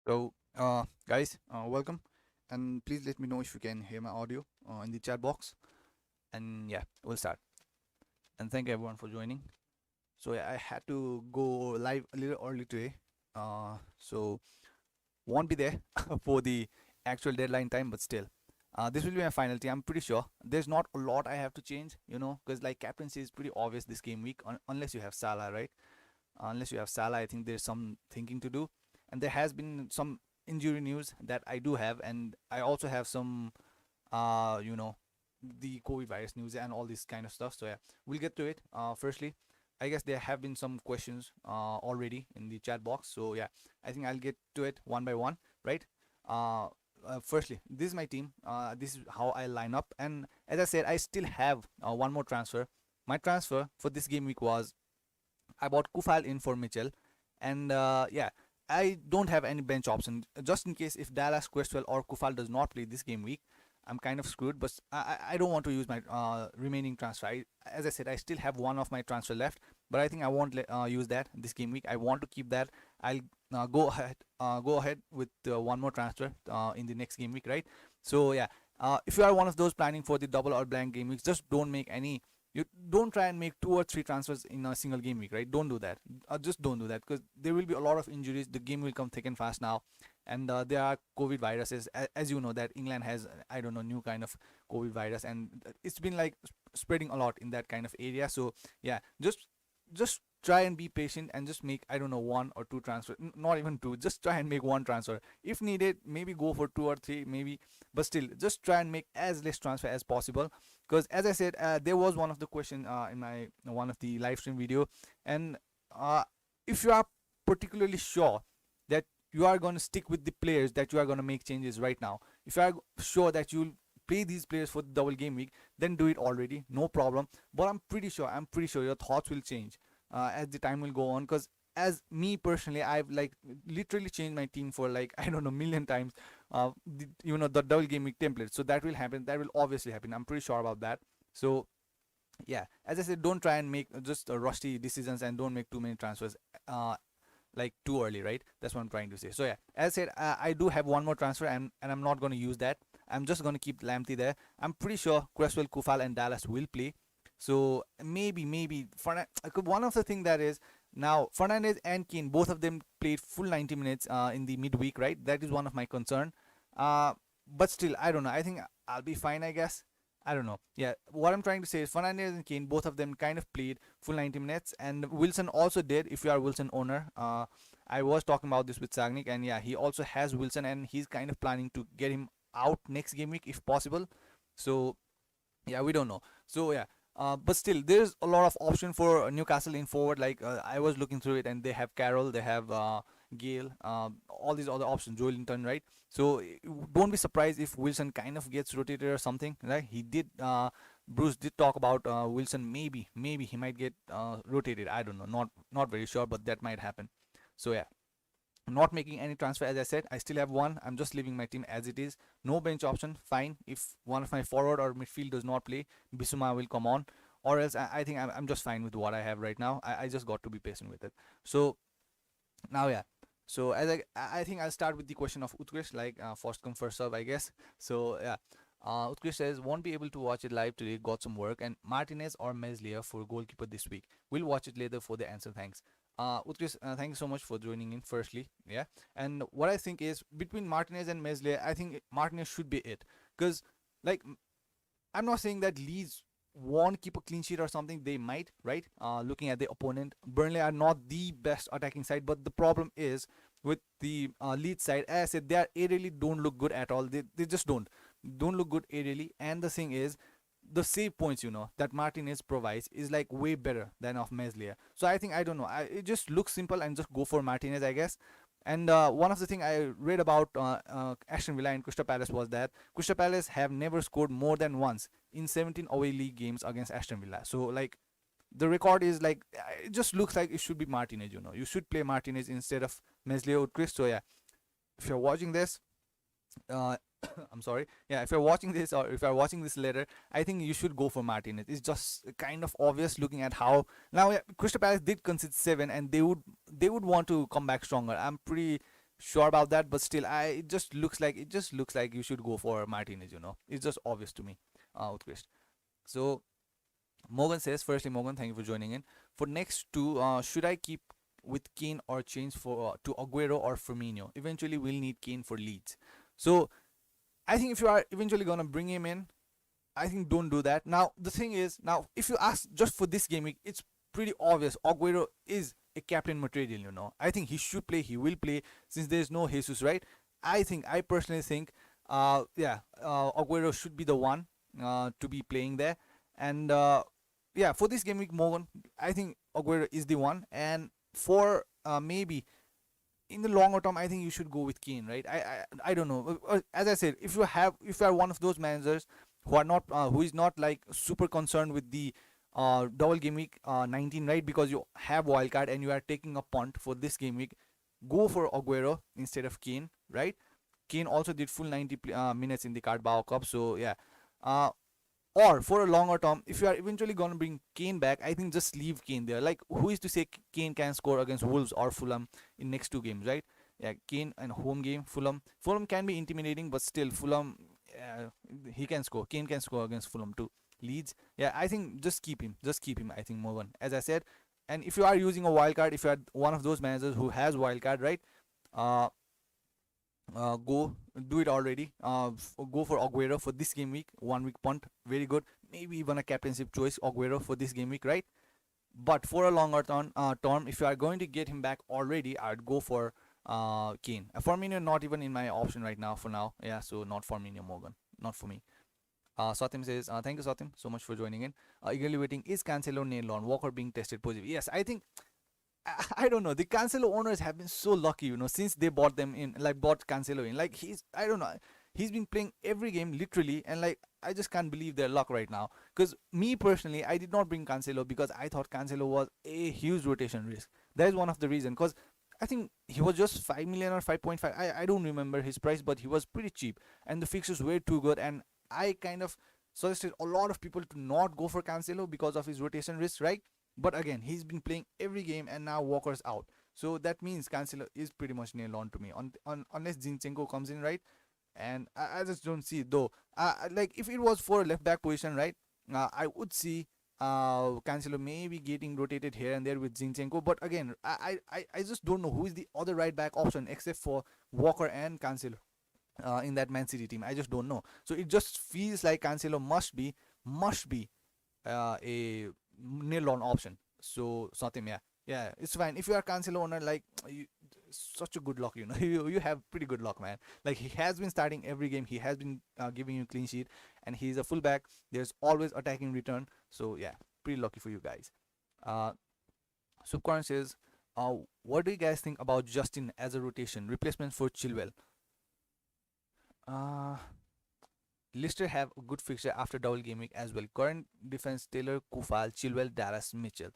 So, guys, welcome, and please let me know if you can hear my audio in the chat box. And yeah, we'll start. And thank everyone for joining. So yeah, I had to go live a little early today, so won't be there for the actual deadline time, but still, this will be my final team. I'm pretty sure there's not a lot I have to change, because like captaincy is pretty obvious this game week, unless you have Salah, right? Unless you have Salah, I think there's some thinking to do, and there has been some injury news that I do have, and I also have some, uh, you know, the COVID virus news and all this kind of stuff. So yeah, we'll get to it. Firstly, I guess there have been some questions already in the chat box. So yeah, I think I'll get to it one by one, right? Uh, Firstly, this is my team. This is how I line up, and as I said, I still have one more transfer. My transfer for this game week was I bought Kufal in for Mitchell, and yeah, I don't have any bench option just in case if Dallas, Cresswell, or Kufal does not play this game week. I'm kind of screwed, but I don't want to use my remaining transfer. As I said, I still have one of my transfer left, but I think I won't use that this game week. I want to keep that. I'll go ahead with one more transfer in the next game week, right? So yeah, if you are one of those planning for the double or blank game weeks, just don't make any you don't try and make two or three transfers in a single game week, right? Don't do that. Just don't do that because there will be a lot of injuries. The game will come thick and fast now, and there are COVID viruses, as you know that England has, I don't know, new kind of COVID virus, and it's been like spreading a lot in that kind of area. So yeah, just try and be patient and just make, I don't know, one or two transfer, not even two, just try and make one transfer if needed. Maybe go for two or three, maybe, but still just try and make as less transfer as possible, because as I said, there was one of the question in my one of the live stream video, and uh, if you are particularly sure that you are going to stick with the players that you are going to make changes right now, if you are sure that you'll play these players for the double game week, then do it already, no problem. But I'm pretty sure your thoughts will change as the time will go on, because as me personally, I've like literally changed my team for like I don't know, million times, the double game week template. So that will happen, that will obviously happen, I'm pretty sure about that. So yeah, as I said, don't try and make just rusty decisions, and don't make too many transfers like too early, right? That's what I'm trying to say. So yeah, as I said, I do have one more transfer, and I'm not going to use that. I'm just going to keep Lamptey there. I'm pretty sure Cresswell, Kufal, and Dallas will play. So maybe one of the thing that is, now Fernandez and Kane, both of them played full 90 minutes in the midweek, right? That is one of my concern. uh but still, I don't know, I think I'll be fine, I guess. I don't know. Yeah, what I'm trying to say is Fernandez and Kane, both of them kind of played full 90 minutes, and Wilson also did. If you are Wilson owner, I was talking about this with Sagnik, and yeah, he also has Wilson, and he's kind of planning to get him out next game week if possible. So yeah, we don't know. So yeah, but still there's a lot of option for Newcastle in forward. Like I was looking through it, and they have Carroll, they have Gale, all these other options, Joelinton, right? So don't be surprised if Wilson kind of gets rotated or something, right? He did Bruce did talk about Wilson, maybe he might get rotated, I don't know, not very sure, but that might happen. So yeah, I'm not making any transfer. As I said, I still have one. I'm just leaving my team as it is. No bench option. Fine. If one of my forward or midfield does not play, Bisuma will come on. Or else, I think I'm just fine with what I have right now. I just got to be patient with it. So now, yeah. So as I think I'll start with the question of Utkarsh, like first come first serve, I guess. So yeah. Utkarsh says won't be able to watch it live today. Got some work, and Martinez or Meslier for goalkeeper this week. We'll watch it later for the answer. Thanks. Utkarsh, thank you so much for joining in. Firstly, yeah. And what I think is between Martinez and Meslier, I think Martinez should be it, because like I'm not saying that Leeds won't keep a clean sheet or something. They might, right? Looking at the opponent, Burnley are not the best attacking side, but the problem is with the Leeds side. As I said, they really don't look good at all. They just don't look good aerially. And the thing is, the save points that Martinez provides is like way better than of Meslier. So I think, I don't know. It just looks simple, and just go for Martinez, I guess. And one of the thing I read about Aston Villa and Crystal Palace was that Crystal Palace have never scored more than once in 17 away league games against Aston Villa. So like the record is like, it just looks like it should be Martinez. You should play Martinez instead of Meslier or Chris. So yeah, if you're watching this, uh, I'm sorry. Yeah, if you're watching this, or if you're watching this later, I think you should go for Martinez. It's just kind of obvious looking at how now, yeah, Crystal Palace did concede 7, and they would want to come back stronger. I'm pretty sure about that, but still, it just looks like you should go for Martinez. It's just obvious to me, Utkrist. So Morgan says, firstly, Morgan, thank you for joining in. For next two, should I keep with Kane or change for to Aguero or Firmino? Eventually, we'll need Kane for Leeds. So I think if you are eventually gonna bring him in, I think don't do that. Now the thing is, now if you ask just for this game week, it's pretty obvious. Aguero is a captain material. I think he should play. He will play since there is no Jesus, right? I personally think, Aguero should be the one to be playing there, and yeah, for this game week, Morgan, I think Aguero is the one, and for maybe in the longer term, I think you should go with Kane, right? I don't know. As I said, if you are one of those managers who is not like super concerned with the double game week 19, right? Because you have wildcard and you are taking a punt for this game week, go for Aguero instead of Kane, right? Kane also did full 90 minutes in the Carabao Cup, so yeah. Uh, or for a longer term, if you are eventually going to bring Kane back, I think just leave Kane there. Like, who is to say Kane can score against Wolves or Fulham in next two games, right? Yeah, Kane and home game, Fulham. Fulham can be intimidating, but still, Fulham, he can score. Kane can score against Fulham too. Leeds, yeah, I think just keep him. Just keep him, I think, Morgan. As I said, and if you are using a wild card, if you are one of those managers who has wild card, right? Uh, go do it already. Go for Aguero for this game week. 1 week punt, very good. Maybe even a captainship choice, Aguero for this game week, right? But for a longer term, if you are going to get him back already, I'd go for Kane. Firmino not even in my option right now for now. Yeah, so not Firmino, Morgan, not for me. Satim says, thank you, Satim, so much for joining in. Eagerly waiting, is Cancelo nailed on? Walker being tested positive. Yes, I think I don't know. The Cancelo owners have been so lucky, since they bought them in, like bought Cancelo in. Like I don't know, he's been playing every game literally, and like I just can't believe their luck right now. Because me personally, I did not bring Cancelo because I thought Cancelo was a huge rotation risk. That is one of the reasons. Because I think he was just 5 million or 5.5. I don't remember his price, but he was pretty cheap, and the fixtures were too good. And I kind of suggested a lot of people to not go for Cancelo because of his rotation risk, right? But again, he's been playing every game, and now Walker's out. So that means Cancelo is pretty much nailed on to me. Unless Zinchenko comes in, right? And I just don't see it though. Like if it was for a left back position, right? I would see Cancelo maybe getting rotated here and there with Zinchenko. But again, I just don't know who is the other right back option except for Walker and Cancelo in that Man City team. I just don't know. So it just feels like Cancelo must be a nailed on option. So something, yeah, yeah, it's fine. If you are Cancelo owner, like such a good luck, you have pretty good luck, man. Like he has been starting every game, he has been giving you clean sheet, and he's a fullback. There's always attacking return. So yeah, pretty lucky for you guys. Uh, Subkaran says, what do you guys think about Justin as a rotation replacement for Chilwell? Uh, Leicester have a good fixture after double game week as well. Current defense: Taylor, Kufal, Chilwell, Dallas, Mitchell.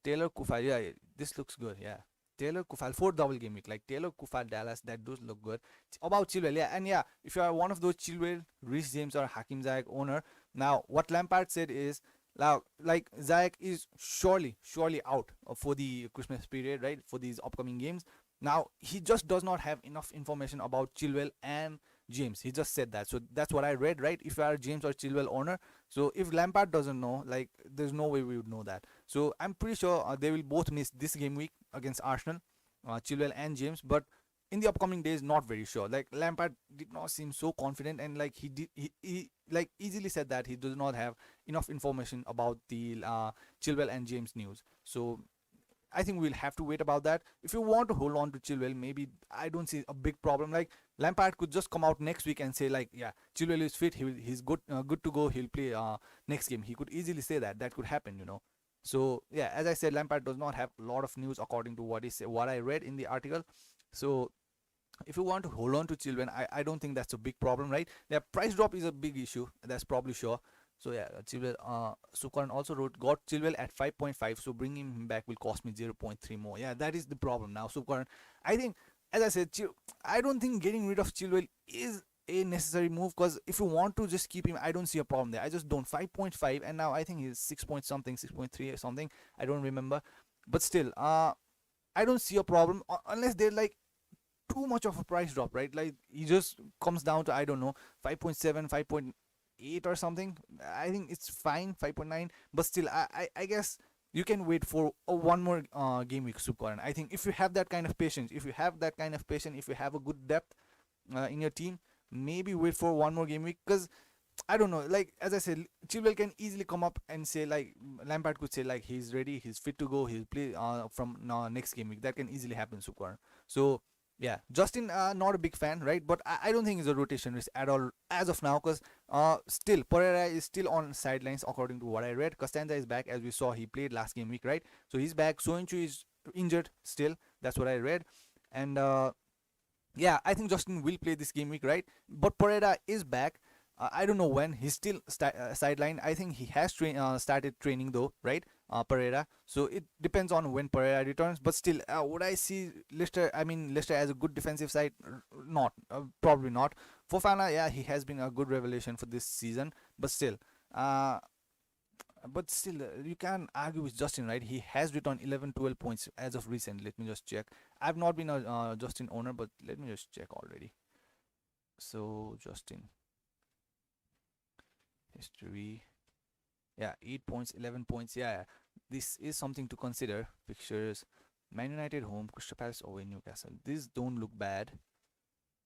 Taylor, Kufal, yeah, this looks good. Yeah, Taylor, Kufal for double game week, like Taylor, Kufal, Dallas, that does look good. About Chilwell, yeah, and yeah, if you are one of those Chilwell, Reece James or Hakim Ziyech owner, now what Lampard said is, now like Ziyech is surely out for the Christmas period, right? For these upcoming games. Now he just does not have enough information about Chilwell and James. He just said that. So that's what I read, right? If you are James or Chilwell owner. So if Lampard doesn't know, like there's no way we would know that. So I'm pretty sure they will both miss this game week against Arsenal, Chilwell and James. But in the upcoming days, not very sure. Like Lampard did not seem so confident, and like he like easily said that he does not have enough information about the Chilwell and James news. So I think we'll have to wait about that. If you want to hold on to Chilwell, maybe I don't see a big problem. Like Lampard could just come out next week and say like, yeah, Chilwell is fit. He's good to go. He'll play next game. He could easily say that. That could happen. So yeah, as I said, Lampard does not have a lot of news according to what I read in the article. So if you want to hold on to Chilwell, I don't think that's a big problem, right? Yeah, price drop is a big issue. That's probably sure. So yeah, Chilwell. Sukaran also wrote, got Chilwell at 5.5, so bringing him back will cost me 0.3 more. Yeah, that is the problem now, Sukaran. I think, as I said, I don't think getting rid of Chilwell is a necessary move, because if you want to just keep him, I don't see a problem there. I just don't. 5.5, and now I think he's 6 point something, 6.3 or something. I don't remember, but still, I don't see a problem unless they're like too much of a price drop, right? Like he just comes down to, I don't know, 5.7, 5.8 or something. I think it's fine, 5.9, but still, I guess you can wait for one more game week, Subkaran. I think if you have that kind of patience, if you have a good depth in your team, maybe wait for one more game week. Because I don't know, like as I said, Chilwell can easily come up and say, like Lampard could say, like he's ready, he's fit to go, he'll play from next game week. That can easily happen, Sukar. So yeah, Justin, not a big fan, right? But I don't think it's a rotation risk at all as of now, because still Pereira is still on sidelines according to what I read. Costanza is back, as we saw, he played last game week, right? So he's back. Soinchu is injured still. That's what I read, and yeah, I think Justin will play this game week, right? But Pereira is back. I don't know when. He's still sidelined. I think he has started training though, right? Pereira. So it depends on when Pereira returns. But still, would I see Leicester? I mean, Leicester as a good defensive side? Not. Probably not. Fofana, yeah, he has been a good revelation for this season. But still, uh, you can argue with Justin, right? He has returned 11, 12 points as of recent. Let me just check. I've not been a Justin owner, but let me just check already. So Justin history, yeah, 8 points, 11 points. Yeah, this is something to consider. Pictures: Man United home, Crystal Palace away, Newcastle. These don't look bad.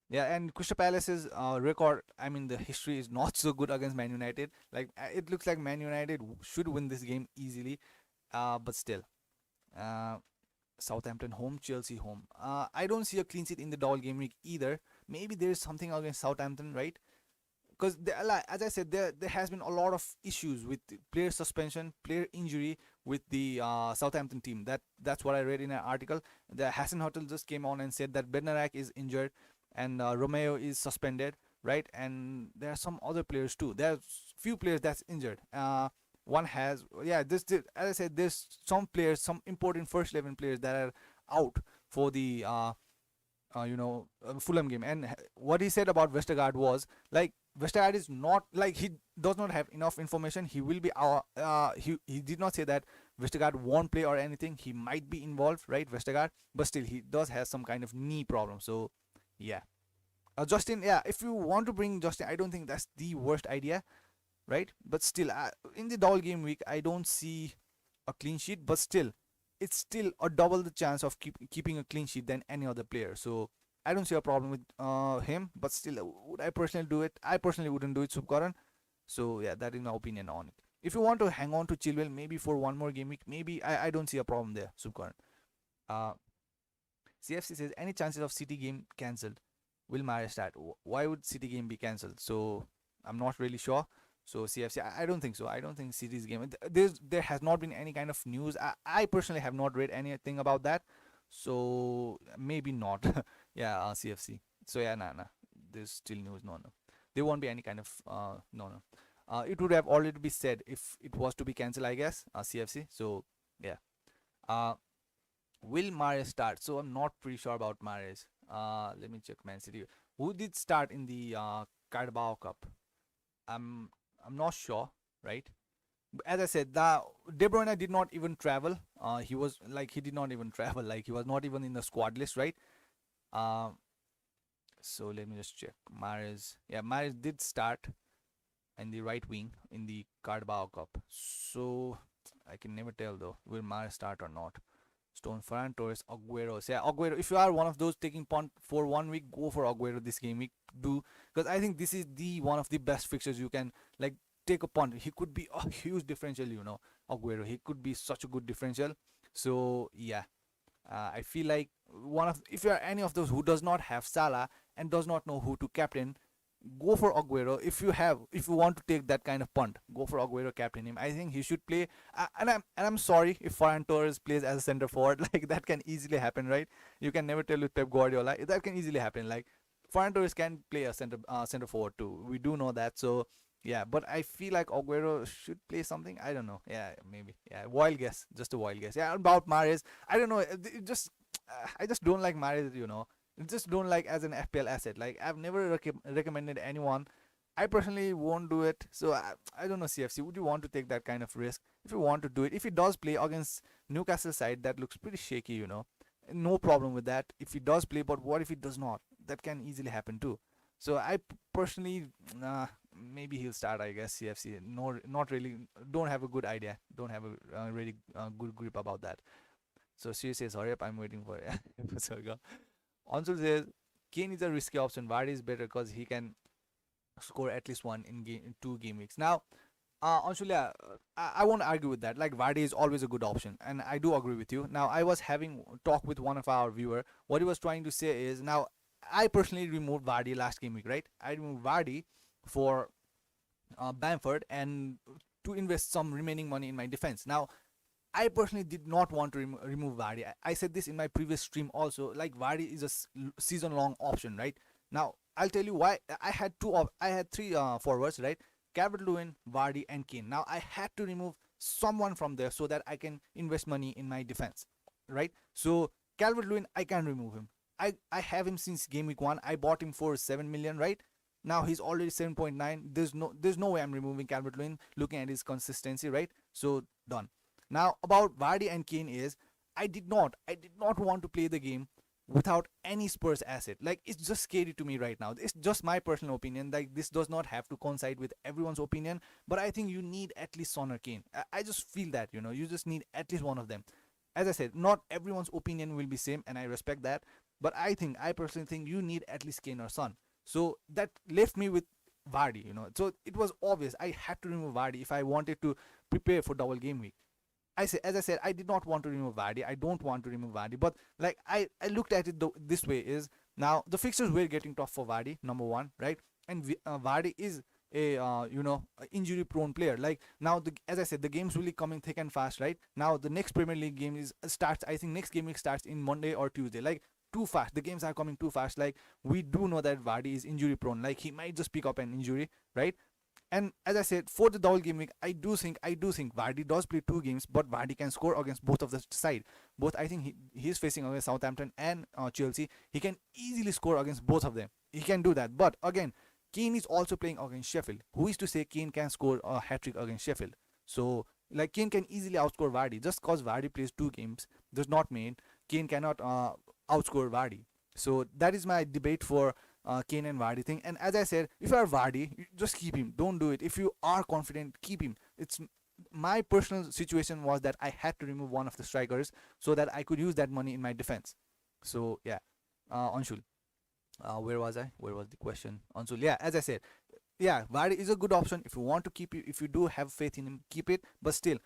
Yeah, and Crystal Palace's record, I mean, the history is not so good against Man United. Like, it looks like Man United should win this game easily. But still, uh, Southampton home, Chelsea home. I don't see a clean sheet in the double game week either. Maybe there's something against Southampton, right? Because like, as I said, there has been a lot of issues with player suspension, player injury with the Southampton team. That's what I read in an article. The Hassan Hotel just came on and said that Bednarak is injured and Romeo is suspended, right? And there are some other players too. There are few players that's injured. One has, yeah, as I said, there's some players, some important first 11 players that are out for the Fulham game. And what he said about Vestergaard was like, Vestergaard is not, like, he does not have enough information. He will be he did not say that Vestergaard won't play or anything. He might be involved, right, Vestergaard, but still he does have some kind of knee problem. So yeah, Justin, yeah, if you want to bring Justin, I don't think that's the worst idea, right? But still, in the double game week, I don't see a clean sheet, but still, it's still a double the chance of keeping a clean sheet than any other player. So I don't see a problem with him, but still, would I personally do it? I personally wouldn't do it, Subkaran. So yeah, that is my opinion on it. If you want to hang on to Chilwell maybe for one more game week, maybe I don't see a problem there, Subkaran. Uh, CFC says, any chances of City game cancelled? Will Mahrez start? Why would City game be cancelled? So I'm not really sure. So CFC, I don't think so. I don't think City's game. There has not been any kind of news. I personally have not read anything about that. So maybe not. Yeah, CFC. So yeah, nah. There's still news. No. There won't be any kind of no. It would have already been said if it was to be cancelled, I guess. CFC. So yeah. Uh, will Mahrez start? So I'm not pretty sure about Mahrez. Let me check Man City. Who did start in the Carabao Cup? I'm I'm not sure, right? As I said, the De Bruyne did not even travel. He did not even travel. Like, he was not even in the squad list, right? Uh, so let me just check. Mahrez, yeah, Mahrez did start in the right wing in the Carabao Cup. So I can never tell though, will Mahrez start or not. Stone, Ferran Torres, Aguero. So yeah, Aguero. If you are one of those taking punt for 1 week, go for Aguero this game week. Do, because I think this is the one of the best fixtures you can, like, take a punt. He could be a huge differential. Aguero. He could be such a good differential. So yeah, I feel like if you are any of those who does not have Salah and does not know who to captain, go for Aguero. If you want to take that kind of punt, go for Aguero, captain him. I think he should play. And I'm sorry if Ferran Torres plays as a center forward. Like, that can easily happen, right? You can never tell with Pep Guardiola. That can easily happen. Like, Ferran Torres can play a center forward too. We do know that. So yeah, but I feel like Aguero should play something. I don't know. Yeah, maybe. Yeah, wild guess. Just a wild guess. Yeah, about Mahrez, I don't know. I just don't like Mahrez. Just don't like as an FPL asset. Like, I've never recommended anyone. I personally won't do it. So I don't know, CFC. Would you want to take that kind of risk? If you want to do it, if he does play against Newcastle side, that looks pretty shaky. no problem with that if he does play. But what if he does not? That can easily happen too. So I personally, maybe he'll start, I guess, CFC. No, not really. Don't have a good idea. Don't have a really good grip about that. So she says, hurry up, I'm waiting for it. So go. Anshul says, Kane is a risky option. Vardy is better because he can score at least one in two game weeks. Now, Anshul, yeah, I won't argue with that. Like, Vardy is always a good option, and I do agree with you. Now, I was having talk with one of our viewer. What he was trying to say is, now, I personally removed Vardy last game week, right? I removed Vardy for Bamford and to invest some remaining money in my defense. Now, I personally did not want to remove Vardy. I said this in my previous stream also. Like, Vardy is a season-long option, right? Now, I'll tell you why. I had three forwards, right? Calvert-Lewin, Vardy, and Kane. Now, I had to remove someone from there so that I can invest money in my defense, right? So, Calvert-Lewin, I can remove him. I have him since game week 1. I bought him for 7 million, right? Now he's already 7.9. There's no way I'm removing Calvert-Lewin looking at his consistency, right? So done. Now about Vardy and Kane is I did not want to play the game without any Spurs asset. Like, it's just scary to me right now. It's just my personal opinion. Like, this does not have to coincide with everyone's opinion, but I think you need at least Son or Kane. I just feel that, you just need at least one of them. As I said, not everyone's opinion will be same, and I respect that. But I personally think you need at least Kane or Son. So that left me with Vardy. So it was obvious I had to remove Vardy if I wanted to prepare for double game week. As I said, I did not want to remove Vardy. I don't want to remove Vardy, but like I looked at it this way: is now the fixtures were getting tough for Vardy, number one, right? And Vardy is a injury prone player. Like, now, as I said, the game's really coming thick and fast, right? Now the next Premier League game is starts. I think next game week starts in Monday or Tuesday. Like, too fast. The games are coming too fast. Like, we do know that Vardy is injury prone. Like, he might just pick up an injury, right? And as I said, for the double game week, I do think Vardy does play two games, but Vardy can score against both of the side. Both, I think he's facing against Southampton and Chelsea. He can easily score against both of them. He can do that. But again, Kane is also playing against Sheffield. Who is to say Kane can score a hat trick against Sheffield? So, like, Kane can easily outscore Vardy. Just cause Vardy plays two games does not mean Kane cannot outscore Vardy. So that is my debate for Kane and Vardy thing. And as I said, if you are Vardy, just keep him. Don't do it. If you are confident, keep him. It's my personal situation was that I had to remove one of the strikers so that I could use that money in my defense. So yeah, Anshul, where was I? Where was the question? Anshul, yeah, as I said, yeah, Vardy is a good option if you want to keep it. If you do have faith in him, keep it. But still,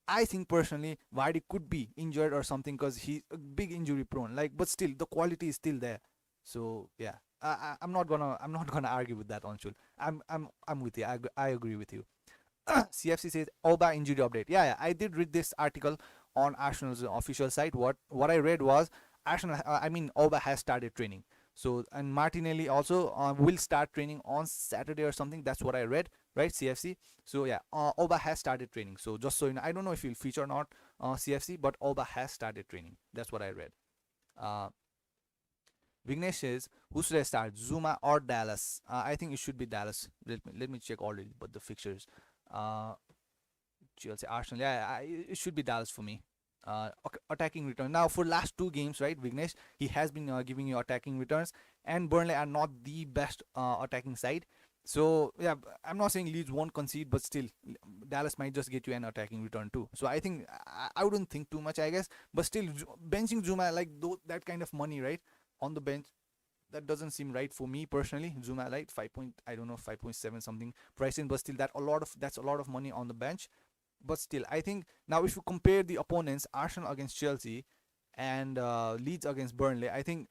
I think personally Vardy could be injured or something because he's a big injury prone. Like, but still the quality is still there. So yeah, I'm not gonna argue with that, Anshul. I'm with you. I agree with you. CFC says Oba injury update. Yeah, yeah, I did read this article on Arsenal's official site. What I read was Arsenal. Oba has started training. So, and Martinelli also will start training on Saturday or something. That's what I read, right? CFC. So yeah, Oba has started training. So just so you know, I don't know if he'll feature or not CFC, but Oba has started training. That's what I read. Uh, Vignesh says, who should I start, Zuma or Dallas? I think it should be Dallas. Let me check already, but the fixtures. Uh, Chelsea, Arsenal. Yeah, it should be Dallas for me. Attacking return. Now, for last two games, right, Vignesh, he has been giving you attacking returns, and Burnley are not the best attacking side. So yeah, I'm not saying Leeds won't concede, but still, Dallas might just get you an attacking return too. So I think I wouldn't think too much, I guess. But still, benching Zuma, like, that kind of money, right, on the bench, that doesn't seem right for me personally. Zuma, like, 5 point, I don't know, 5.7 something pricing, but still that's a lot of money on the bench. But still, I think now if you compare the opponents, Arsenal against Chelsea and Leeds against Burnley, I think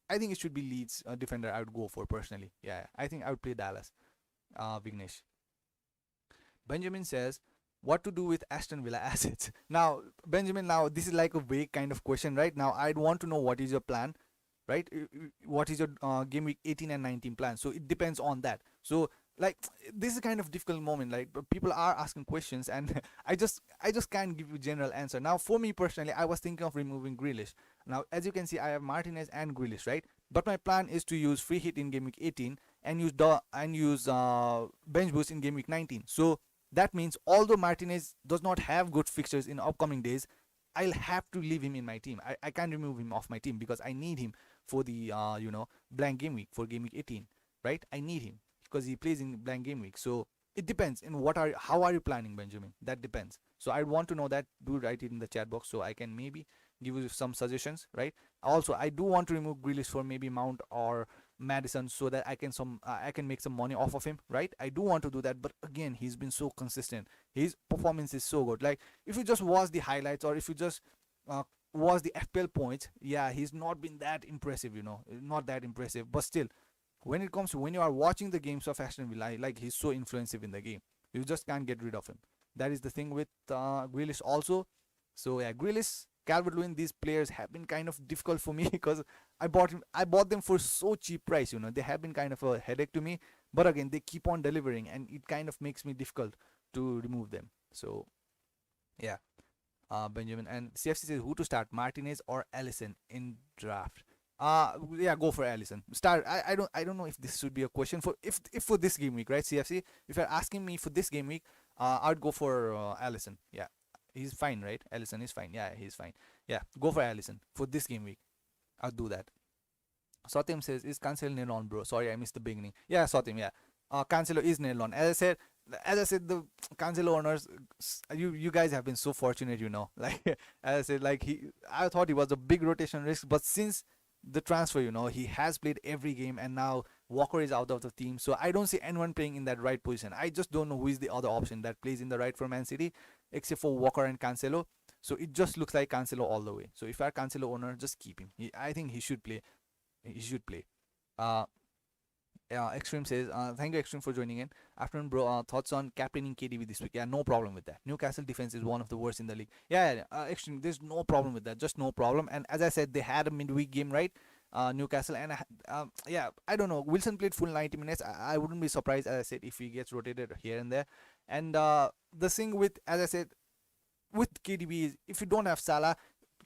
it should be Leeds defender I would go for personally. Yeah, I think I would play Dallas. Vignesh. Benjamin says, what to do with Aston Villa assets? Now, Benjamin, now this is like a vague kind of question, right? Now, I'd want to know what is your plan, right? What is your game week 18 and 19 plan? So it depends on that. So, like, this is kind of difficult moment. Like, people are asking questions, and I just can't give you general answer. Now, for me personally, I was thinking of removing Grealish. Now, as you can see, I have Martinez and Grealish, right? But my plan is to use free hit in game week 18 and use bench boost in game week 19. So that means although Martinez does not have good fixtures in upcoming days, I'll have to leave him in my team. I can't remove him off my team because I need him for the blank game week, for game week 18, right? I need him because he plays in blank game week. So it depends in how are you planning, Benjamin? That depends. So I want to know that. Do write it in the chat box so I can maybe give you some suggestions, right? Also, I do want to remove Grealish for maybe Mount or Madison so that I can make some money off of him, right? I do want to do that, but again, he's been so consistent. His performance is so good. Like if you just watch the highlights or if you just uh, watch the FPL points, yeah, he's not been that impressive, not that impressive. But still, when it comes to when you are watching the games of Aston Villa, like he's so influensive in the game, you just can't get rid of him. That is the thing with Grealish also. So yeah, Grealish, Calvert-Lewin, these players have been kind of difficult for me because I bought them for so cheap price. They have been kind of a headache to me. But again, they keep on delivering, and it kind of makes me difficult to remove them. So yeah, Benjamin and CFC says who to start, Martinez or Allison in draft. Yeah, go for Allison. Start. I don't know if this should be a question for if for this game week, right? CFC. If you're asking me for this game week, I'd go for Allison. Yeah, he's fine, right? Allison is fine. Yeah, he's fine. Yeah, go for Allison for this game week. I'll do that. Satyam says, is Cancelo nailed on, bro? Sorry, I missed the beginning. Yeah, Satyam, yeah. Cancelo is nailed on. As I said, the Cancelo owners, you guys have been so fortunate, Like as I said, like I thought he was a big rotation risk, but since the transfer, he has played every game, and now Walker is out of the team, so I don't see anyone playing in that right position. I just don't know who is the other option that plays in the right for Man City, except for Walker and Cancelo. So it just looks like Cancelo all the way. So if you're a Cancelo owner, just keep him. I think he should play. He should play. Uh, Extreme says, thank you, Extreme, for joining in. Afternoon, bro. Thoughts on captaining KDB this week? Yeah, no problem with that. Newcastle defense is one of the worst in the league. Yeah, Extreme, there's no problem with that. Just no problem. And as I said, they had a midweek game, right? Newcastle. And yeah, I don't know. Wilson played full 90 minutes. I wouldn't be surprised, as I said, if he gets rotated here and there. And the thing with, as I said, with KDB is if you don't have Salah,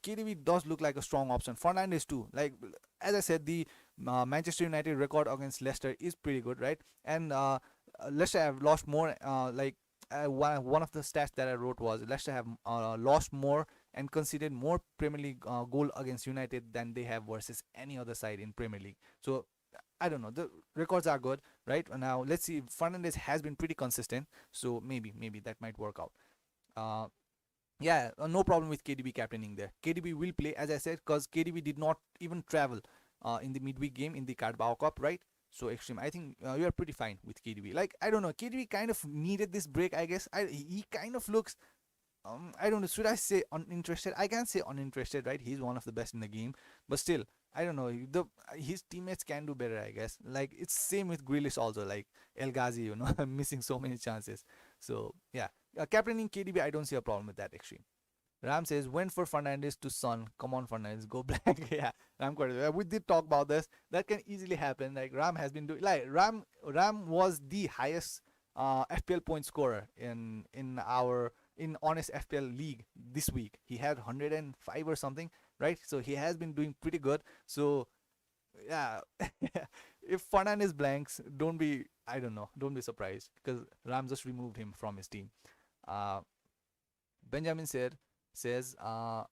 KDB does look like a strong option. Fernandes too. Like as I said, the Manchester United record against Leicester is pretty good, right? And Leicester have lost more. One of the stats that I wrote was Leicester have lost more and conceded more Premier League goal against United than they have versus any other side in Premier League. So I don't know. The records are good, right? Now let's see. Fernandes has been pretty consistent, so maybe that might work out. Uh, yeah, no problem with KDB captaining there. KDB will play, as I said, because KDB did not even travel in the midweek game in the Carabao Cup, right? So Extreme, I think you are pretty fine with KDB. Like I don't know, KDB kind of needed this break, I guess. He kind of looks. I don't know. Should I say uninterested? I can't say uninterested, right? He's one of the best in the game, but still, I don't know. His teammates can do better, I guess. Like it's same with Grealish also. Like El Ghazi, missing so many chances. So yeah, captaining KDB, I don't see a problem with that. Extreme. Ram says, went for Fernandes to Son. Come on, Fernandes, go black. Yeah, Ram, we did talk about this. That can easily happen. Like Ram has been doing. Like Ram was the highest FPL point scorer in Honest FPL league this week. He had 105 or something, right? So he has been doing pretty good. So yeah, if Fernandes blanks, don't be surprised because Ram just removed him from his team. Uh, Benjamin says, I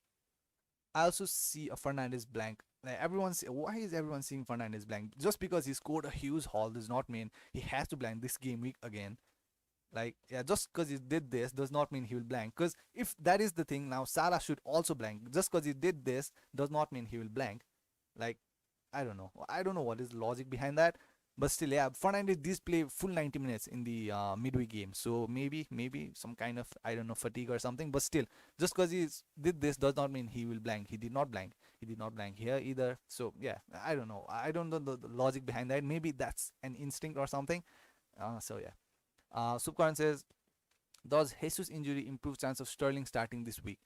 also see a Fernandes blank. Like why is everyone seeing Fernandes blank? Just because he scored a huge haul does not mean he has to blank this game week again. Like, yeah, just because he did this does not mean he will blank. Because if that is the thing, now Salah should also blank. Just because he did this does not mean he will blank. Like, I don't know. I don't know what is the logic behind that. But still, yeah, Fernandes did play full 90 minutes in the midweek game. So maybe some kind of, I don't know, fatigue or something. But still, just because he did this does not mean he will blank. He did not blank. He did not blank here either. So yeah, I don't know. I don't know the logic behind that. Maybe that's an instinct or something. So yeah. Subkaran says, does Jesus injury improve chance of Sterling starting this week?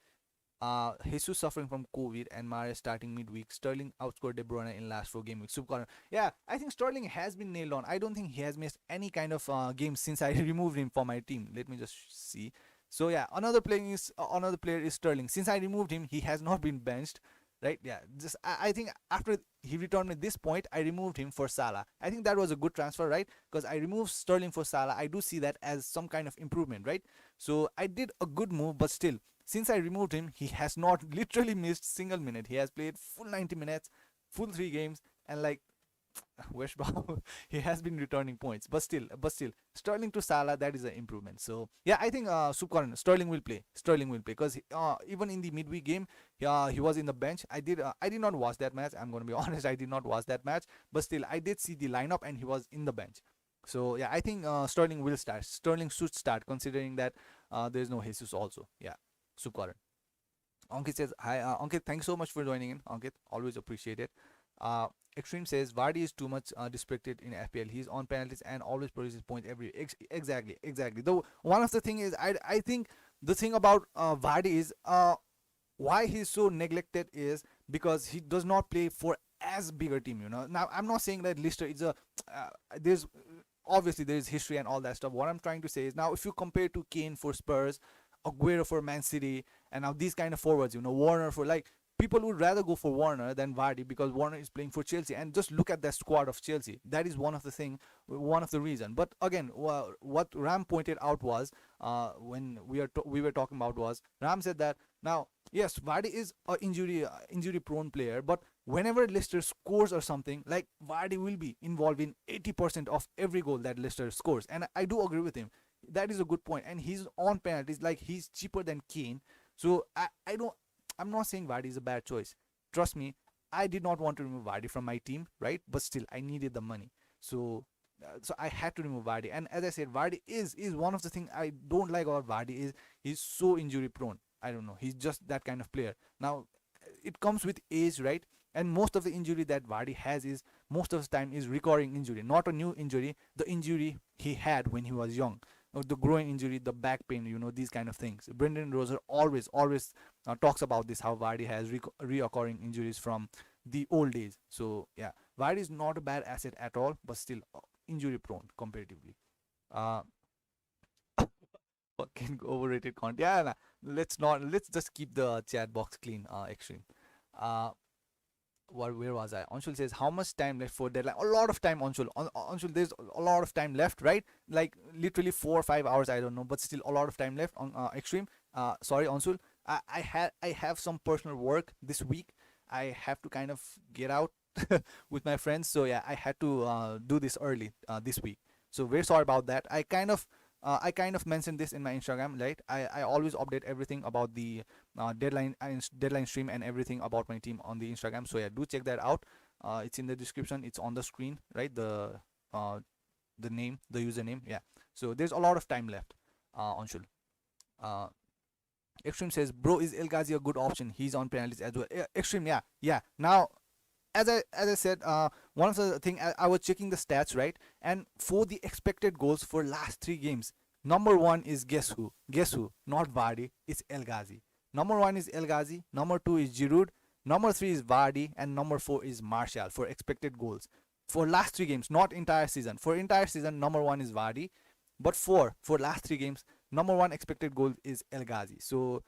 Jesus suffering from COVID and Mahrez starting midweek. Sterling outscored De Bruyne in last 4 game weeks. Subkaran, yeah, I think Sterling has been nailed on. I don't think he has missed any kind of game since I removed him from my team. Let me just see. So yeah, another player is Sterling. Since I removed him, he has not been benched. Right? Yeah. Just I think after he returned at this point, I removed him for Salah. I think that was a good transfer, right? Because I removed Sterling for Salah. I do see that as some kind of improvement, right? So I did a good move, but still, since I removed him, he has not literally missed single minute. He has played full 90 minutes, full 3 games, and like West Brom, he has been returning points, but still, Sterling to Salah, that is an improvement. So yeah, I think Subkaran, Sterling will play. Sterling will play because even in the midweek game, he was in the bench. I did not watch that match. I'm gonna be honest, I did not watch that match, but still, I did see the lineup and he was in the bench. So yeah, I think Sterling will start. Sterling should start considering that there is no Jesus also. Yeah, Subkaran. Ankit says hi. Ankit, thanks so much for joining in. Ankit, always appreciate it. Uh, Extreme says Vardy is too much disrespected in FPL. He's on penalties and always produces points every. Exactly. Though one of the thing is, I think the thing about Vardy is why he's so neglected is because he does not play for as bigger team. Now I'm not saying that Leicester is a there's obviously there is history and all that stuff. What I'm trying to say is now if you compare to Kane for Spurs, Aguero for Man City, and now these kind of forwards, Warner for like people would rather go for Warner than Vardy because Warner is playing for Chelsea. And just look at the squad of Chelsea. That is one of the reason. But again, what Ram pointed out was when we were talking about was Ram said that now yes, Vardy is a injury prone player, but whenever Leicester scores or something, like Vardy will be involved in 80% of every goal that Leicester scores. And I do agree with him. That is a good point. And he's on penalties, like he's cheaper than Kane. So I don't I'm not saying Vardy is a bad choice. Trust me, I did not want to remove Vardy from my team, right? But still, I needed the money, so I had to remove Vardy. And as I said, Vardy is one of the things I don't like about Vardy is he's so injury prone. I don't know. He's just that kind of player. Now, it comes with age, right? And most of the injury that Vardy has is most of the time is recurring injury, not a new injury. The injury he had when he was young, the groin injury, the back pain, these kind of things. Brendan Roser always talks about this, how Vardy has reoccurring injuries from the old days. So yeah, Vardy is not a bad asset at all, but still injury prone comparatively. Uh, fucking overrated content. Yeah, nah, let's just keep the chat box clean. Extreme. Uh, where was I? Anshul says how much time left for deadline? A lot of time, Anshul. Anshul, there's a lot of time left, right? Like literally 4 or 5 hours, I don't know, but still a lot of time left on Extreme. Sorry, Anshul. I have some personal work this week. I have to kind of get out with my friends, so yeah, I had to do this early this week. So very sorry about that. I kind of mentioned this in my Instagram, right? I always update everything about the deadline stream and everything about my team on the Instagram. So yeah, do check that out. It's in the description. It's on the screen, right? The name, the username. Yeah. So there's a lot of time left. Anshul. Uh, Extreme says, bro, is El Ghazi a good option? He's on penalties as well. Extreme, yeah. Now, as I said, one of the thing I was checking the stats, right, and for the expected goals for last 3 games, number one is guess who, not Vardy, it's El Ghazi. Number one is El Ghazi, number two is Giroud, number three is Vardy, and number four is Martial for expected goals for last 3 games, not entire season. For entire season, number one is Vardy, but for last 3 games, number one expected goal is El Ghazi. So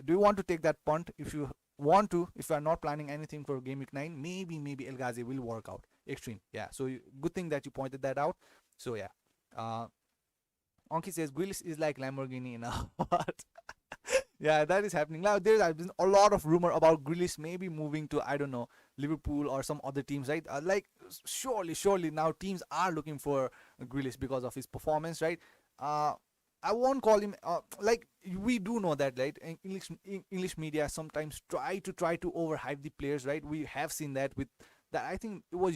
do you want to take that punt? If you want to, if you are not planning anything for game week 9, maybe El Ghazi will work out. Extreme, yeah. So good thing that you pointed that out. So yeah, Anki says Grealish is like Lamborghini in a heart. Yeah, that is happening now. There has been a lot of rumor about Grealish maybe moving to, I don't know, Liverpool or some other teams, right? Like surely now teams are looking for Grealish because of his performance, right? I won't call him like we do know that, right? English media sometimes try to overhype the players, right? We have seen that with that. I think it was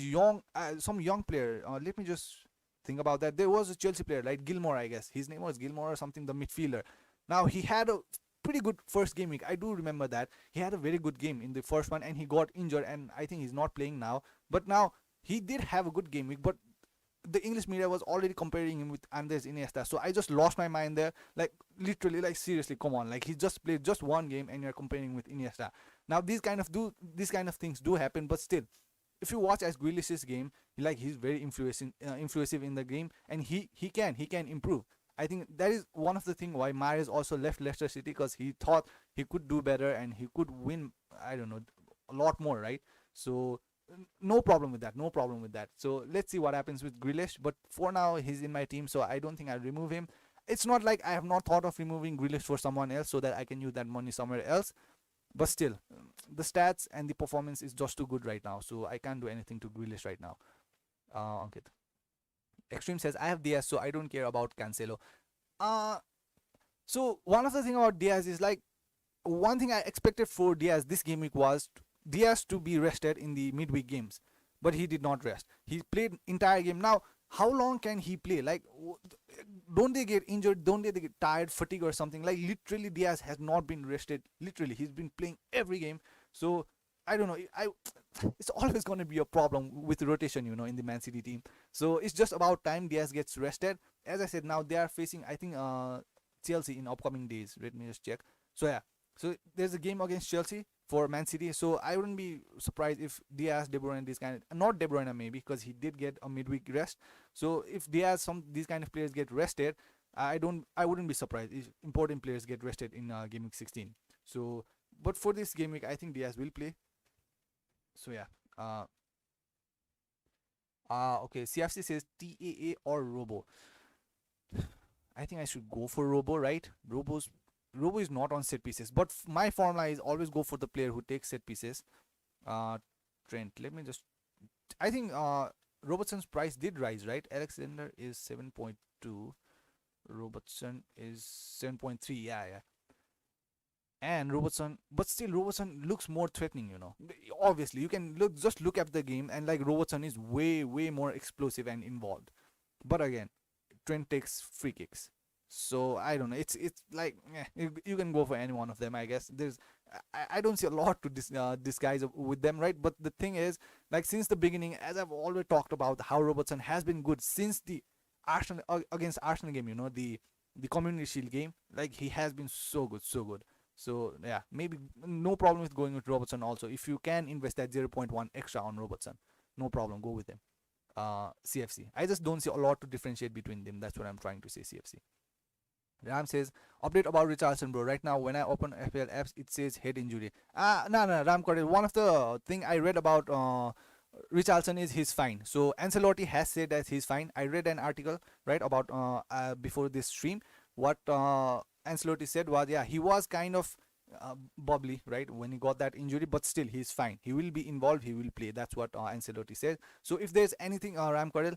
some young player. Let me just think about that. There was a Chelsea player, like Gilmore, I guess his name was Gilmore or something, the midfielder. Now he had a pretty good first game week. I do remember that he had a very good game in the first one, and he got injured, and I think he's not playing now. But now he did have a good game week, but the English media was already comparing him with Andres Iniesta. So I just lost my mind there. Like literally, like seriously, come on. Like he just played just one game and you're comparing him with Iniesta. Now these kind of things do happen, but still, if you watch as Grealish's game, he's very influensive in the game, and he can improve. I think that is one of the things why Mahrez also left Leicester City, because he thought he could do better and he could win, I don't know, a lot more, right? So no problem with that. So let's see what happens with Grealish. But for now, he's in my team, so I don't think I'll remove him. It's not like I have not thought of removing Grealish for someone else so that I can use that money somewhere else. But still, the stats and the performance is just too good right now, so I can't do anything to Grealish right now. Ankit. Extreme says I have Diaz, so I don't care about Cancelo. Uh so one of the thing about Diaz is like, one thing I expected for Diaz this game week was Diaz to be rested in the midweek games, but he did not rest. He played entire game. Now, how long can he play? Like, don't they get injured? Don't they get tired, fatigue, or something? Like, literally, Diaz has not been rested. Literally, he's been playing every game. So I don't know. It's always going to be a problem with rotation, in the Man City team. So it's just about time Diaz gets rested. As I said, now they are facing, I think, Chelsea in upcoming days. Let me just check. So yeah, so there's a game against Chelsea for Man City. So I wouldn't be surprised if Diaz, De Bruyne, this kind of, not De Bruyne maybe because he did get a midweek rest. So if Diaz, these kind of players get rested, I wouldn't be surprised if important players get rested in game week 16. So but for this game week, I think Diaz will play. So yeah. Okay. CFC says TAA or Robo. I think I should go for Robo, right? Robo is not on set pieces, but my formula is always go for the player who takes set pieces. Uh, Trent. Let me just. I think Robertson's price did rise, right? Alexander is 7.2. Robertson is 7.3. Yeah, yeah. And Robertson, but still Robertson looks more threatening. Obviously, you can look at the game, and like Robertson is way more explosive and involved. But again, Trent takes free kicks. So I don't know. It's like you can go for any one of them. I guess I don't see a lot to disguise with them, right? But the thing is, like since the beginning, as I've always talked about, how Robertson has been good since the Arsenal against Arsenal game. The Community Shield game. Like he has been so good, so good. So yeah, maybe no problem with going with Robertson also. If you can invest that 0.1 extra on Robertson, no problem. Go with him. CFC. I just don't see a lot to differentiate between them. That's what I'm trying to say. CFC. Ram says, update about Richarlison, bro. Right now, when I open FPL apps, it says head injury. No, Ram correct. One of the thing I read about Richarlison is he's fine. So Ancelotti has said that he's fine. I read an article right about before this stream. What Ancelotti said was, yeah, he was kind of bubbly, right, when he got that injury, but still he's fine. He will be involved. He will play. That's what Ancelotti said. So if there's anything, Ram Karel,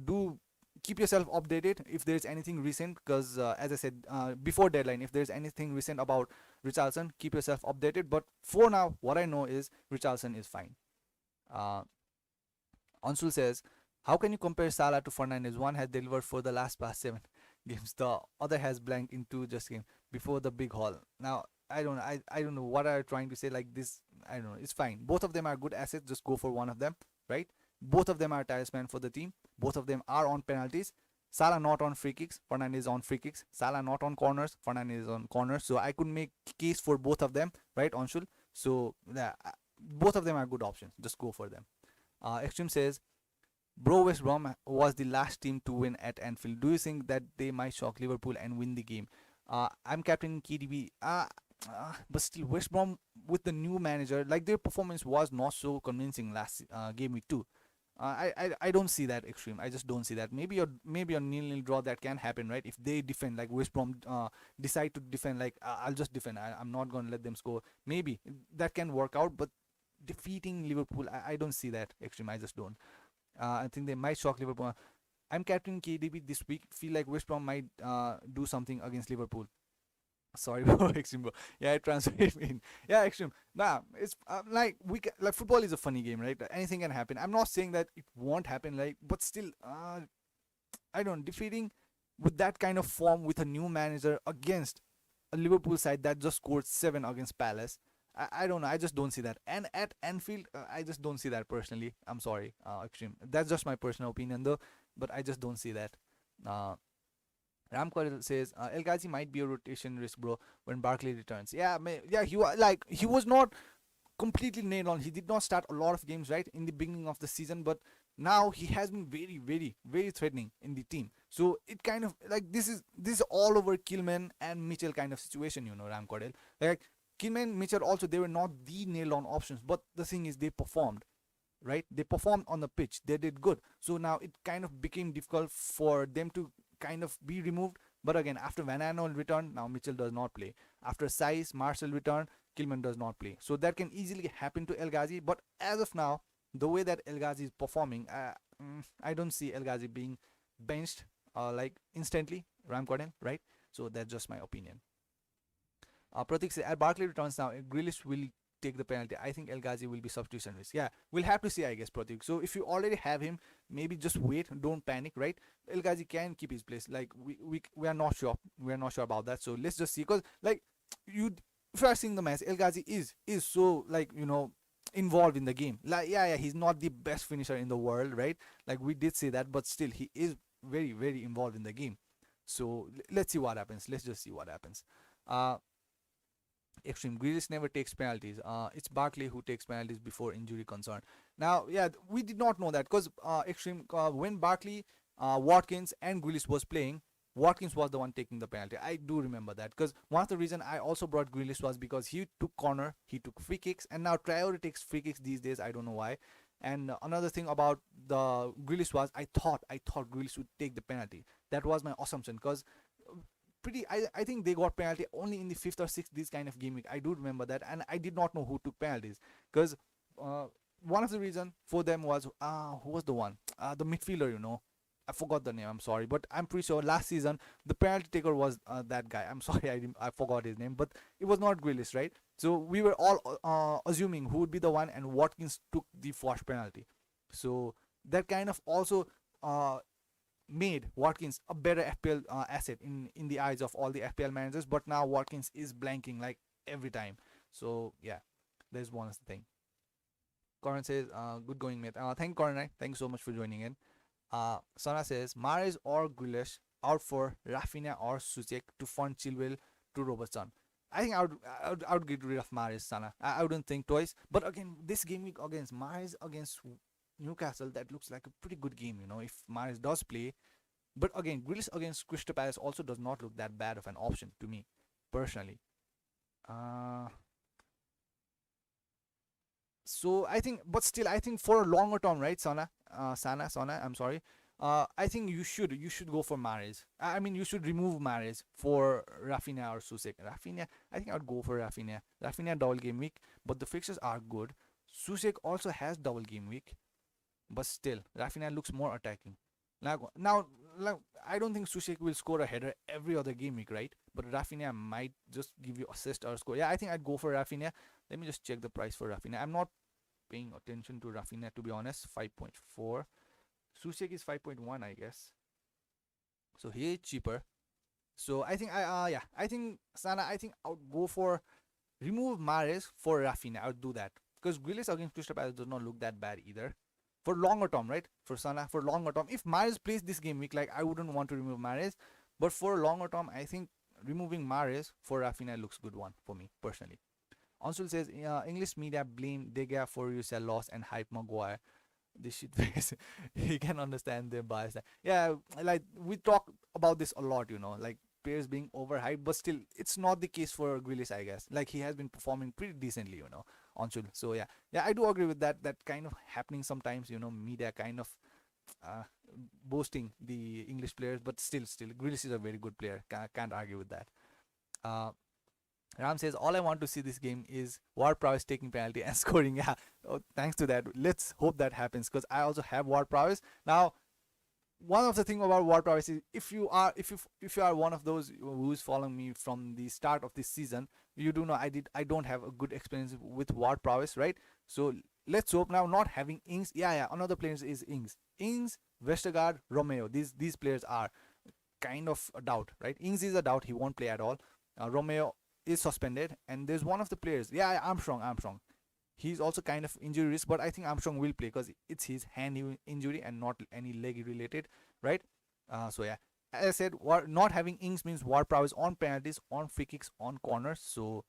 do keep yourself updated if there's anything recent, because as I said before deadline, if there's anything recent about Richarlison, keep yourself updated. But for now, what I know is Richarlison is fine. Ansul says, how can you compare Salah to Fernandes? One has delivered for the last past 7 games, the other has blanked in 2 just game before the big haul. Now I don't know what are trying to say, like this. I don't know, it's fine. Both of them are good assets, just go for one of them, right? Both of them are talisman for the team. Both of them are on penalties. Salah not on free kicks, Fernandes on free kicks. Salah not on corners, Fernandes on corners. So I could make case for both of them, right, Anshul? So yeah, both of them are good options. Just go for them. Extreme says, bro, West Brom was the last team to win at Anfield. Do you think that they might shock Liverpool and win the game? I'm captain KDB. But still, West Brom with the new manager, like their performance was not so convincing last game week 2. I don't see that. Extreme. I just don't see that. Maybe a nil draw that can happen, right? If they defend, like West Brom decide to defend, like I'll just defend. I'm not gonna let them score. Maybe that can work out, but defeating Liverpool, I don't see that. Extreme. I just don't. I think they might shock Liverpool. I'm captain KDB this week. Feel like West Brom might do something against Liverpool. Sorry, bro, Extreme, bro. Yeah, I translate in. Yeah, Extreme. Nah, it's like like football is a funny game, right? Anything can happen. I'm not saying that it won't happen, like, but still, I don't defeating with that kind of form with a new manager against a Liverpool side that just scored 7 against Palace. I don't know. I just don't see that. And at Anfield, I just don't see that personally. I'm sorry, Extreme. That's just my personal opinion, though. But I just don't see that. Ramkar says El Ghazi might be a rotation risk, bro, when Barkley returns. Yeah, yeah, he was not completely nailed on. He did not start a lot of games right in the beginning of the season, but now he has been very threatening in the team. So it kind of like this is all over Kilman and Mitchell kind of situation, Ram Cordell. Like Kilman, Mitchell also, they were not the nailed on options, but the thing is they performed. Right, they performed on the pitch, they did good. So now it kind of became difficult for them to kind of be removed But again, after Van Aanholt returned, now Mitchell does not play. After Saiz, Marcel returned, Kilman does not play. So that can easily happen to El Ghazi. But as of now, the way that El Ghazi is performing, I don't see El Ghazi being benched like instantly. Ram Cordell, right? So that's just my opinion. Pratik says, Barkley returns now. Grealish will take the penalty. I think El Ghazi will be substitution risk. Yeah, we'll have to see, I guess, Pratik. So if you already have him, maybe just wait. Don't panic, right? El Ghazi can keep his place. Like we are not sure. We are not sure about that. So let's just see. Because like you, if you are seeing the match, El Ghazi is so like involved in the game. Like yeah, he's not the best finisher in the world, right? Like we did say that, but still he is very very involved in the game. So let's see what happens. Let's just see what happens. Uh, Extreme Grealish never takes penalties. It's Barkley who takes penalties before injury concern. Now, yeah, we did not know that because Extreme when Barkley, Watkins, and Grealish was playing, Watkins was the one taking the penalty. I do remember that because one of the reason I also brought Grealish was because he took corner, he took free kicks, and now Traore takes free kicks these days. I don't know why. And another thing about the Grealish was I thought Grealish would take the penalty. That was my assumption because I think they got penalty only in the fifth or sixth this kind of game week. I do remember that, and I did not know who took penalties because uh, one of the reason for them was who was the one the midfielder, I forgot the name. I'm sorry, but I'm pretty sure last season the penalty taker was that guy. I'm sorry, I forgot his name, but it was not Grealish, right? So we were all assuming who would be the one, and Watkins took the first penalty. So that kind of also uh, made Watkins a better FPL asset in the eyes of all the FPL managers. But now Watkins is blanking like every time. So yeah, there's one thing. Corin says, "Good going, mate." Thank you, Corin. Thank you so much for joining in. Sana says, Mahrez or Grealish out for Rafinha or Suchek to fund Chilwell to Robertson. I think I would get rid of Mahrez, Sana. I wouldn't think twice. But again, this game week against Mahrez against Newcastle, that looks like a pretty good game. If Mahrez does play, but again, Grealish against Crystal Palace also does not look that bad of an option to me, personally. Uh, so I think, but still, I think for a longer term, right, Sana, I'm sorry. I think you should go for Mahrez. I mean, you should remove Mahrez for Rafinha or Susek. Rafinha, I think I would go for Rafinha. Rafinha double game week, but the fixtures are good. Susek also has double game week, but still, Rafinha looks more attacking. Now, I don't think Sushik will score a header every other game week, right? But Rafinha might just give you assist or score. Yeah, I think I'd go for Rafinha. Let me just check the price for Rafinha. I'm not paying attention to Rafinha, to be honest. 5.4. Sushik is 5.1, I guess. So he is cheaper. So I think I think Sana, I think I would go for remove Mares for Rafinha. I would do that because Grealish against Crystal Palace does not look that bad either. For longer term, right? For Sana, for longer term. If Mares plays this game week, like I wouldn't want to remove Mares, but for longer term, I think removing Mares for Rafinha looks good one for me personally. Ansul says English media blame De Gea for UCL loss and hype Maguire. This shit face. He can understand their bias. Yeah, like we talk about this a lot, like players being overhyped, but still, it's not the case for Grealish, I guess. Like he has been performing pretty decently, Anshul. So yeah, I do agree with that. That kind of happening sometimes, media kind of uh, boasting the English players, but still, Grealish is a very good player. Can't argue with that. Uh, Ram says, all I want to see this game is Ward Prowse taking penalty and scoring. Yeah, thanks to that. Let's hope that happens because I also have Ward Prowse. Now, one of the thing about Ward Prowse is if you are one of those who's following me from the start of this season, you do know I don't have a good experience with Ward Prowse, right? So let's hope now not having Ings. Yeah, another player is Ings. Ings, Vestergaard, Romeo. These players are kind of a doubt, right? Ings is a doubt. He won't play at all. Romeo is suspended, and there's one of the players. Yeah, Armstrong. He's also kind of injury risk, but I think Armstrong will play because it's his hand injury and not any leg related, right? So yeah, as I said, not having Ings means Ward Prowse on penalties, on free kicks, on corners. So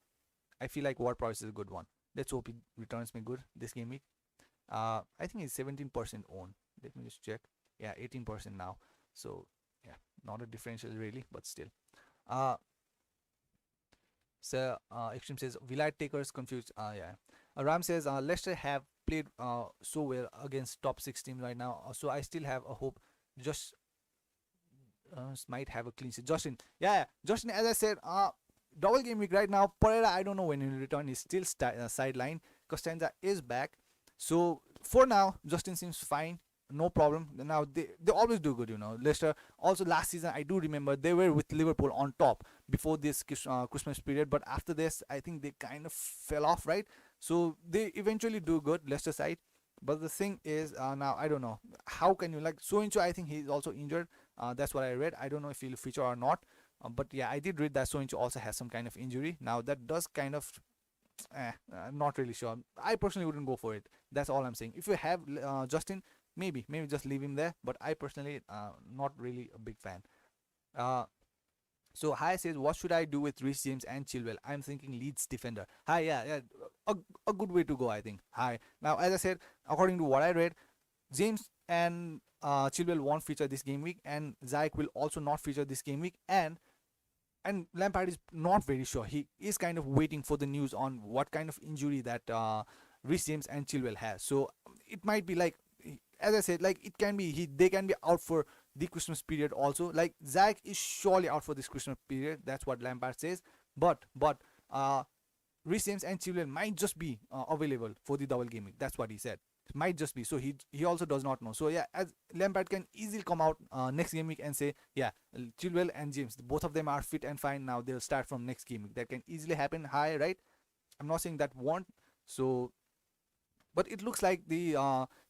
I feel like Ward Prowse is a good one. Let's hope he returns me good this game week. I think he's 17% owned. Let me just check. Yeah, 18% now. So yeah, not a differential really, but still. Uh, so Extreme says will I takers confused. Yeah. Ram says Leicester have played so well against top 6 teams right now. So I still have a hope. Just might have a clean sheet. Justin, yeah, Justin. As I said, double game week right now. Pereira, I don't know when he'll return. He's still sideline. Costanza is back. So for now, Justin seems fine. No problem. Now they always do good, Leicester. Also last season, I do remember they were with Liverpool on top before this Christmas period. But after this, I think they kind of fell off, right? So they eventually do good, Leicester side. But the thing is, now I don't know how can you like Soincho. I think he's also injured. That's what I read. I don't know if he'll feature or not. But yeah, I did read that Soincho also has some kind of injury. Now that does kind of, I'm not really sure. I personally wouldn't go for it. That's all I'm saying. If you have Justin, maybe just leave him there. But I personally, not really a big fan. Uh, so Hi says, what should I do with Rhys James and Chilwell? I'm thinking Leeds defender. Hi, yeah, a, a good way to go, I think. Hi. Now, as I said, according to what I read, James and Chilwell won't feature this game week, and Ziyech will also not feature this game week, and Lampard is not very sure. He is kind of waiting for the news on what kind of injury that Rhys James and Chilwell has. So it might be like, as I said, like it can be they can be out for the Christmas period also. Like Zach is surely out for this Christmas period. That's what Lampard says. But Rhys James and Chilwell might just be available for the double game week. That's what he said. Might just be. So he also does not know. So yeah, as Lampard can easily come out next game week and say, yeah, Chilwell and James, both of them are fit and fine now. They'll start from next game week. That can easily happen. Hi, right? I'm not saying that won't. So but it looks like the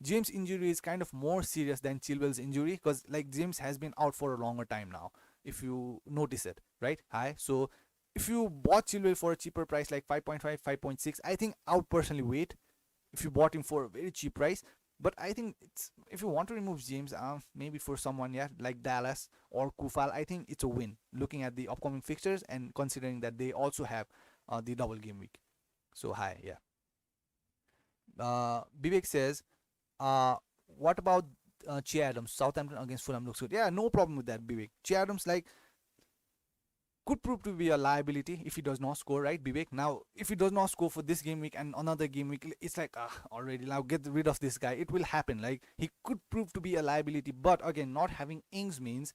James injury is kind of more serious than Chilwell's injury, because like James has been out for a longer time now. If you notice it, right? Hi. So if you bought Chilwell for a cheaper price like 5.5, 5.6, I think I would personally wait if you bought him for a very cheap price. But I think it's if you want to remove James, maybe for someone, yeah, like Dallas or Kufal, I think it's a win. Looking at the upcoming fixtures and considering that they also have the double game week. So hi, yeah. Vivek says, what about Che Adams? Southampton against Fulham looks good. Yeah, no problem with that, Vivek. Che Adams, like, could prove to be a liability if he does not score, right, Vivek? Now, if he does not score for this game week and another game week, it's like, already, now get rid of this guy. It will happen. Like, he could prove to be a liability, but again, not having Ings means,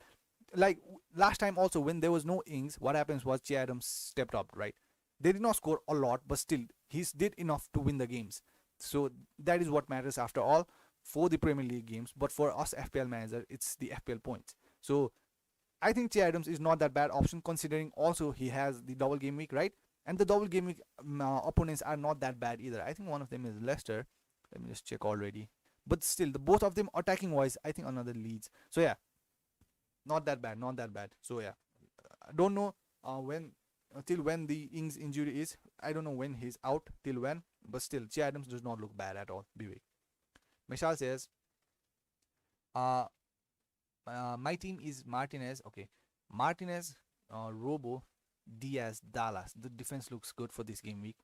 like, last time also, when there was no Ings, what happens was Che Adams stepped up, right? They did not score a lot, but still, he did enough to win the games. So that is what matters after all for the Premier League games. But for us FPL manager, it's the FPL points. So I think Che Adams is not that bad option, considering also he has the double game week, right? And the double game week opponents are not that bad either. I think one of them is Leicester. Let me just check already. But still, the both of them attacking wise, I think another Leeds. So yeah, not that bad, not that bad. So yeah, I don't know when till when the Ings injury is. I don't know when he's out till when, but still, Che Adams does not look bad at all. Vivek. Mishal says, uh, my team is Martinez. Okay, Martinez, Robo, Diaz, Dallas. The defense looks good for this game week.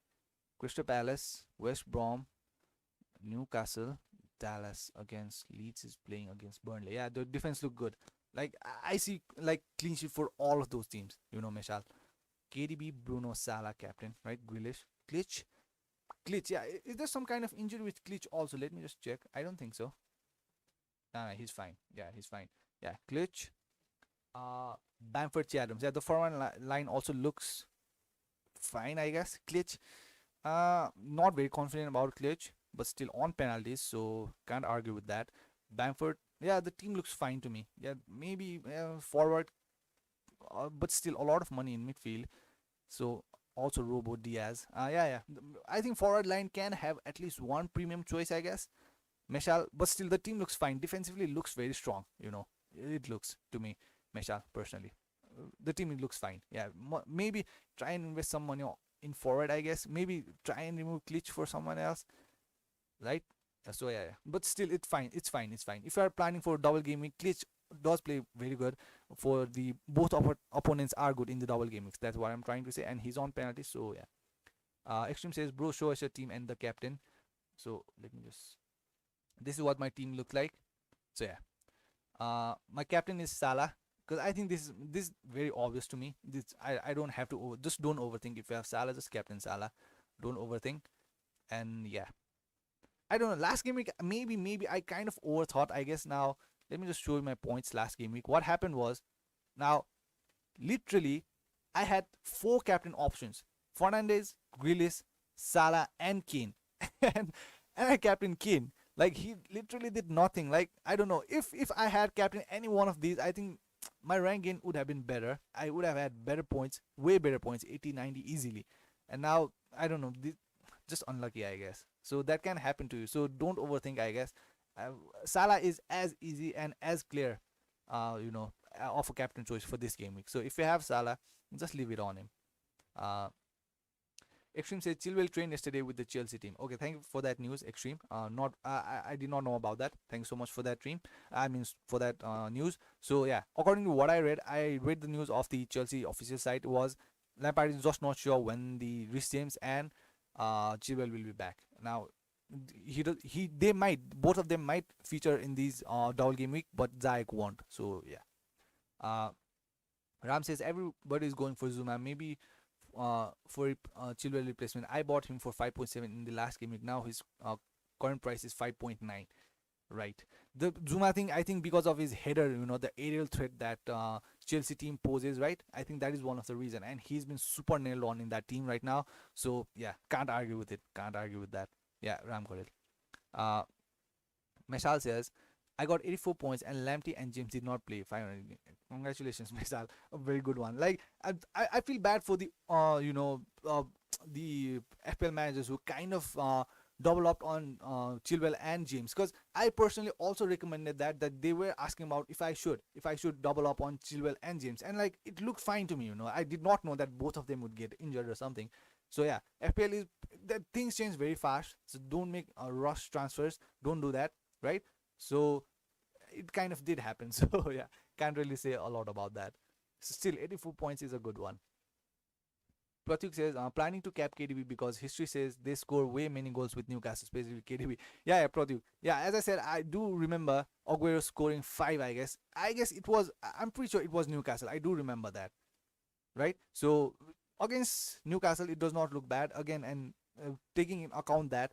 Crystal Palace, West Brom, Newcastle, Dallas against Leeds is playing against Burnley. Yeah, the defense look good. Like I see like clean sheet for all of those teams. Mishal. KDB, Bruno, Salah, captain, right? Grealish, Glitch. Yeah, is there some kind of injury with Glitch also? Let me just check. I don't think so. Nah, he's fine. Yeah, he's fine. Yeah, Glitch. Bamford, Adams. Yeah, the forward line also looks fine, I guess. Glitch. Not very confident about Glitch, but still on penalties, so can't argue with that. Bamford. Yeah, the team looks fine to me. Yeah, maybe forward, but still a lot of money in midfield. So also Robo Diaz. Yeah. I think forward line can have at least one premium choice, I guess. Meshal, but still the team looks fine. Defensively looks very strong. It looks to me, Meshal personally. The team looks fine. Yeah, maybe try and invest some money in forward. I guess maybe try and remove Klitsch for someone else, right? So yeah, but still it's fine. It's fine. It's fine. If you are planning for double gaming, Klitsch does play very good for the both opponents are good in the double game mix. That's what I'm trying to say, and he's on penalty. So yeah. Extreme says, bro, show us your team and the captain. So let me just. This is what my team looks like. So yeah. My captain is Salah, because I think this is very obvious to me. I don't have to just don't overthink. If you have Salah, just captain Salah. Don't overthink. And yeah. I don't know. Last game week, maybe I kind of overthought. I guess now let me just show you my points last game week. What happened was Now, literally, I had four captain options: Fernandez, Grealish, Salah, and Kane. and and I captain Kane. Like, he literally did nothing. Like, I don't know, if I had captain any one of these, I think my rank gain would have been better. I would have had better points, way better points, 80, 90 easily. And now, I don't know, just unlucky, I guess. So that can happen to you. So don't overthink, I guess. Uh, Salah is as easy and as clear, of a captain choice for this game week. So if you have Salah, just leave it on him. Uh, Extreme says Chilwell trained yesterday with the Chelsea team. Okay, thank you for that news, Extreme. Not I did not know about that. Thanks so much for that dream. I mean, for that news. So yeah, according to what I read the news of the Chelsea official site was Lampard is just not sure when the Rhys James and Chilwell will be back. Now they might, both of them might feature in these double game week, but Zayek won't. So yeah. Uh, Ram says everybody is going for Zuma. Maybe for Chilwell replacement. I bought him for 5.7 in the last game. Now his current price is 5.9. Right. The Zuma thing, I think, because of his header, the aerial threat that Chelsea team poses, right? I think that is one of the reason, and he's been super nailed on in that team right now. So yeah, can't argue with it. Can't argue with that. Yeah, Ram got it. Uh, Meshal says, I got 84 points and Lamptey and James did not play 500. Congratulations, Meshal. A very good one. Like, I feel bad for the the FPL managers who kind of double up on Chilwell and James, because I personally also recommended that they were asking about if I should double up on Chilwell and James, and like it looked fine to me. I did not know that both of them would get injured or something. So yeah, FPL is that things change very fast. So don't make rush transfers. Don't do that, right? So it kind of did happen. So yeah, can't really say a lot about that. Still, 84 points is a good one. Pratik says, planning to cap KDB because history says they score way many goals with Newcastle, especially KDB. Yeah, Pratik. Yeah, as I said, I do remember Aguero scoring 5, I guess. I'm pretty sure it was Newcastle. I do remember that. Right? So, against Newcastle, it does not look bad. Again, and taking in account that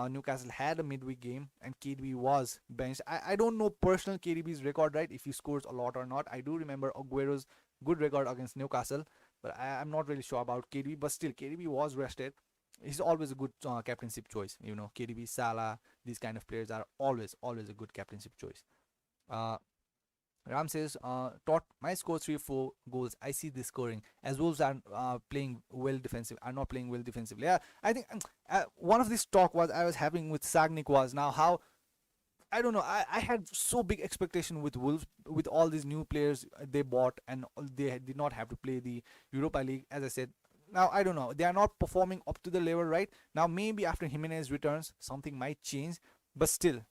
Newcastle had a midweek game and KDB was benched. I don't know personal KDB's record, right? If he scores a lot or not. I do remember Aguero's good record against Newcastle, but I'm not really sure about KDB. But still, KDB was rested. He's always a good captainship choice. KDB, Salah, these kind of players are always a good captainship choice. Uh, Ram says, taught my score 3-4 goals. I see this scoring as Wolves are playing well defensive, are not playing well defensively. Yeah, I think one of this talk was I was having with Sagnik was now how I don't know. I had so big expectation with Wolves with all these new players they bought, and they did not have to play the Europa League. As I said, now I don't know. They are not performing up to the level right now. Maybe after Jimenez returns, something might change. But still,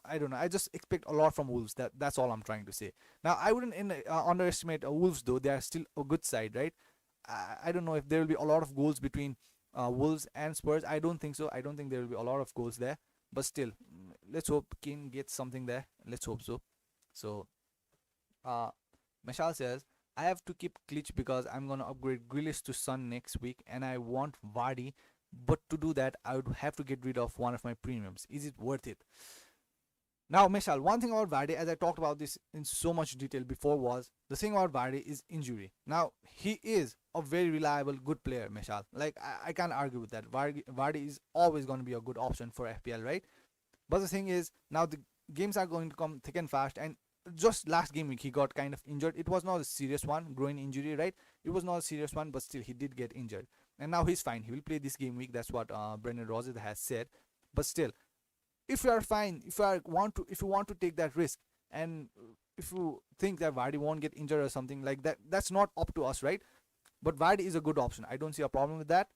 I don't know. I just expect a lot from Wolves. That's all I'm trying to say. Now I wouldn't underestimate Wolves though. They are still a good side, right? I don't know if there will be a lot of goals between Wolves and Spurs. I don't think so. I don't think there will be a lot of goals there. But still, let's hope Kane gets something there. Let's hope so. So, uh, Mashal says, I have to keep Glitch because I'm gonna upgrade Grealish to Sun next week, and I want Vardy. But to do that, I would have to get rid of one of my premiums. Is it worth it? Now, Meshal, one thing about Vardy, as I talked about this in so much detail before, was the thing about Vardy is injury. Now, he is a very reliable, good player, Meshal. Like, I can't argue with that. Vardy is always going to be a good option for FPL, right? But the thing is, now the games are going to come thick and fast, and just last game week he got kind of injured. It was not a serious one, groin injury, right? It was not a serious one, but still he did get injured, and now he's fine. He will play this game week. That's what Brendan Rodgers has said. But still, if you are fine, if you want to take that risk, and if you think that Vardy won't get injured or something like that, that's not up to us, right? But Vardy is a good option. I don't see a problem with that.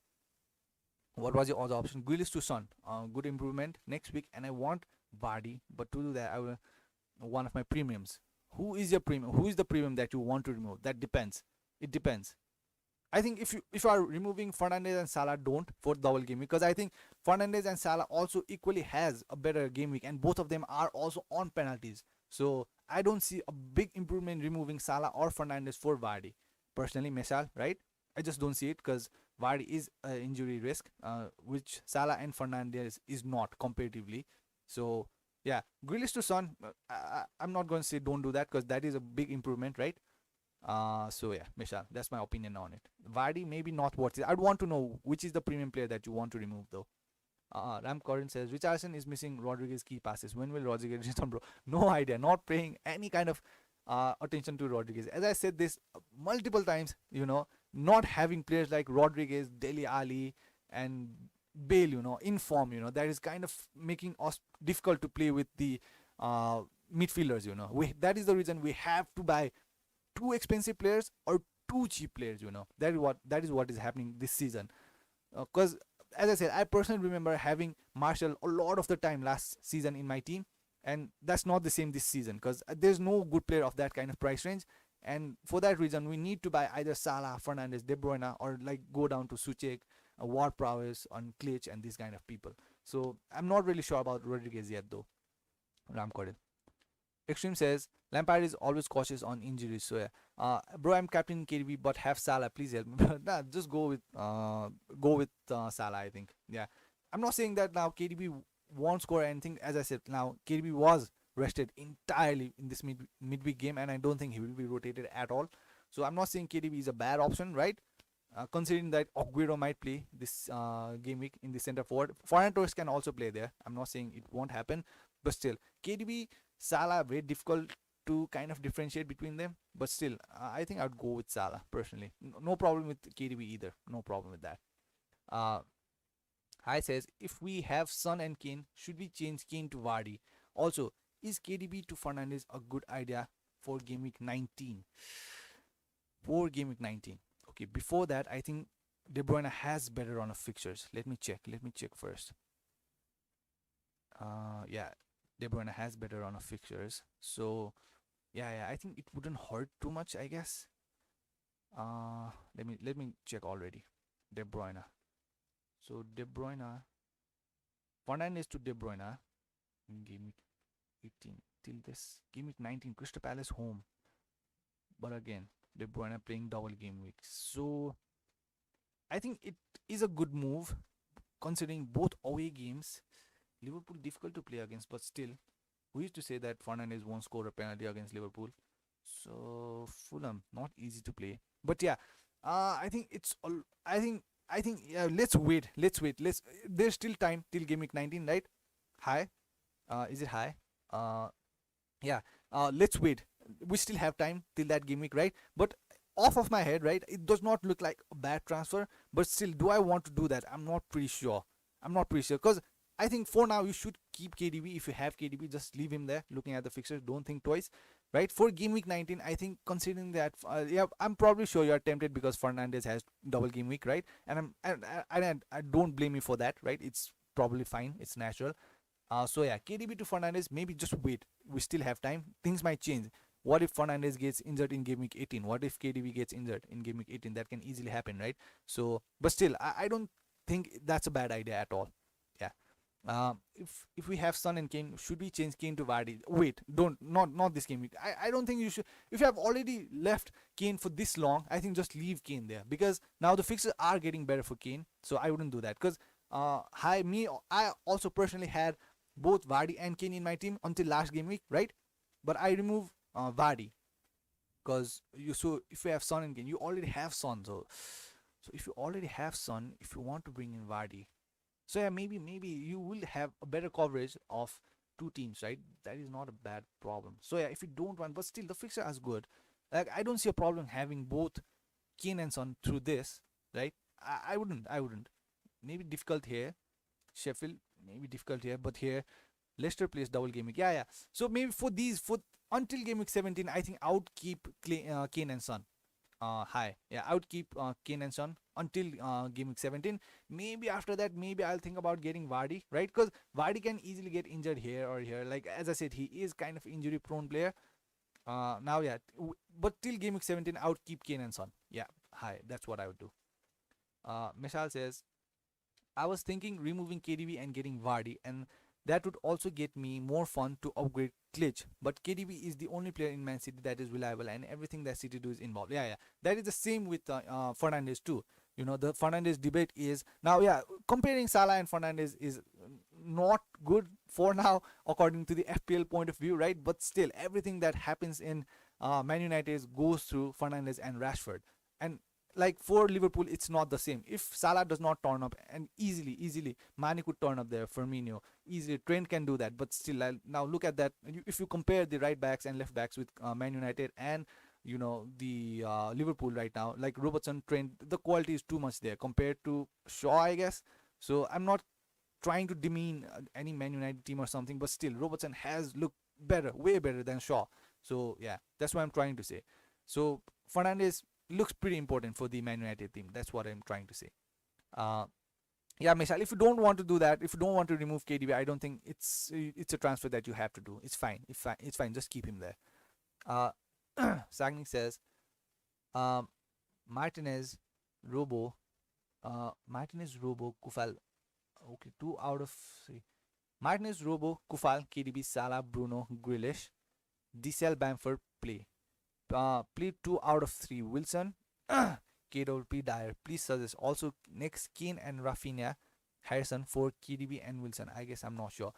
What was your other option? Grealish to Son, good improvement next week, and I want Vardy. But to do that, I will one of my premiums. Who is your premium? Who is the premium that you want to remove? That depends. It depends. I think if you are removing Fernandez and Salah, don't for double game week, because I think Fernandez and Salah also equally has a better game week, and both of them are also on penalties. So I don't see a big improvement removing Salah or Fernandez for Vardy. Personally, Mesal, right? I just don't see it because Vardy is an injury risk, which Salah and Fernandez is not comparatively. So yeah, Grealish to Son, I'm not going to say don't do that because that is a big improvement, right? So yeah, Michelle, that's my opinion on it. Vardy maybe not worth it. I'd want to know which is the premium player that you want to remove though. Ram Corin says Richardson is missing Rodriguez key passes. When will Rodriguez return, bro? No idea. Not paying any kind of attention to Rodriguez. As I said this multiple times, not having players like Rodriguez, Dele Ali, and Bale, in form, that is kind of making us difficult to play with the uh, midfielders. That is the reason we have to buy too expensive players or too cheap players. That is what is happening this season. Because as I said, I personally remember having Marshall a lot of the time last season in my team, and that's not the same this season because there's no good player of that kind of price range. And for that reason, we need to buy either Salah, Fernandez, De Bruyne, or like go down to Suchek, Ward Prowess, on Klitsch, and these kind of people. So I'm not really sure about Rodriguez yet, though. Ram Cordell. Extreme says Lampard is always cautious on injuries. So yeah, bro, I'm captain KDB, but have Salah. Please help me. Nah, just go with Salah. I think. Yeah, I'm not saying that now KDB won't score anything. As I said, now KDB was rested entirely in this midweek game, and I don't think he will be rotated at all. So I'm not saying KDB is a bad option, right? Considering that Aguero might play this game week in the center forward, Ferran Torres can also play there. I'm not saying it won't happen, but still, KDB, Salah, very difficult to kind of differentiate between them. But still, I think I'd go with Salah personally. No problem with KDB either. No problem with that. Uh, Hi says if we have Son and Kane, should we change Kane to Vardy? Also, is KDB to Fernandes a good idea for game week 19? For game week 19. Okay, before that, I think De Bruyne has better run of fixtures. Let me check. Let me check first. Yeah, De Bruyne has better run of fixtures. So, yeah, I think it wouldn't hurt too much, I guess. Let me check already. De Bruyne. So De Bruyne, Fernandes to De Bruyne in game week 18 till this game week 19, Crystal Palace home. But again, De Bruyne playing double game week. So I think it is a good move considering both away games. Liverpool difficult to play against, but still, we used to say that Fernandes won't score a penalty against Liverpool. So Fulham not easy to play. But yeah, I think it's all. I think yeah, let's wait. Let's wait. There's still time till game week 19, right? High. Is it high? Yeah. Let's wait. We still have time till that game week, right? But off of my head, right? It does not look like a bad transfer, but still, do I want to do that? I'm not pretty sure. I'm not pretty sure because I think for now you should keep KDB. If you have KDB, just leave him there. Looking at the fixtures, don't think twice, right? For game week 19, I think considering that, yeah, I'm probably sure you are tempted because Fernandez has double game week, right? And I don't blame you for that, right? It's probably fine. It's natural. So yeah, KDB to Fernandez, maybe just wait. We still have time. Things might change. What if Fernandez gets injured in game week 18? What if KDB gets injured in game week 18? That can easily happen, right? So, but still, I don't think that's a bad idea at all. Yeah. If we have Son and Kane, should we change Kane to Vardy? Wait, don't not this game week. I don't think you should. If you have already left Kane for this long, I think just leave Kane there because now the fixes are getting better for Kane. So I wouldn't do that because I also personally had both Vardy and Kane in my team until last game week, right? But I remove Vardy because if you have Son and Kane, you already have Son. So if you already have Son, if you want to bring in Vardy, so yeah, maybe you will have a better coverage of two teams, right? That is not a bad problem. So yeah, if you don't want, but still the fixture is good. Like I don't see a problem having both Kane and Son through this, right? I wouldn't. Maybe difficult here. Sheffield maybe difficult here, but here Leicester plays double game week. Yeah. So maybe for until game week 17, I think I would keep Kane and Son. High. Yeah, I would keep Kane and Son until game week 17. Maybe after that, maybe I'll think about getting Vardy, right? Because Vardy can easily get injured here or here. Like as I said, he is kind of injury prone player. Now yeah, but till game week 17, I would keep Kane and Son. Yeah, high. That's what I would do. Mishal says, I was thinking removing KDB and getting Vardy, and that would also get me more fun to upgrade Klitsch. But KDB is the only player in Man City that is reliable, and everything that City do is involved. Yeah. That is the same with Fernandes too. The Fernandes debate is now. Yeah, comparing Salah and Fernandes is not good for now, according to the FPL point of view, right? But still, everything that happens in Man United goes through Fernandes and Rashford. And like for Liverpool, it's not the same. If Salah does not turn up, and easily, Mane could turn up there, Firmino, easily, Trent can do that. But still, now look at that. If you compare the right backs and left backs with Man United and the Liverpool right now, like Robertson, Trent, the quality is too much there compared to Shaw, I guess. So I'm not trying to demean any Man United team or something, but still, Robertson has looked better, way better than Shaw. So yeah, that's what I'm trying to say. So Fernandes looks pretty important for the Man United team. That's what I'm trying to say. Uh, yeah, Michelle, if you don't want to do that, if you don't want to remove KDB, I don't think it's a transfer that you have to do. It's fine. It's fine. It's fine. Just keep him there. Uh, Sagnik says, um, Martinez, Robo, Kufal. Okay, 2 out of 3. Martinez, Robo, Kufal, KDB, Salah, Bruno, Grealish, Diesel, Bamford, play 2 out of 3. Wilson, KWP, Dyer. Please suggest. Also, next Keane and Rafinha, Harrison for KDB and Wilson. I guess I'm not sure.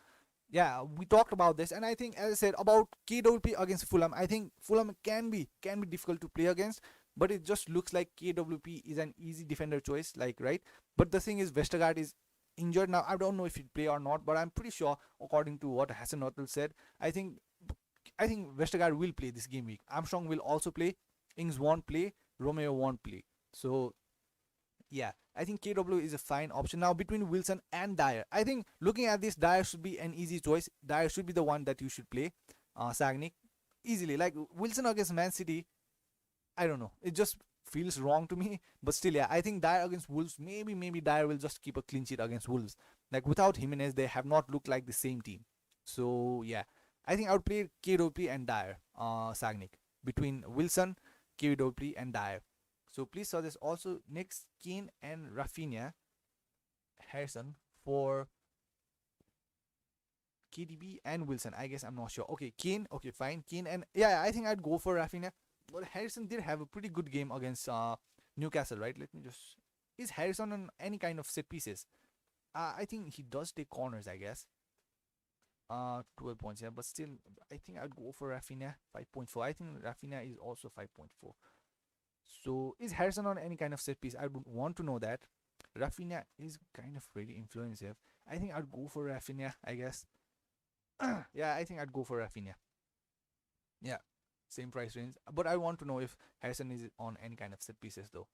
Yeah, we talked about this, and I think, as I said, about KWP against Fulham, I think Fulham can be difficult to play against, but it just looks like KWP is an easy defender choice, like, right? But the thing is, Vestergaard is injured now. I don't know if he'll play or not, but I'm pretty sure, according to what Hassan Hotel said, I think Vestergaard will play this game week. Armstrong will also play. Ings won't play. Romeo won't play. So yeah, I think KW is a fine option. Now between Wilson and Dyer, I think looking at this, Dyer should be an easy choice. Dyer should be the one that you should play. Sagnik, easily. Like Wilson against Man City, I don't know. It just feels wrong to me. But still, yeah, I think Dyer against Wolves, maybe Dyer will just keep a clean sheet against Wolves. Like without Jimenez, they have not looked like the same team. So yeah, I think I would play KWP and Dyer, Sagnik, between Wilson, KWP and Dyer. So please suggest also next Keane and Rafinha, Harrison for KDB and Wilson. I guess I'm not sure. Okay, Keane. Okay, fine. Keane and yeah, I think I'd go for Rafinha. But Harrison did have a pretty good game against Newcastle, right? Let me just. Is Harrison on any kind of set pieces? I think he does take corners, I guess. 12 points, yeah, but still, I think I'd go for Rafinha, 5.4. I think Rafinha is also 5.4. So, is Harrison on any kind of set piece? I would want to know that. Rafinha is kind of really influensive. I think I'd go for Rafinha, I guess. Yeah, I think I'd go for Rafinha. Yeah, same price range. But I want to know if Harrison is on any kind of set pieces, though.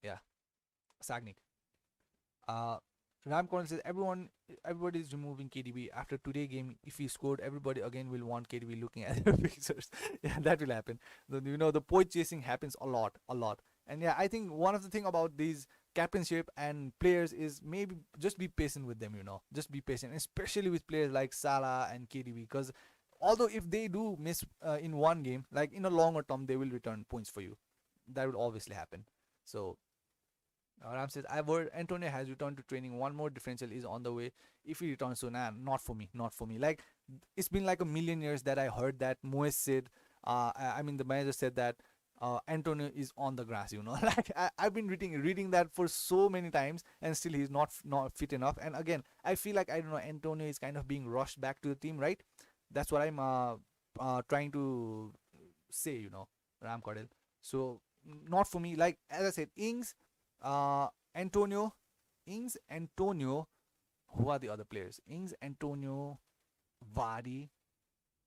Yeah, Sagnik. Ram Corner says everybody is removing KDB after today game. If he scored, everybody again will want KDB looking at their pictures. Yeah, that will happen. The point chasing happens a lot. And yeah, I think one of the thing about these captainship and players is maybe just be patient with them. Just be patient, especially with players like Salah and KDB, because although if they do miss in one game, like in a longer term, they will return points for you. That will obviously happen. So Ram says, I've heard Antonio has returned to training. One more differential is on the way. If he returns, so nah, not for me. Like, it's been like a million years that I heard that. Moyes said, I mean, the manager said that Antonio is on the grass, Like, I've been reading that for so many times, and still he's not fit enough. And again, I feel like, I don't know, Antonio is kind of being rushed back to the team, right? That's what I'm trying to say, Ram Cordell. So, not for me. Like, as I said, uh, Antonio, Antonio. Who are the other players? Antonio, Vardy,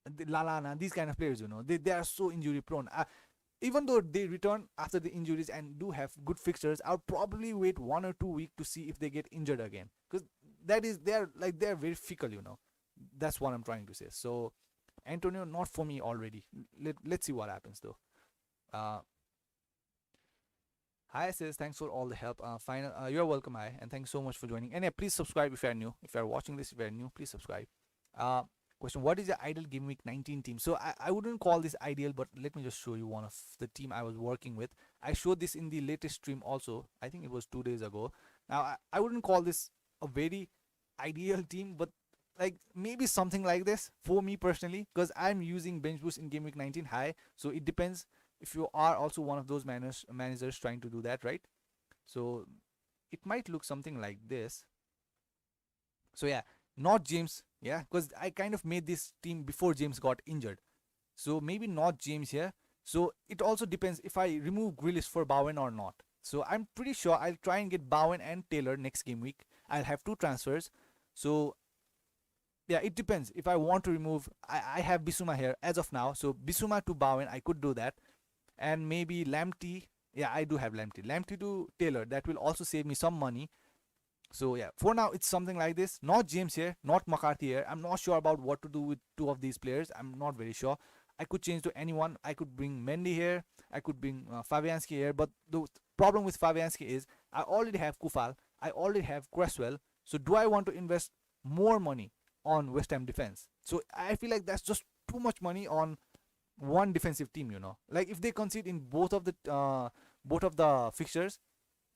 Lalana. These kind of players, they are so injury prone. Even though they return after the injuries and do have good fixtures, I'll probably wait 1 or 2 weeks to see if they get injured again. Because they're very fickle, That's what I'm trying to say. So Antonio, not for me already. Let's see what happens though. Uh, Hi says thanks for all the help. You're welcome. Hi, and thanks so much for joining. And yeah, please subscribe if you're new. If you're watching this, if you're new, please subscribe. Uh, Question: what is the ideal game week 19 team? So I wouldn't call this ideal, but let me just show you one of the team I was working with. I showed this in the latest stream also. I think it was 2 days ago. Now I wouldn't call this a very ideal team, but like maybe something like this for me personally, because I'm using bench boost in game week 19 high. So it depends if you are also one of those managers trying to do that, right? So it might look something like this. So yeah, not James, yeah, because I kind of made this team before James got injured. So maybe not James here. So it also depends if I remove Grealish for Bowen or not. So I'm pretty sure I'll try and get Bowen and Taylor next game week. I'll have two transfers. So yeah, it depends. If I want to remove, I have Bisuma here as of now. So Bisuma to Bowen, I could do that. And maybe Lamptey. Yeah, I do have Lamptey. Lamptey to Taylor. That will also save me some money. So yeah, for now it's something like this. Not James here, not McCarthy here. I'm not sure about what to do with two of these players. I'm not very sure. I could change to anyone. I could bring Mendy here. I could bring Fabianski here. But the problem with Fabianski is I already have Kufal. I already have Cresswell. So do I want to invest more money on West Ham defense? So I feel like that's just too much money on one defensive team. Like if they concede in both of the fixtures,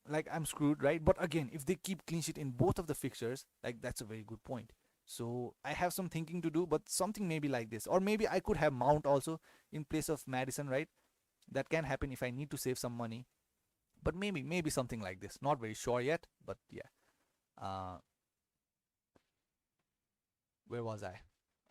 like I'm screwed, right? But again, if they keep clean sheet in both of the fixtures, like that's a very good point. So I have some thinking to do, but something maybe like this, or maybe I could have Mount also in place of Madison, right? That can happen if I need to save some money. But maybe something like this. Not very sure yet, but yeah. Uh, where was I?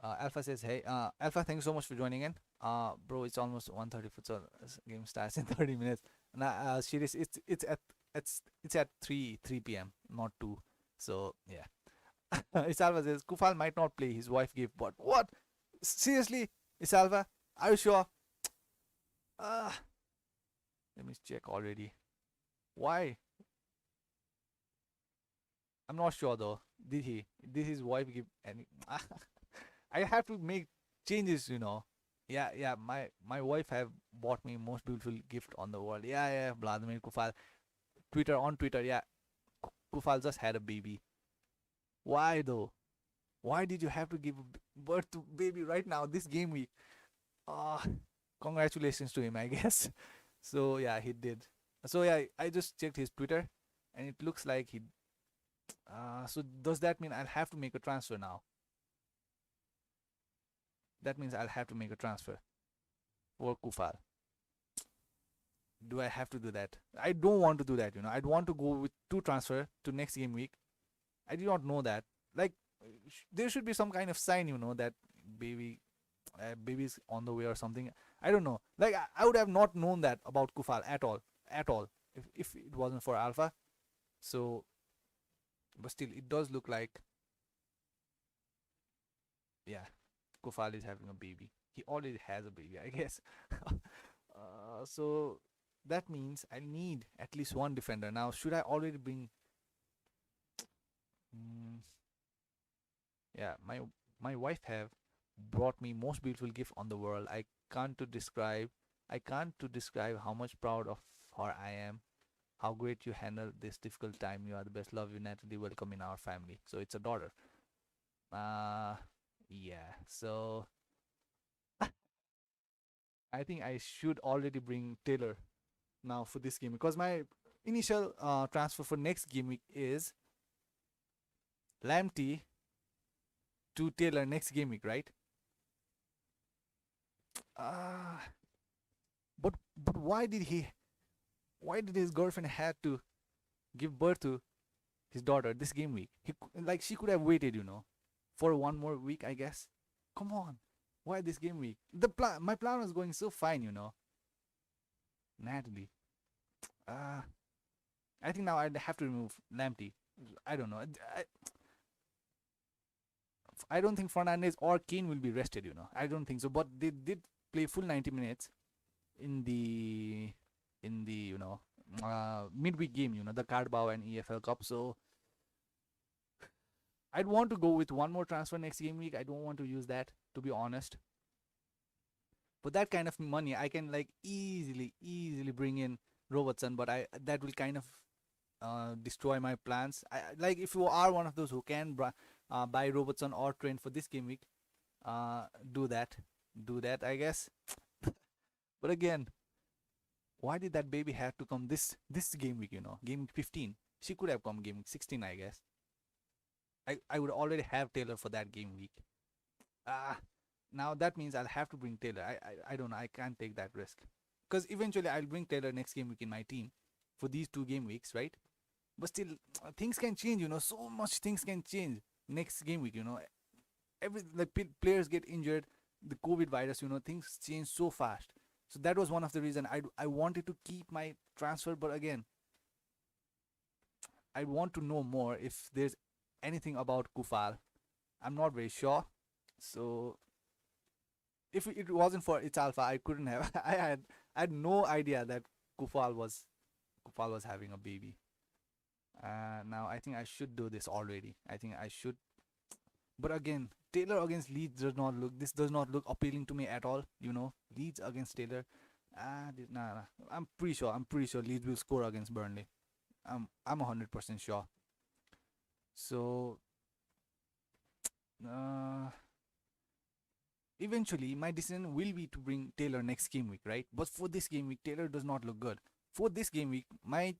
Alpha says, "Hey, Alpha, thanks so much for joining in. Bro, it's almost 1:30, so game starts in 30 minutes. Now, Shiris, it's at 3 p.m., not 2. So yeah." Isalva says Kufal might not play. His wife gave, but what? Seriously, Isalva, are you sure? Uh, Let me check already. Why? I'm not sure though. Did he? Did his wife give any? I have to make changes. Yeah. My wife have bought me most beautiful gift on the world. Yeah. Vladimir Kufal. On Twitter. Yeah, Kufal just had a baby. Why though? Why did you have to give birth to baby right now this game week? Ah, congratulations to him, I guess. So yeah, he did. So yeah, I just checked his Twitter, and it looks like he. So does that mean I'll have to make a transfer now? That means I'll have to make a transfer for Kufal. Do I have to do that? I don't want to do that. I'd want to go with two transfer to next game week. I did not know that. Like, there should be some kind of sign, that baby, baby's on the way or something. I don't know. Like, I would have not known that about Kufal at all, if it wasn't for Alpha. So, but still, it does look like, yeah, Kufal is having a baby. He already has a baby, I guess. So that means I need at least one defender. Now, should I already bring? Mm, yeah, my wife have brought me most beautiful gift on the world. I can't to describe how much proud of her I am. How great you handle this difficult time. You are the best. Love you, Natalie. Welcome in our family. So it's a daughter. Uh yeah. So I think I should already bring Taylor now for this game because my initial transfer for next game week is Lamptey to Taylor next game week, right? Uh but why did his girlfriend had to give birth to his daughter this game week? Like she could have waited, for one more week, I guess. Come on, why this game week? My plan was going so fine. Natalie. Uh, I think now I'd have to remove Lamptey. I don't know. I don't think Fernandez or Kane will be rested. I don't think so. But they did play full 90 minutes in the midweek game. The Carabao and EFL Cup. So I'd want to go with one more transfer next game week. I don't want to use that, to be honest. But that kind of money, I can like easily bring in Robertson, but that will kind of destroy my plans. Like if you are one of those who can buy Robertson or Trent for this game week, do that, I guess. But again, why did that baby have to come this game week? Game week 15. She could have come game week 16, I guess. I would already have Taylor for that game week. Now that means I'll have to bring Taylor. I don't know. I can't take that risk because eventually I'll bring Taylor next game week in my team for these 2 game weeks, right? But still, things can change. So much things can change next game week. Every players get injured. the COVID virus, things change so fast. So that was one of the reason I wanted to keep my transfer, but again, I want to know more if there's anything about Kufal. I'm not very sure. So if it wasn't for its alpha, I couldn't have. I had no idea that Kufal was Kufal was having a baby. Now I think I should do this already. I think I should. But again, Taylor against Leeds does not look. This does not look appealing to me at all. Leeds against Taylor. Nah. I'm pretty sure. I'm pretty sure Leeds will score against Burnley. I'm 100% sure. So uh, eventually my decision will be to bring Taylor next game week, right? But for this game week, Taylor does not look good. For this game week, my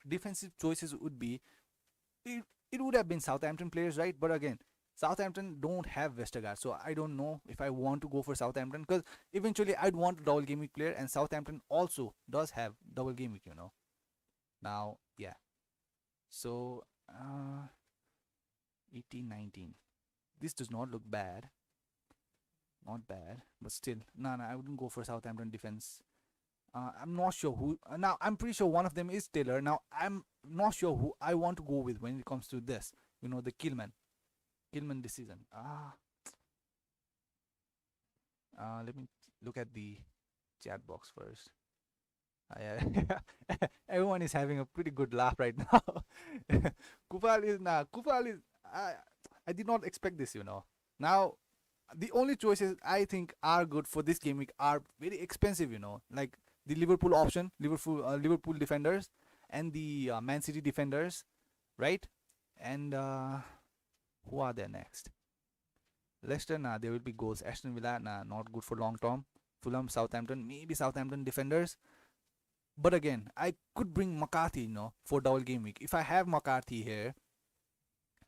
defensive choices would be it would have been Southampton players, right? But again, Southampton don't have Vestergaard, so I don't know if I want to go for Southampton, because eventually I'd want a double game week player, and Southampton also does have double game week, Now, yeah. So, 18, 19. This does not look bad. Not bad, but still, no, I wouldn't go for Southampton defense. I'm not sure who. Now, I'm pretty sure one of them is Taylor. Now, I'm not sure who I want to go with when it comes to this. The Killman. Killman this season. Let me look at the chat box first. Everyone is having a pretty good laugh right now. Kufal is. I did not expect this. Now, the only choices I think are good for this game week are very expensive. Like the Liverpool option, Liverpool defenders, and the Man City defenders, right? And who are there next? Leicester, there will be goals. Aston Villa, not good for long term. Fulham, Southampton, maybe Southampton defenders. But again, I could bring McCarthy, for double game week. If I have McCarthy here,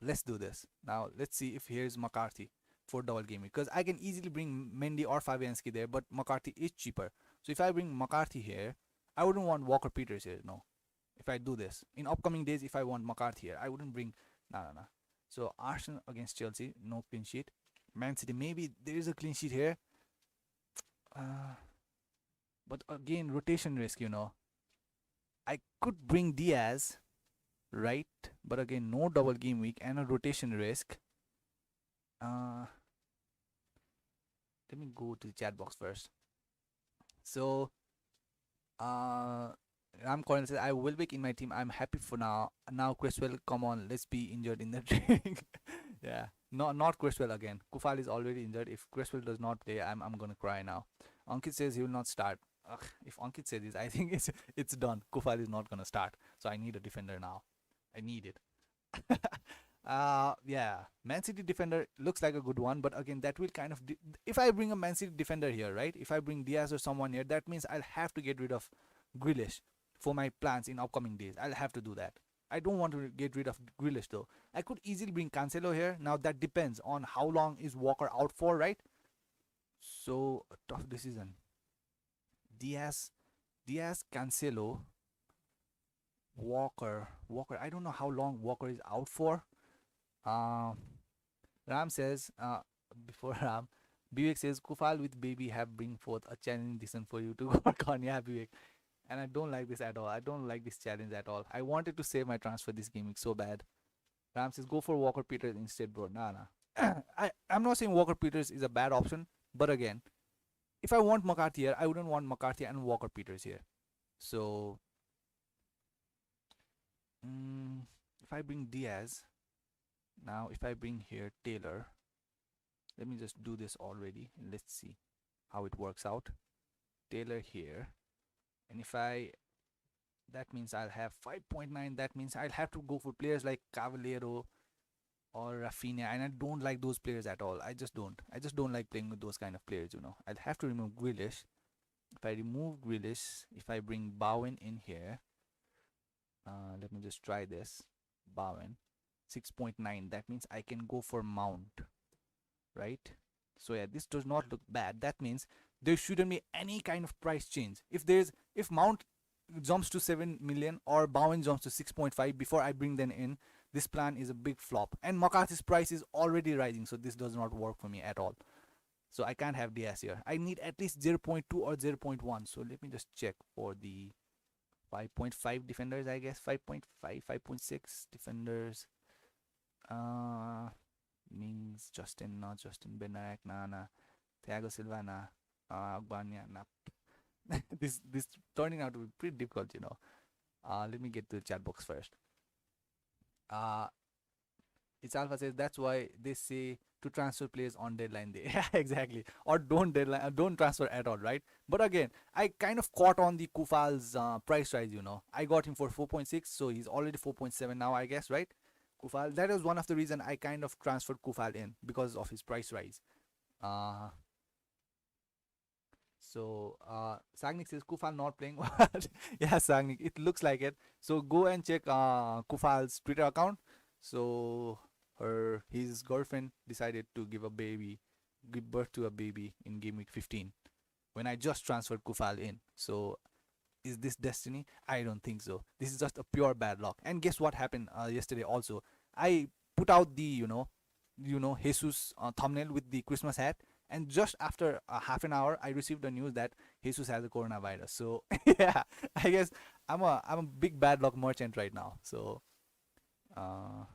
let's do this. Now, let's see if here's McCarthy for double game week. Because I can easily bring Mendy or Fabianski there, but McCarthy is cheaper. So if I bring McCarthy here, I wouldn't want Walker Peters here, no. If I do this. In upcoming days, if I want McCarthy here, I wouldn't bring... No. So, Arsenal against Chelsea, no clean sheet. Man City, maybe there is a clean sheet here. But again, rotation risk, I could bring Diaz, right? But again, no double game week and a rotation risk. Let me go to the chat box first. So, Ram Corin says, I will be in my team. I'm happy for now. Now, Creswell, come on, let's be injured in the ring. Yeah, no, not Creswell again. Kufal is already injured. If Creswell does not play, I'm gonna cry now. Ankit says he will not start. If Ankit says this, I think it's done. Kufal is not gonna start. So I need a defender now. I need it. Yeah, Man City defender looks like a good one, but again, that will kind of if I bring a Man City defender here, right? If I bring Diaz or someone here, that means I'll have to get rid of Grealish for my plans in upcoming days. I'll have to do that. I don't want to get rid of Grealish though. I could easily bring Cancelo here. Now that depends on how long is Walker out for, right? So a tough decision. Diaz, Cancelo, Walker. I don't know how long Walker is out for. Ram says, before Ram, Bivek says, Kufal with baby have bring forth a challenge decision for you to work on. Yeah, Bivek. And I don't like this at all. I don't like this challenge at all. I wanted to save my transfer this game so bad. Ram says, go for Walker Peters instead, bro. Nah. I'm not saying Walker Peters is a bad option, but again, if I want McCarthy here, I wouldn't want McCarthy and Walker Peters here. So, if I bring Diaz, now if I bring here Taylor, let me just do this already. Let's see how it works out. Taylor here. And if that means I'll have 5.9. That means I'll have to go for players like Cavallero or Rafinha, and I don't like those players at all. I just don't like playing with those kind of players. I'll have to remove Grealish. If I remove Grealish, if I bring Bowen in here, let me just try this. Bowen, 6.9. That means I can go for Mount, right? So yeah, this does not look bad. That means there shouldn't be any kind of price change. If Mount jumps to 7 million or Bowen jumps to 6.5 before I bring them in, this plan is a big flop. And McCarthy's price is already rising, so this does not work for me at all. So I can't have Diaz here. I need at least 0.2 or 0.1. So let me just check for the 5.5 defenders, I guess. 5.5, 5.6 defenders. Mings, Justin, not Justin, Benayak, nah. Thiago Silva, nah. Agbanya, nah. This turning out to be pretty difficult, you know. Let me get to the chat box first. It's Alpha says that's why they say to transfer players on deadline day. Yeah, exactly. Or don't transfer at all, right? But again, I kind of caught on the Kufal's price rise. You know, I got him for 4.6, so he's already 4.7 now, I guess, right? Kufal. That was one of the reason I kind of transferred Kufal in because of his price rise. Uh, Sagnik says Kufal not playing. What? Yeah, Sagnik. It looks like it. So go and check Kufal's Twitter account. So his girlfriend decided to give birth to a baby in game week 15 when I just transferred Kufal in. So is this destiny? I don't think so. This is just a pure bad luck. And guess what happened yesterday? Also, I put out the Jesus thumbnail with the Christmas hat, and just after half an hour, I received the news that Jesus has the coronavirus. So yeah, I guess I'm a big bad luck merchant right now. So uh,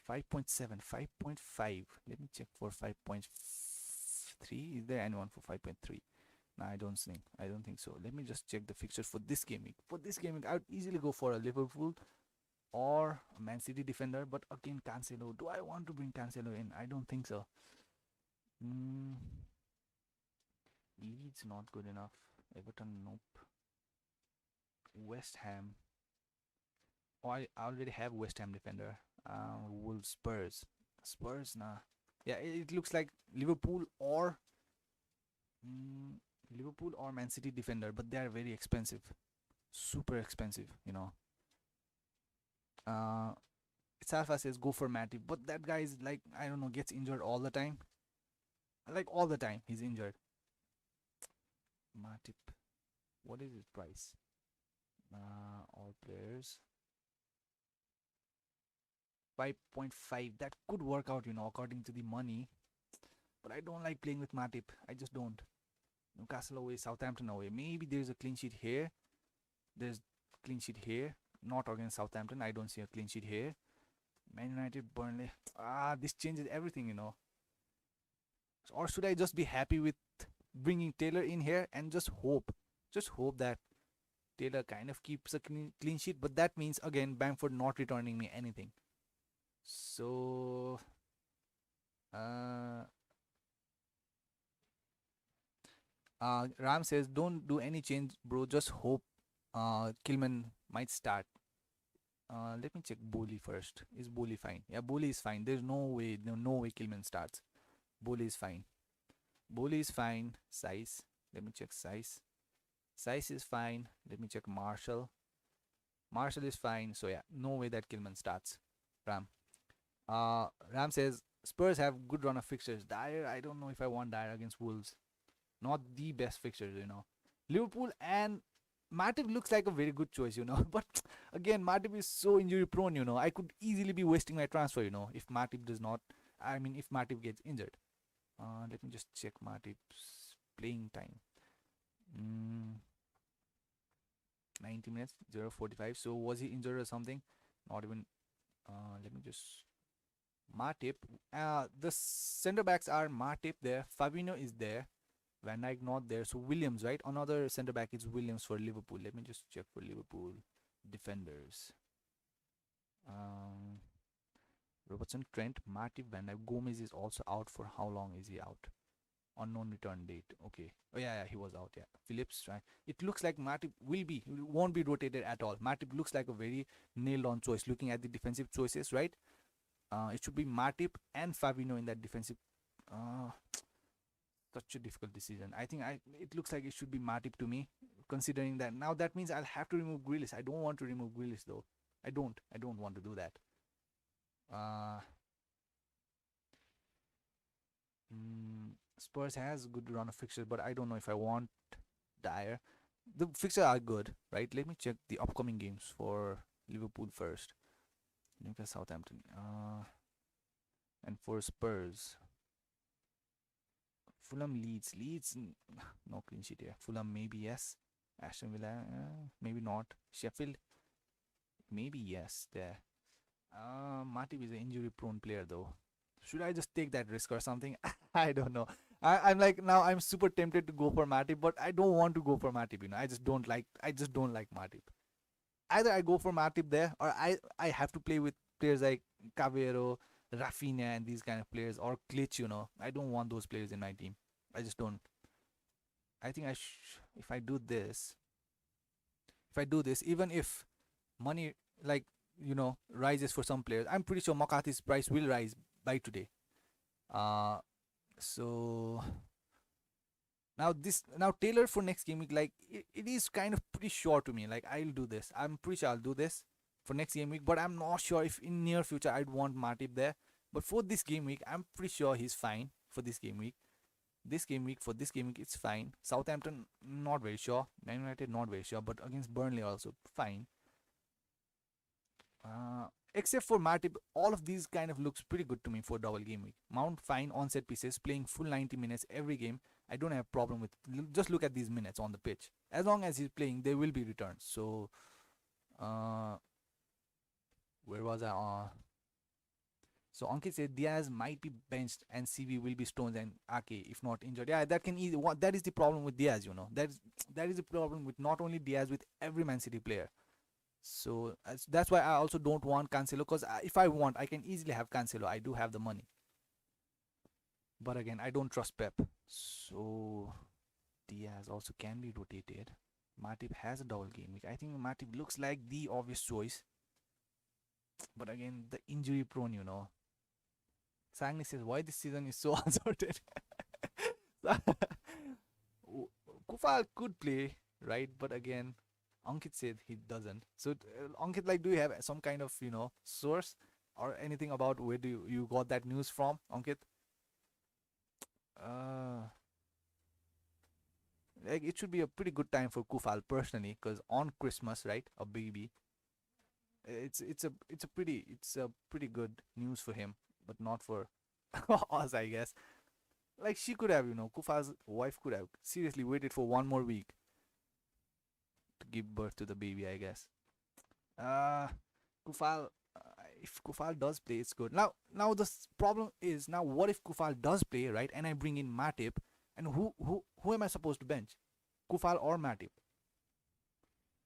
5.7, 5.5. Let me check for 5.3. Is there anyone for 5.3? No, I don't think so. Let me just check the fixtures for this game week. For this game week, I would easily go for a Liverpool or a Man City defender. But again, Cancelo. Do I want to bring Cancelo in? I don't think so. Mm, Leeds not good enough. Everton, nope. West Ham. Oh, I already have West Ham defender. Wolves, Spurs. Spurs, nah. Yeah, it looks like mm, Liverpool or Man City defender, but they are very expensive, super expensive. You know. Uh, Salfa says go for Matip, but that guy is like I don't know, gets injured all the time. Like all the time, he's injured. Matip, what is his price? All players 5.5. That could work out, you know, according to the money. But I don't like playing with Matip. I just don't. Newcastle away, Southampton away. Maybe there's a clean sheet here. There's clean sheet here. Not against Southampton. I don't see a clean sheet here. Man United, Burnley. This changes everything, you know. Or should I just be happy with bringing Taylor in here and just hope that Taylor kind of keeps a clean sheet? But that means again Bamford not returning me anything. So, uh, Ram says, don't do any change, bro. Just hope Kilman might start. Let me check Bowley first. Is Bowley fine? Yeah, Bowley is fine. There's no way Kilman starts. Bowley is fine. Bowley is fine. Size. Let me check size. Size is fine. Let me check Marshall. Marshall is fine. So yeah, no way that Kilman starts. Ram. Ram says Spurs have good run of fixtures. Dyer, I don't know if I want Dyer against Wolves. Not the best fixtures, you know. Liverpool and Matip looks like a very good choice, you know. But again, Matip is so injury prone, you know. I could easily be wasting my transfer, you know, if Matip does not. I mean, if Matip gets injured. Let me just check Matip's playing time. 90 minutes, 0:45. So was he injured or something? Not even. Let me just. Matip. The center backs are Matip there. Fabinho is there. Van Dijk not there. So Williams, right? Another center back is Williams for Liverpool. Let me just check for Liverpool defenders. Robertson, Trent, Matip, Van Dijk. Gomez is also out. For how long is he out? Unknown return date. Okay. Oh yeah, he was out. Yeah. Phillips, right? It looks like Matip won't be rotated at all. Matip looks like a very nailed on choice. Looking at the defensive choices, right? It should be Matip and Fabinho in that defensive. Such a difficult decision. I think it looks like it should be Matip to me, considering that now that means I'll have to remove Grealish. I don't want to remove Grealish though. I don't want to do that. Uh, Spurs has good run of fixtures, but I don't know if I want Dyer. The fixtures are good, right? Let me check the upcoming games for Liverpool first. Newcastle, Southampton, and for Spurs. Fulham, Leeds, no clean sheet here. Fulham, maybe yes. Aston Villa, maybe not. Sheffield, maybe yes. There. Matip is an injury-prone player though. Should I just take that risk or something? I don't know. I'm like now I'm super tempted to go for Matip, but I don't want to go for Matip. I just don't like. I just don't like Matip. Either I go for Matip there, or I have to play with players like Cavero, Rafinha, and these kind of players, or Glitch. I don't want those players in my team. I just don't. I think if I do this, even if money like rises for some players, I'm pretty sure Makati's price will rise by today. Uh, so now Taylor for next game week, like it is kind of pretty sure to me. Like I'll do this. I'm pretty sure I'll do this for next game week, but I'm not sure if in near future I'd want Matip there. But for this game week, I'm pretty sure he's fine for this game week. For this game week, it's fine. Southampton, not very sure. Man United, not very sure. But against Burnley, also fine. Except for Matip, all of these kind of looks pretty good to me for double game week. Mount fine on set pieces, playing full 90 minutes every game. I don't have a problem with. Just look at these minutes on the pitch. As long as he's playing, there will be returns. So, where was I? So Ankit said Diaz might be benched and CV will be Stones and Ake if not injured. Yeah, that can easy. That is the problem with Diaz. That is the problem with not only Diaz, with every Man City player. So that's why I also don't want Cancelo, because if I want, I can easily have Cancelo. I do have the money. But again, I don't trust Pep. So Diaz also can be rotated. Matip has a double game week. I think Matip looks like the obvious choice. But again, the injury prone. Sangli says, why this season is so uncertain? Kufal could play, right? But again, Ankit said he doesn't. So, Ankit, like, do you have some kind of, source or anything about where do you got that news from, Ankit? Like, it should be a pretty good time for Kufal personally, because on Christmas, right, a baby, it's a pretty good news for him, but not for us, I guess. Like, she could have, Kufal's wife could have seriously waited for one more week to give birth to the baby, I guess. Kufal, if Kufal does play, it's good. Now the problem is, now what if Kufal does play, right, and I bring in Matip, and who am I supposed to bench? Kufal or Matip?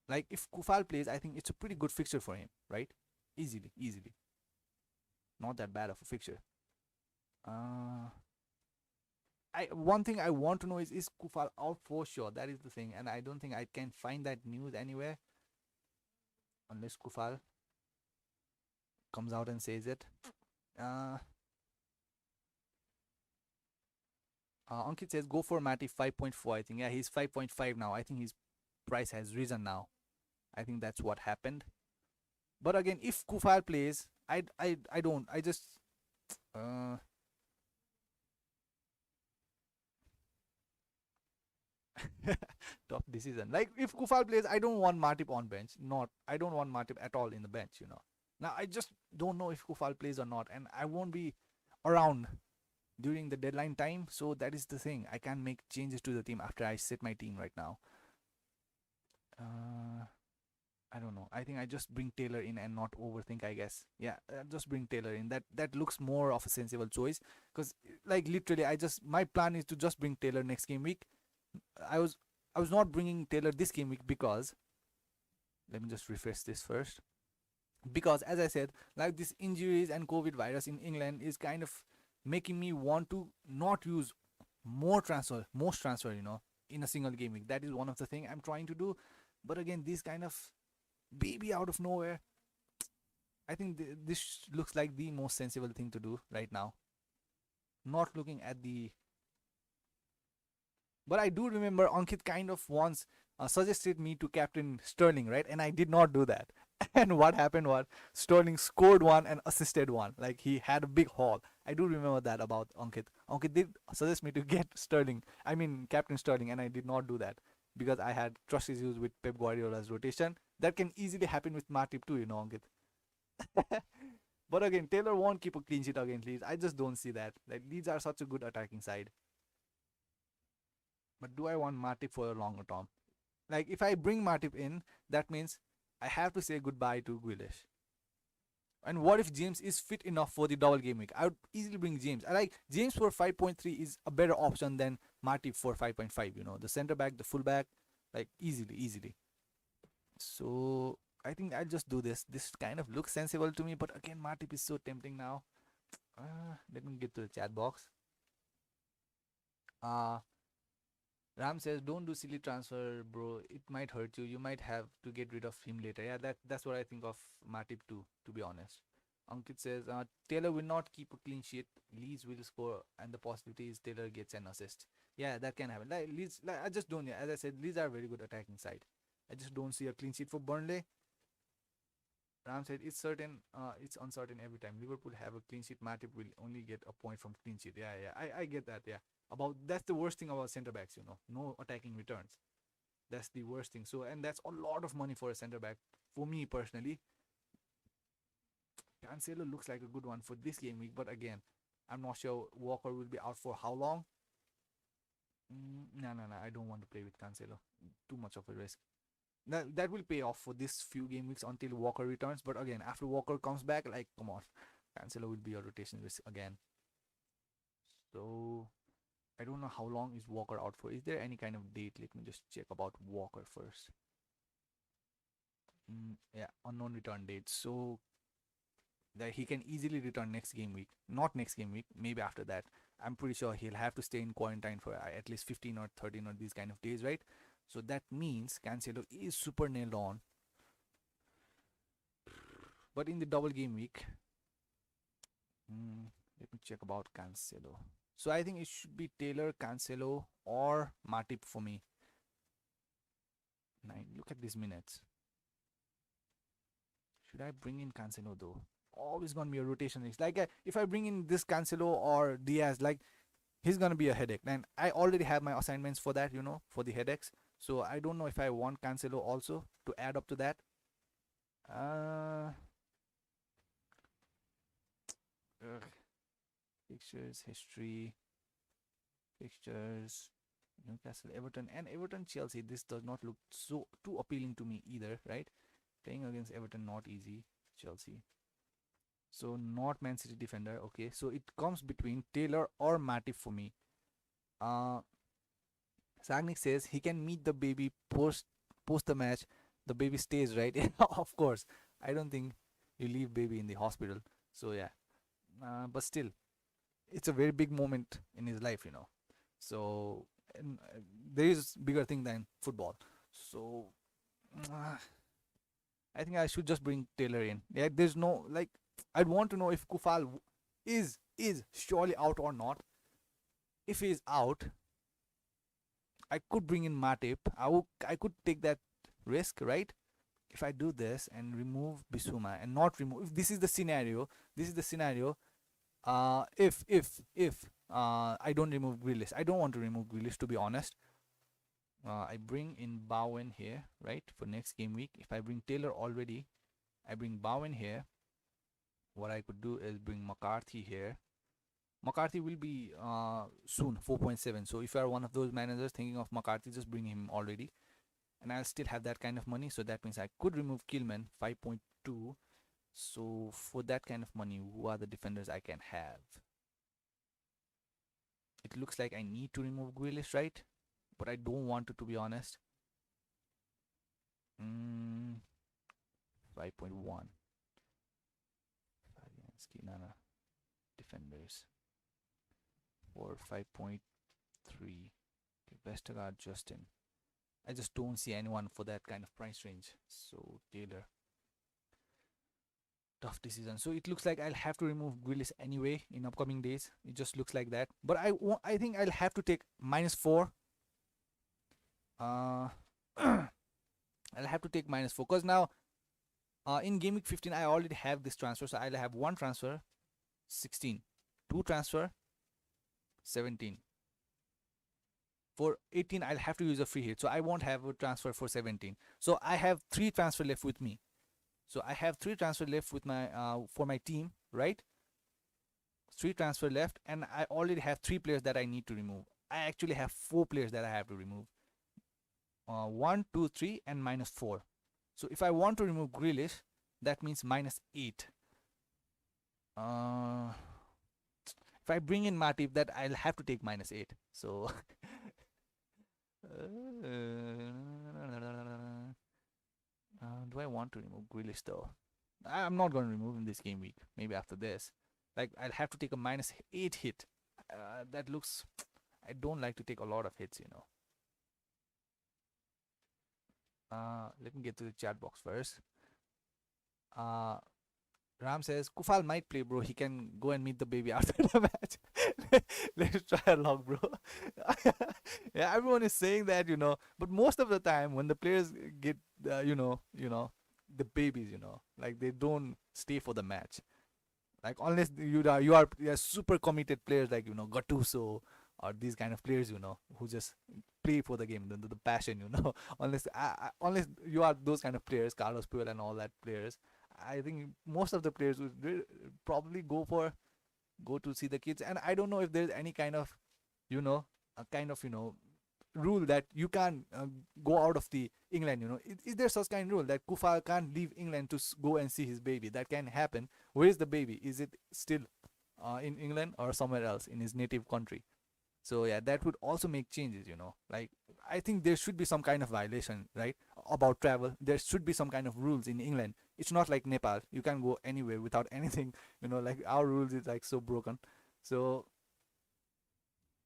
Like, if Kufal plays, I think it's a pretty good fixture for him, right? Easily. Not that bad of a fixture. One thing I want to know is Kufal out for sure? That is the thing, and I don't think I can find that news anywhere unless Kufal comes out and says it. Ankit says go for Matip 5.4. I think he's 5.5 now. I think his price has risen now. I think that's what happened. But again, if Kufal plays, I don't. I just tough decision. Like, if Kufal plays, I don't want Matip on bench. I don't want Matip at all in the bench. Now I just don't know if Kufal plays or not, and I won't be around during the deadline time. So that is the thing. I can't make changes to the team after I set my team right now. I don't know. I think I just bring Taylor in and not overthink, I guess. Yeah, just bring Taylor in. That looks more of a sensible choice, because like literally my plan is to just bring Taylor next game week. I was not bringing Taylor this game week because, let me just refresh this first. Because as I said, like, this injuries and COVID virus in England is kind of making me want to not use most transfer, in a single game week. That is one of the thing I'm trying to do. But again, this kind of baby out of nowhere, I think this looks like the most sensible thing to do right now. Not looking at the. But I do remember Ankit kind of once suggested me to captain Sterling, right? And I did not do that. And what happened was Sterling scored one and assisted one. Like, he had a big haul. I do remember that about Ankit. Ankit did suggest me to get Captain Sterling, and I did not do that because I had trust issues with Pep Guardiola's rotation. That can easily happen with Matip too, Ankit. But again, Taylor won't keep a clean sheet against Leeds. I just don't see that. Like, Leeds are such a good attacking side. But do I want Matip for a longer term? Like if I bring Matip in, that means I have to say goodbye to Grealish. And what if James is fit enough for the double game week? I would easily bring James. I like James for 5.3 is a better option than Matip for 5.5. The center back, the full back, like easily. So I think I'll just do this. This kind of looks sensible to me, but again, Matip is so tempting now. Let me get to the chat box. Uh, Ram says, "Don't do silly transfer, bro. It might hurt you. You might have to get rid of him later." Yeah, that's what I think of Matip too. To be honest, Ankit says, "Taylor will not keep a clean sheet. Leeds will score, and the possibility is Taylor gets an assist." Yeah, that can happen. Like Leeds, like I just don't. Yeah, as I said, Leeds are a very good attacking side. I just don't see a clean sheet for Burnley. Ram said, "It's certain. It's uncertain every time. Liverpool have a clean sheet. Matip will only get a point from clean sheet." Yeah. I get that. Yeah. About that's the worst thing about center backs. No attacking returns. That's the worst thing. So and that's a lot of money for a center back. For me personally, Cancelo looks like a good one for this game week. But again, I'm not sure Walker will be out for how long. No. I don't want to play with Cancelo. Too much of a risk. That will pay off for this few game weeks until Walker returns. But again, after Walker comes back, like come on, Cancelo will be a rotation risk again. So I don't know how long is Walker out for. Is there any kind of date? Let me just check about Walker first. Yeah, unknown return date. So that he can easily return next game week. Not next game week, maybe after that. I'm pretty sure he'll have to stay in quarantine for at least 15 or 13 or these kind of days, right? So that means Cancelo is super nailed on. But in the double game week, let me check about Cancelo. So I think it should be Taylor, Cancelo, or Matip for me. 9. Look at these minutes. Should I bring in Cancelo though? Always gonna be a rotation. It's like if I bring in this Cancelo or Diaz, like he's gonna be a headache. And I already have my assignments for that, for the headaches. So I don't know if I want Cancelo also to add up to that. Fixtures, history, fixtures, Newcastle, Everton, and Everton, Chelsea. This does not look so too appealing to me either, right? Playing against Everton, not easy. Chelsea. So not Man City defender. Okay, so it comes between Taylor or Matip for me. Sagnik says he can meet the baby post the match. The baby stays, right? Of course. I don't think you leave baby in the hospital. So yeah, but still, it's a very big moment in his life. So and, there is bigger thing than football. So I think I should just bring Taylor in. Yeah, there's no like. I'd want to know if Kufal is surely out or not. If he is out, I could bring in Matip. I could take that risk, right? If I do this and remove Bissouma and not remove, if this is the scenario, if I don't remove Grealish, I don't want to remove Grealish to be honest. I bring in Bowen here, right, for next game week. If I bring Taylor already, I bring Bowen here. What I could do is bring McCarthy here. McCarthy will be soon 4.7. So if you are one of those managers thinking of McCarthy, just bring him already. And I'll still have that kind of money. So that means I could remove Killman 5.2. So for that kind of money, who are the defenders I can have? It looks like I need to remove Grealish, right? But I don't want to be honest. 5.1. Nana. Defenders. For 5.3. Okay, Vestergaard, Justin. I just don't see anyone for that kind of price range. So Taylor. Tough decision. So it looks like I'll have to remove Grealish anyway in upcoming days. It just looks like that. But I think I'll have to take -4. I'll have to take -4 because now in game week 15 I already have this transfer. So I'll have 1 transfer 16, 2 transfer 17. For 18 I'll have to use a free hit, so I won't have a transfer for 17. So I have 3 transfer left with me. So I have 3 transfer left with my for my team, right? 3 transfer left, and I already have 3 players that I need to remove. I actually have 4 players that I have to remove. 1, 2, 3, and -4. So if I want to remove Grealish, that means -8. Uh, if I bring in Matip, that I'll have to take -8. So do I want to remove Grealish though? I'm not going to remove him this game week. Maybe after this. Like, I'll have to take a -8 hit. That looks. I don't like to take a lot of hits, you know. Let me get to the chat box first. Uh, Ram says Kufal might play, bro. He can go and meet the baby after the match. Let's try a log, bro. Yeah, everyone is saying that, you know. But most of the time, when the players get, the babies, like they don't stay for the match. Like, unless you are super committed players like, Gattuso, or these kind of players, who just play for the game, the passion, unless you are those kind of players, Carlos Puyol and all that players. I think most of the players would probably go to see the kids. And I don't know if there's any kind of, a kind of, rule that you can't go out of the England. Is there such kind of rule that Kufa can't leave England to go and see his baby? That can happen. Where is the baby? Is it still in England or somewhere else in his native country? So yeah, that would also make changes. Like, I think there should be some kind of violation, right, about travel. There should be some kind of rules in England. It's not like Nepal. You can go anywhere without anything. Like our rules is like so broken. So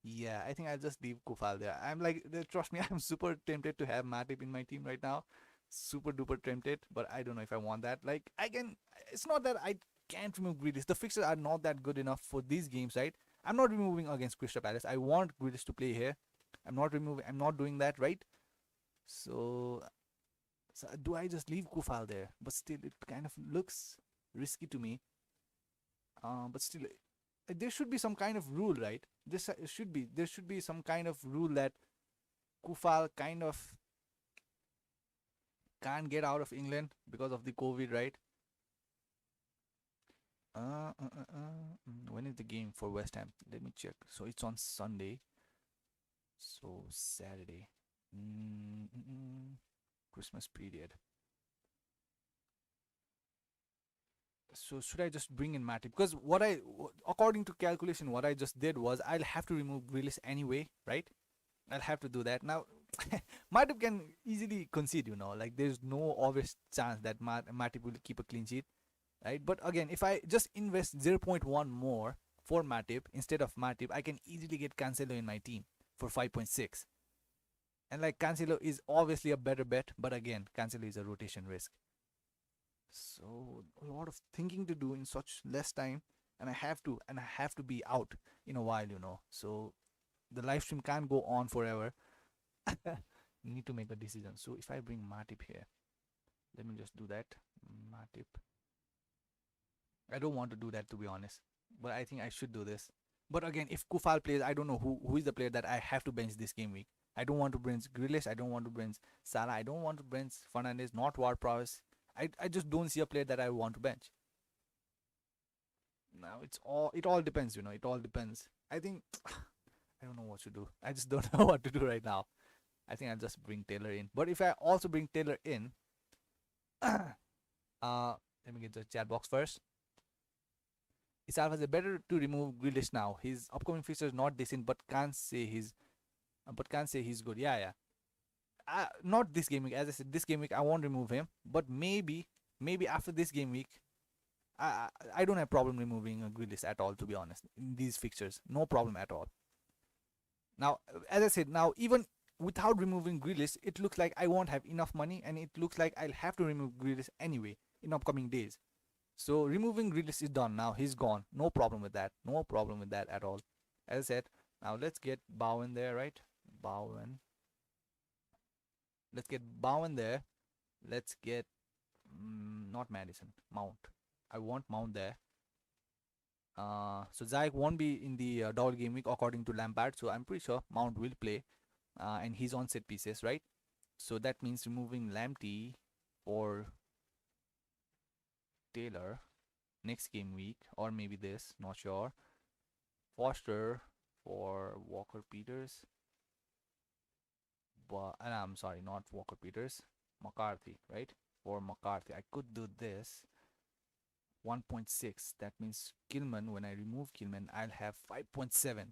yeah, I think I'll just leave Kufal there. I'm like, trust me, I'm super tempted to have Matip in my team right now. Super duper tempted, but I don't know if I want that. Like, I can. It's not that I can't remove Grealish. The fixtures are not that good enough for these games, right? I'm not removing against Crystal Palace. I want Grealish to play here. I'm not removing. I'm not doing that, right? So, do I just leave Kufal there? But still, it kind of looks risky to me. But still, there should be some kind of rule, right? There should be some kind of rule that Kufal kind of can't get out of England because of the COVID, right? When is the game for West Ham? Let me check. So it's on Sunday. So Saturday. Christmas period. So should I just bring in Matip? Because according to calculation, what I just did was I'll have to remove Grealish anyway, right? I'll have to do that. Now, Matip can easily concede, like there's no obvious chance that Matip will keep a clean sheet, right? But again, if I just invest 0.1 more for Matip instead of Matip, I can easily get Cancelo in my team for 5.6. And like, Cancelo is obviously a better bet, but again, Cancelo is a rotation risk. So a lot of thinking to do in such less time, and I have to be out in a while, So the live stream can't go on forever. Need to make a decision. So if I bring Matip here, let me just do that. Matip. I don't want to do that, to be honest, but I think I should do this. But again, if Kufal plays, I don't know who is the player that I have to bench this game week. I don't want to bench Grealish. I don't want to bench Salah. I don't want to bench Fernandes. Not Ward Prowse. I just don't see a player that I want to bench. Now it all depends. It all depends. I think I don't know what to do. I just don't know what to do right now. I think I'll just bring Taylor in. But if I also bring Taylor in, let me get the chat box first. It's always better to remove Grealish now. His upcoming fixture is not decent, but can't say he's good. Yeah, yeah. Not this game week. As I said, this game week I won't remove him. But maybe after this game week, I don't have problem removing Grealish at all. To be honest, in these fixtures, no problem at all. Now, as I said, now even without removing Grealish, it looks like I won't have enough money, and it looks like I'll have to remove Grealish anyway in upcoming days. So removing Grealish is done now. He's gone. No problem with that. No problem with that at all. As I said, now let's get Bowen there, right? Bowen. Let's get Bowen there. Let's get not Madison. Mount. I want Mount there. So Zayek won't be in the double game week according to Lampard. So I'm pretty sure Mount will play, and he's on set pieces, right? So that means removing Lamptey or Taylor next game week, or maybe this. Not sure. Foster for Walker Peters. But and I'm sorry, not Walker Peters, McCarthy, right? For McCarthy, I could do this 1.6. That means Gilman. When I remove Gilman, I'll have 5.7.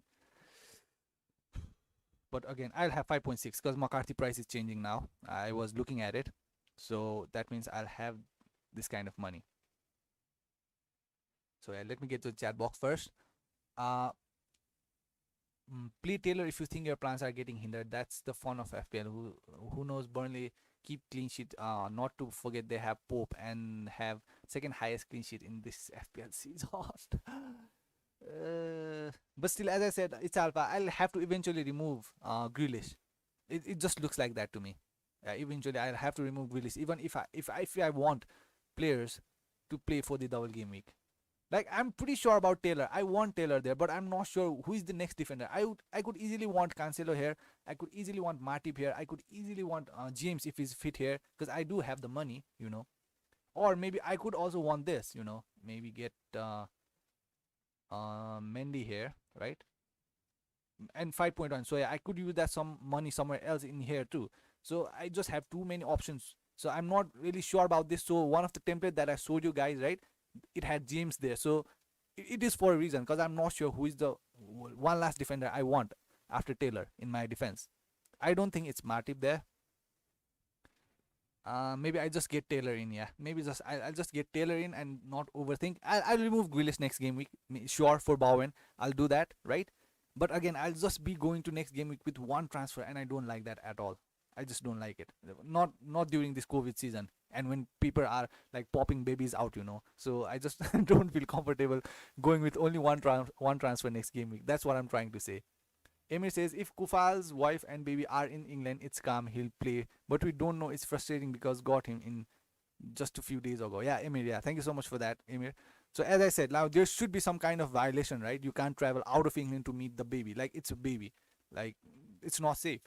But again, I'll have 5.6 because McCarthy price is changing now. I was looking at it, so that means I'll have this kind of money. So yeah, let me get to the chat box first. Uh, Play Taylor if you think your plans are getting hindered. That's the fun of FPL. Who knows? Burnley keep clean sheet. Not to forget they have Pope and have second highest clean sheet in this FPL season. But still, as I said, it's alpha. I'll have to eventually remove Grealish. It just looks like that to me. Eventually, I'll have to remove Grealish, even if I want players to play for the double game week. Like, I'm pretty sure about Taylor. I want Taylor there, but I'm not sure who is the next defender. I could easily want Cancelo here. I could easily want Matip here. I could easily want James if he's fit here, because I do have the money, you know. Or maybe I could also want this, you know. Maybe get Mendy here, right? And 5.1. So yeah, I could use that some money somewhere else in here too. So I just have too many options. So I'm not really sure about this. So one of the template that I showed you guys, right? It had James there. So it is for a reason, because I'm not sure who is the one last defender I want after Taylor in my defense. I don't think it's Matip there. Maybe I just get Taylor in. Yeah, maybe I'll just get Taylor in and not overthink. I'll remove Grealish next game week. Sure, for Bowen, I'll do that, right? But again, I'll just be going to next game week with one transfer, and I don't like that at all. I just don't like it. Not during this COVID season, and when people are like popping babies out, you know. So I just don't feel comfortable going with only one transfer next game week. That's what I'm trying to say. Emir says, if Kufal's wife and baby are in England, it's calm, he'll play. But we don't know, it's frustrating because got him in just a few days ago. Yeah, Emir, yeah, thank you so much for that, Emir. So as I said, now there should be some kind of violation, right? You can't travel out of England to meet the baby. Like, it's a baby. Like, it's not safe.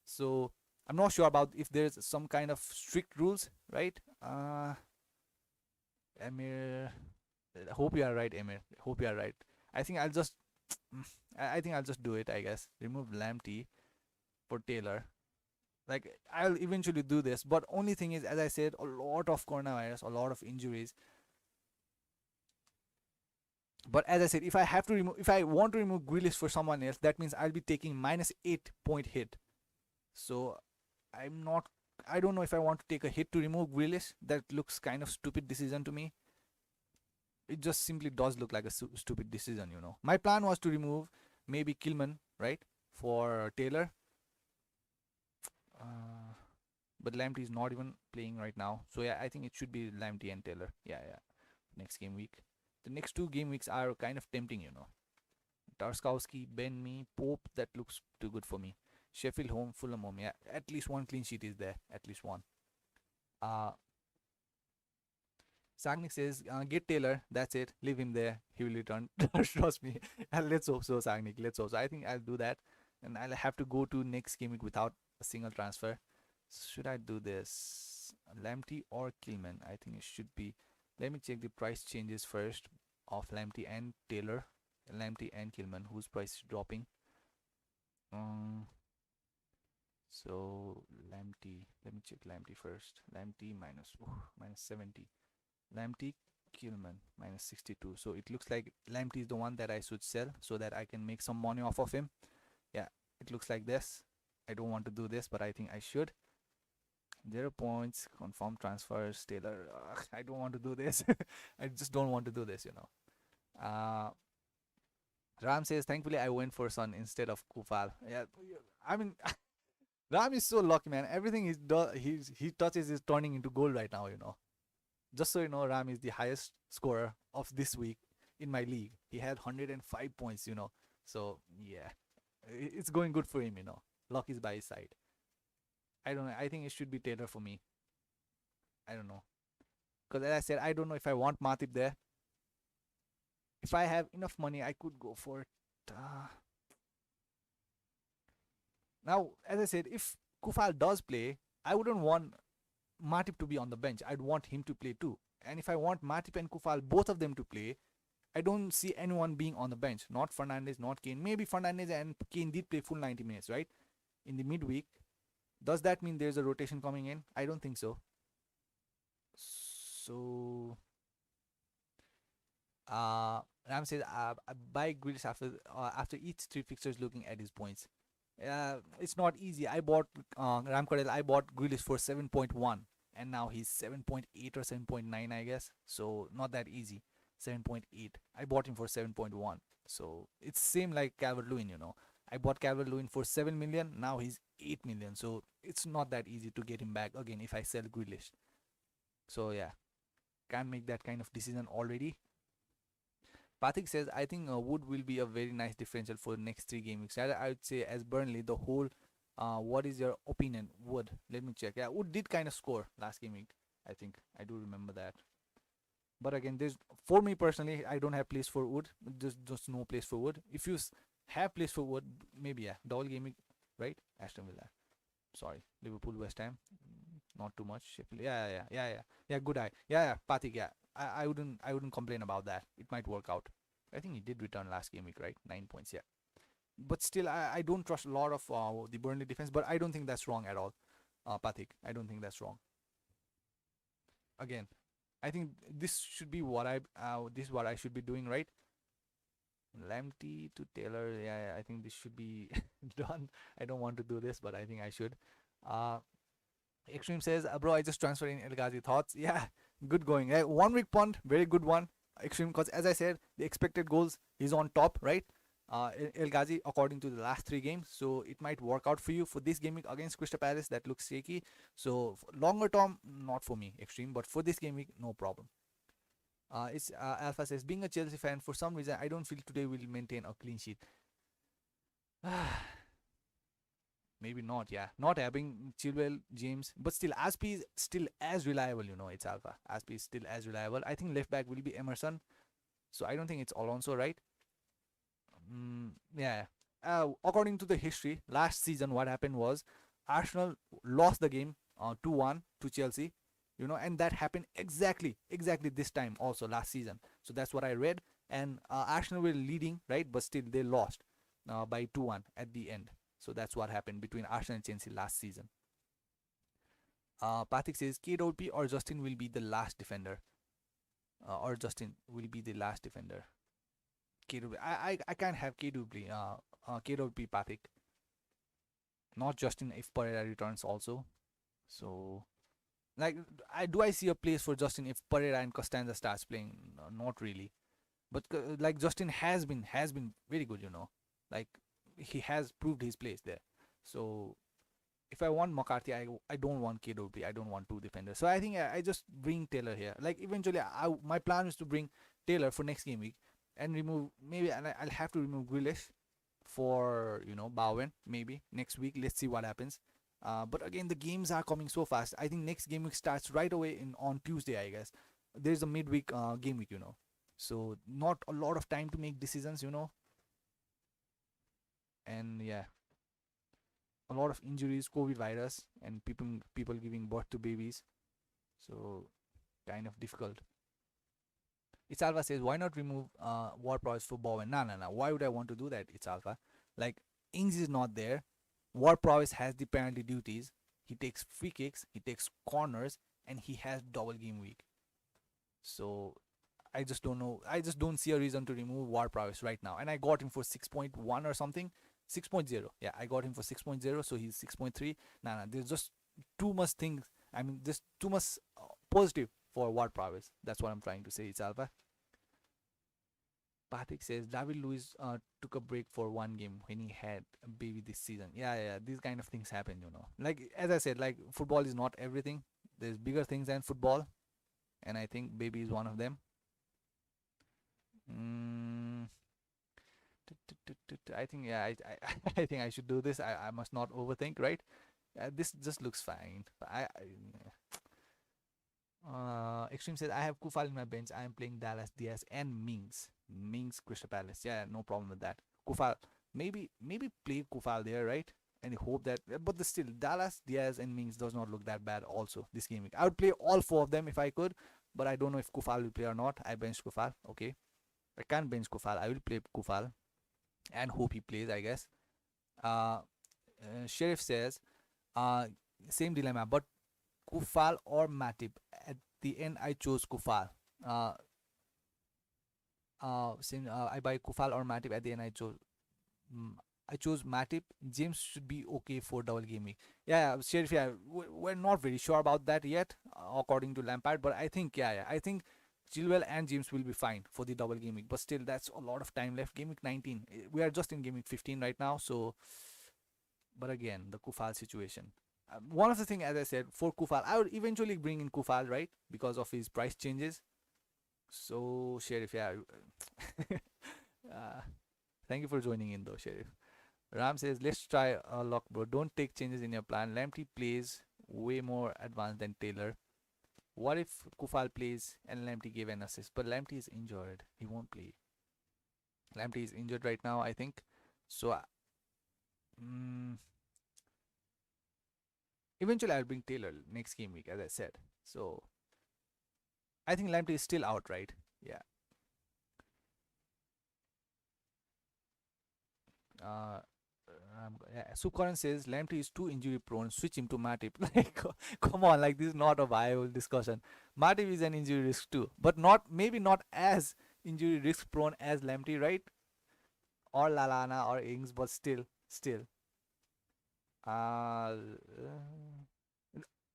So I'm not sure about if there's some kind of strict rules, right? Emir, hope you are right, Emir. Hope you are right. I think I'll just I think I'll just do it, I guess. Remove Lamptey for Taylor. Like, I'll eventually do this, but only thing is, as I said, a lot of coronavirus, a lot of injuries. But as I said, if I want to remove Grealish for someone else, that means I'll be taking -8 point hit. So I don't know if I want to take a hit to remove Grealish. That looks kind of stupid decision to me. It just simply does look like a stupid decision, you know. My plan was to remove maybe Kilman, right, for Taylor. But Lamptey is not even playing right now. So yeah, I think it should be Lamptey and Taylor. Yeah. Next game week. The next 2 game weeks are kind of tempting, you know. Tarkowski, Ben Me, Pope, that looks too good for me. Sheffield home, Fulham home. Yeah, at least one clean sheet is there. At least one. Sagnik says, get Taylor. That's it. Leave him there. He will return. Trust me. And let's hope so, Sagnik. Let's hope so. I think I'll do that. And I'll have to go to next game week without a single transfer. Should I do this? Lamptey or Kilman? I think it should be. Let me check the price changes first of Lamptey and Taylor. Lamptey and Kilman. Whose price is dropping? So Lamptey. Let me check Lamptey first. Lamptey minus 70. Lamptey, Kilman minus 62. So it looks like Lamptey is the one that I should sell so that I can make some money off of him. Yeah, it looks like this. I don't want to do this, but I think I should. 0 points, confirm transfers, Taylor. I don't want to do this. I just don't want to do this, you know. Ram says, thankfully I went for Son instead of Kufal. Yeah, I mean, Ram is so lucky, man. Everything he touches is turning into gold right now, you know. Just so you know, Ram is the highest scorer of this week in my league. He had 105 points, you know. So yeah, it's going good for him, you know. Luck is by his side. I don't know. I think it should be Taylor for me. I don't know. Because as I said, I don't know if I want Matip there. If I have enough money, I could go for it. Now, as I said, if Kufal does play, I wouldn't want Matip to be on the bench. I'd want him to play too. And if I want Matip and Kufal, both of them to play, I don't see anyone being on the bench. Not Fernandes, not Kane. Maybe Fernandes and Kane did play full 90 minutes, right? In the midweek. Does that mean there's a rotation coming in? I don't think so. So, Ram says, I buy Grealish after each three fixtures looking at his points. It's not easy. I bought Ram Cordell, I bought Grealish for 7.1 and now he's 7.8 or 7.9, I guess. So, not that easy. 7.8. I bought him for 7.1. So, it's same like Calvert-Lewin, I bought Calvert-Lewin for 7 million, now he's 8 million. So, it's not that easy to get him back again if I sell Grealish. So, yeah, can't make that kind of decision already. Patrick says, I think Wood will be a very nice differential for the next 3 game weeks. I would say, as Burnley, the whole. What is your opinion? Wood. Let me check. Yeah, Wood did kind of score last game week. I think I do remember that. But again, there's for me personally, I don't have place for Wood. Just no place for Wood. If you have place for Wood, maybe yeah, double game week, right? Aston Villa. Sorry, Liverpool, West Ham. Not too much. Sheffield. Yeah. Good eye. Yeah. Patrick. Yeah. I wouldn't complain about that. It might work out. I think he did return last game week, right? 9 points. Yeah. But still, I don't trust a lot of the Burnley defense. But I don't think that's wrong at all, Patrick. I don't think that's wrong. Again, I think this should be what this is what I should be doing, right? Lamptey to Taylor. Yeah, I think this should be done. I don't want to do this, but I think I should. Extreme says, bro, I just transferred in El Ghazi. Thoughts? Yeah, good going. 1 week punt, very good one. Extreme, because as I said, the expected goals is on top, right? El Ghazi, according to the last 3 games, so it might work out for you for this game against Crystal Palace. That looks shaky. So longer term, not for me, Extreme, but for this game week, no problem. It's Alpha says, being a Chelsea fan, for some reason, I don't feel today will maintain a clean sheet. Maybe not, yeah. Not having Chilwell, James, but still, Aspi is still as reliable, it's Alpha. Aspi is still as reliable. I think left back will be Emerson. So I don't think it's Alonso, right? Yeah. According to the history, last season, what happened was Arsenal lost the game 2-1 to Chelsea, and that happened exactly this time also last season. So that's what I read. And Arsenal were leading, right? But still, they lost by 2-1 at the end. So that's what happened between Arsenal and Chelsea last season. Patrick says, KWP or Justin will be the last defender. Or Justin will be the last defender. KWP. I can't have KWP. KWP, Patrick. Not Justin if Pereira returns also. So, like, I see a place for Justin if Pereira and Costanza starts playing? Not really. But like Justin has been very good, Like, he has proved his place there. So if I want McCarthy, I don't want KWP. I don't want 2 defenders. So I think I just bring Taylor here. Like, eventually, my plan is to bring Taylor for next game week and remove, maybe I'll have to remove Grealish for Bowen maybe next week. Let's see what happens. But again, the games are coming so fast. I think next game week starts right away on Tuesday, I guess. There's a midweek game week, so not a lot of time to make decisions, and yeah, a lot of injuries, COVID virus, and people giving birth to babies, so kind of difficult. It's Alpha says, why not remove War Prowess for Bowen? No. Why would I want to do that? It's Alpha. Like, Ings is not there. War Prowess has the penalty duties. He takes free kicks, he takes corners, and he has double game week. So I just don't know. I just don't see a reason to remove War Prowess right now. And I got him for 6.1 or something. 6.0. Yeah, I got him for 6.0, so he's 6.3. Nah, there's just too much things. I mean, there's too much positive for War Prowess. That's what I'm trying to say. It's Alpha. Patrick says, David Luiz took a break for 1 game when he had a baby this season. Yeah, these kind of things happen, Like, as I said, like, football is not everything. There's bigger things than football. And I think baby is one of them. I think, yeah, I think I should do this. I must not overthink, right? This just looks fine. Extreme says, I have Kufal in my bench. I am playing Dallas, Diaz, and Mings, Crystal Palace. Yeah, no problem with that. Kufal, maybe play Kufal there, right? And hope that, but still, Dallas, Diaz, and Mings does not look that bad also this game week. I would play all 4 of them if I could, but I don't know if Kufal will play or not. I benched Kufal, okay. I can't bench Kufal. I will play Kufal and hope he plays, I guess. Uh, Sheriff says, uh, same dilemma, but Kufal or Matip. At the end, I chose Kufal. Uh, I buy Kufal or Matip. At the end, mm, I chose Matip. James should be okay for double game week. Yeah, Sheriff. Yeah, we're not very sure about that yet, according to Lampard. But I think, I think Chilwell and James will be fine for the double game week. But still, that's a lot of time left. Game week 19. We are just in game week 15 right now. So, but again, the Kufal situation. One of the things, as I said, for Kufal, I would eventually bring in Kufal, right, because of his price changes. So, Sheriff, yeah. uh, Thank you for joining in, though, Sheriff. Ram says, let's try a lock, bro. Don't take changes in your plan. Lamptey plays way more advanced than Taylor. What if Kufal plays and Lamptey gave an assist? But Lamptey is injured. He won't play. Lamptey is injured right now, I think. So, mm, eventually I'll bring Taylor next game week, as I said. So, I think Lamptey is still out, right? Yeah. Uh, yeah, Sukaran says Lamptey is too injury prone. Switch him to Matip. Like, come on, like this is not a viable discussion. Matip is an injury risk too, but maybe not as injury risk prone as Lamptey, right? Or Lalana or Ings, but still. Uh,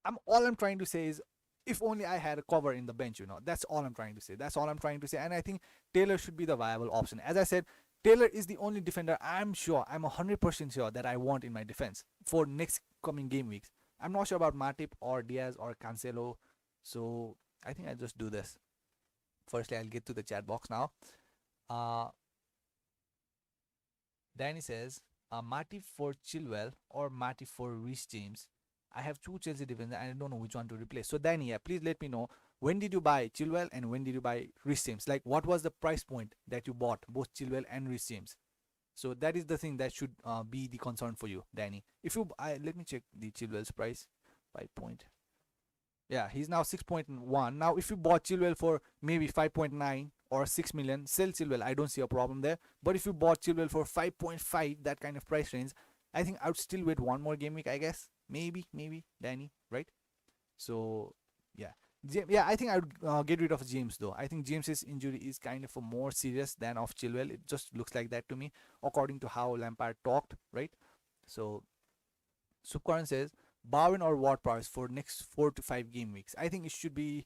I'm trying to say is, if only I had a cover in the bench, That's all I'm trying to say. That's all I'm trying to say. And I think Taylor should be the viable option. As I said, Taylor is the only defender I'm 100% sure that I want in my defense for next coming game weeks. I'm not sure about Matip or Diaz or Cancelo. So I think I'll just do this. Firstly, I'll get to the chat box now. Uh, Danny says, Matip for Chilwell or Matip for Reece James. I have two Chelsea defenders and I don't know which one to replace. So Danny, yeah, please let me know, when did you buy Chilwell and when did you buy Reece James? Like, what was the price point that you bought both Chilwell and Reece James? So that is the thing that should be the concern for you, Danny. If you, let me check the Chilwell's price. 5 point. Yeah, he's now 6.1. Now, if you bought Chilwell for maybe 5.9 or 6 million, sell Chilwell. I don't see a problem there. But if you bought Chilwell for 5.5, that kind of price range, I think I would still wait one more game week, I guess. Maybe, Danny, right? So, yeah. Yeah, I think I would get rid of James, though. I think James's injury is kind of a more serious than of Chilwell. It just looks like that to me, according to how Lampard talked, right? So, Subkaran says, Bowen or Ward-Prowse for next 4 to 5 game weeks. I think it should be,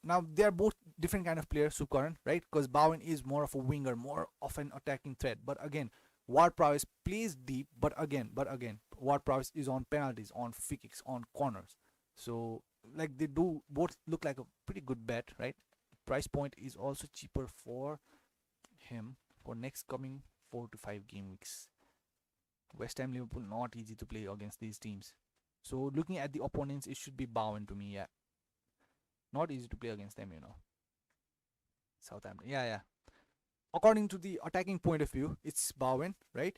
now they are both different kind of players, Subkaran, right? Because Bowen is more of a winger, more of an attacking threat. But again, Ward-Prowse plays deep, but again, Ward-Prowse is on penalties, on free kicks, on corners. So like they do both look like a pretty good bet, right? Price point is also cheaper for him for next coming 4 to 5 game weeks. West Ham, Liverpool, not easy to play against these teams. So looking at the opponents, it should be Bowen to me. Yeah, not easy to play against them. Southampton. Yeah. According to the attacking point of view, it's Bowen, right?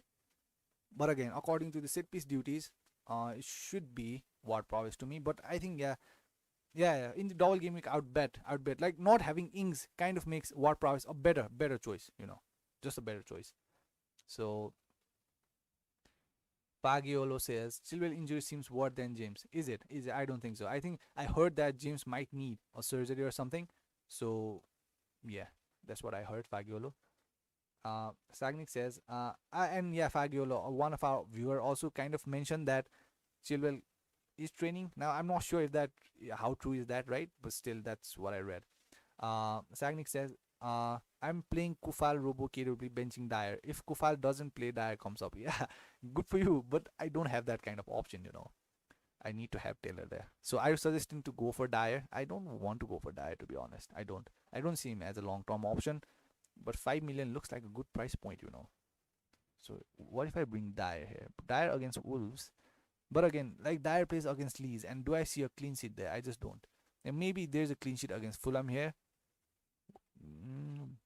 But again, according to the set piece duties, it should be Ward-Prowse to me. But I think yeah. In the double game week, I would bet. Like not having Ings kind of makes Ward-Prowse a better choice. Just a better choice. So Pagiolo says Chilwell injury seems worse than James. Is it? I don't think so. I think I heard that James might need a surgery or something. So yeah, that's what I heard. Pagiolo. Sagnik says, and yeah, Fagiolo, one of our viewer also kind of mentioned that Chilwell is training. Now I'm not sure if that how true is that, right? But still, that's what I read. Sagnik says, I'm playing Kufal Robo KW benching Dyer. If Kufal doesn't play, Dyer comes up. Yeah, good for you, but I don't have that kind of option. I need to have Taylor there. So I was suggesting to go for Dyer. I don't want to go for Dyer, to be honest. I don't see him as a long-term option. But 5 million looks like a good price point. So what if I bring Dyer here? Dyer against Wolves. But again, like Dyer plays against Leeds, and do I see a clean sheet there? I just don't. And maybe there's a clean sheet against Fulham here.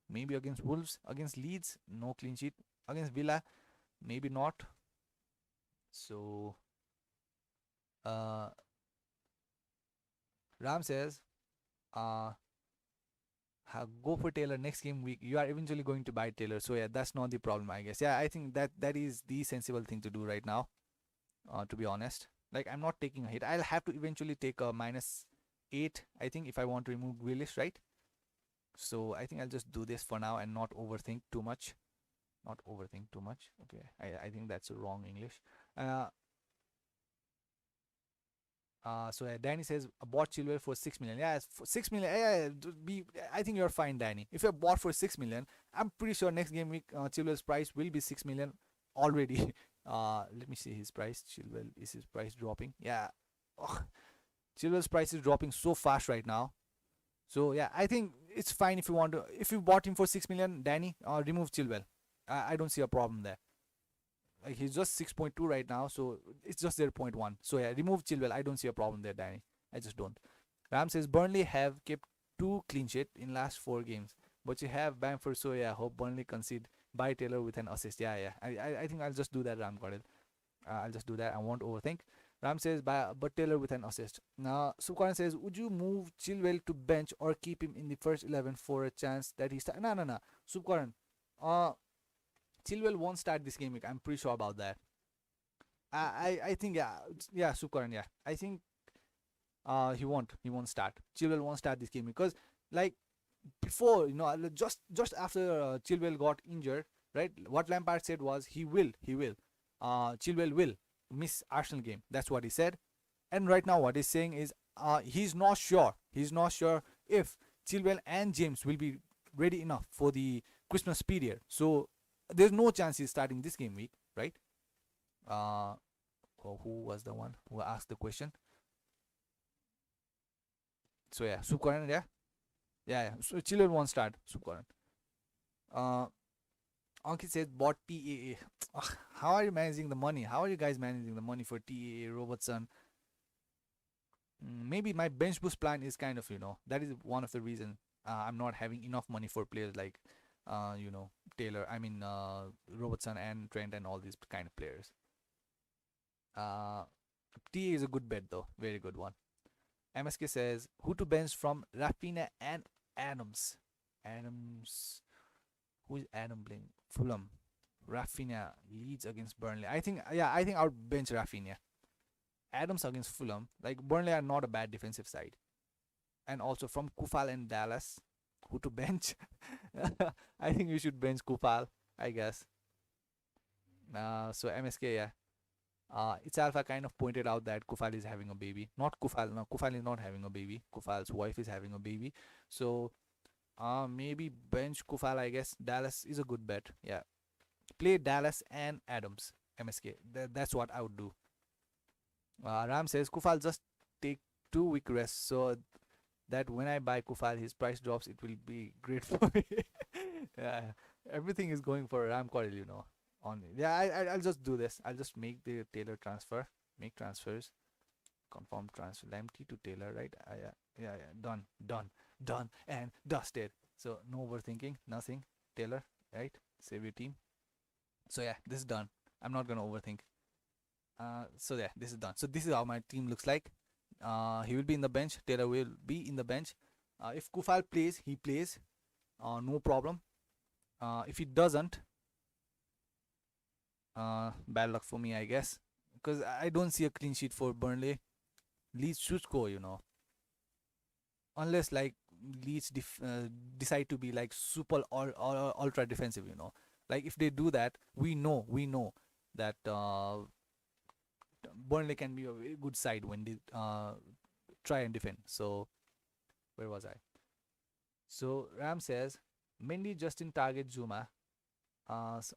Maybe against Wolves, against Leeds, no clean sheet. Against Villa, maybe not. So, Ram says, uh, Go for Taylor next game week. You are eventually going to buy Taylor, so yeah, that's not the problem, I guess. Yeah, I think that is the sensible thing to do right now. To be honest, like I'm not taking a hit. I'll have to eventually take a -8, I think, if I want to remove Grealish, right? So I think I'll just do this for now and not overthink too much. Not overthink too much. Okay, I think that's wrong English. Uh, so Danny says bought Chilwell for 6 million. Yeah, for 6 million. Yeah, be. I think you're fine, Danny. If you bought for 6 million, I'm pretty sure next game week Chilwell's price will be 6 million already. Let me see his price. Chilwell, is his price dropping? Yeah. Ugh. Chilwell's price is dropping so fast right now. So yeah, I think it's fine if you want to. If you bought him for 6 million, Danny, remove Chilwell. I don't see a problem there. Like he's just 6.2 right now, so it's just 0.1. So yeah, remove Chilwell. I don't see a problem there, Danny. I just don't. Ram says Burnley have kept 2 clean sheet in last 4 games, but you have Bamford. So yeah, hope Burnley concede by Taylor with an assist. Yeah, yeah. I think I'll just do that, Ram Cordell. I'll just do that. I won't overthink. Ram says, but Taylor with an assist. Now, Sukaran says, would you move Chilwell to bench or keep him in the first 11 for a chance that he start? No. Sukaran, uh, Chilwell won't start this game week. I'm pretty sure about that. I think yeah, Sukaran, yeah. I think he won't start. Chilwell won't start this game because like before, just after Chilwell got injured, right? What Lampard said was he will Chilwell will miss Arsenal game. That's what he said. And right now what he's saying is he's not sure. He's not sure if Chilwell and James will be ready enough for the Christmas period. So there's no chance he's starting this game week, right? Uh, who was the one who asked the question? So yeah, Sukaran, yeah. So Chilwell won't start. Sukaran. Uh, Ankit says bought TAA. Ugh, how are you managing the money? How are you guys managing the money for TAA Robertson? Maybe my bench boost plan is kind of, that is one of the reasons I'm not having enough money for players like Taylor, I mean Robertson and Trent and all these kind of players. uh TA is a good bet though, very good one. MSK says who to bench from Rafinha and Adams. Who is Adam playing? Fulham. Rafinha leads against Burnley. I think I'll bench Rafinha. Adams against Fulham. Like Burnley are not a bad defensive side. And also from Kufal and Dallas, who to bench? I think you should bench Kufal, I guess. So MSK, yeah. It's Alpha kind of pointed out that Kufal is having a baby. Not Kufal. No, Kufal is not having a baby. Kufal's wife is having a baby. So maybe bench Kufal, I guess. Dallas is a good bet. Yeah. Play Dallas and Adams. MSK. That's what I would do. Ram says Kufal just take 2 week rest so that when I buy Kufal, his price drops. It will be great for me. Yeah, everything is going for Ram Corel. On yeah, I'll just do this. I'll just make the Taylor transfer. Make transfers. Confirm transfer. Empty to Taylor, right? Yeah. Done and dusted. So no overthinking, nothing. Taylor, right? Save your team. So yeah, this is done. I'm not gonna overthink. So yeah, this is done. So this is how my team looks like. He will be in the bench. Taylor will be in the bench. If Kufal plays, he plays. No problem. If he doesn't, bad luck for me, I guess. Because I don't see a clean sheet for Burnley. Leeds should score. Unless like Leeds decide to be like super or ultra defensive. Like if they do that, we know that Burnley can be a very good side when they try and defend. So where was I? So Ram says Mendy, Justin, target Zuma. So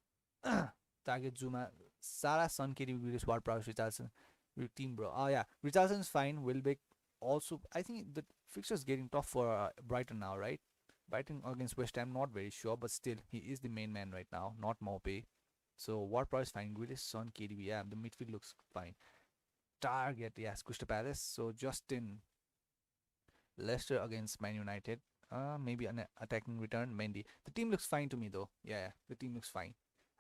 target Zuma. Sarah, Son, KDB, Grealish, Ward-Prowse, Richardson. Your team, bro. Oh yeah, Richardson's fine. Welbeck also. I think the fixture's getting tough for Brighton now, right? Brighton against West Ham, not very sure, but still, he is the main man right now, not Maupay. So Ward-Prowse fine. Grealish, Son, KDB. Yeah, the midfield looks fine. Target, yes, Crystal Palace. So Justin, Leicester against Man United. Maybe an attacking return, Mendy. The team looks fine to me though. Yeah, the team looks fine.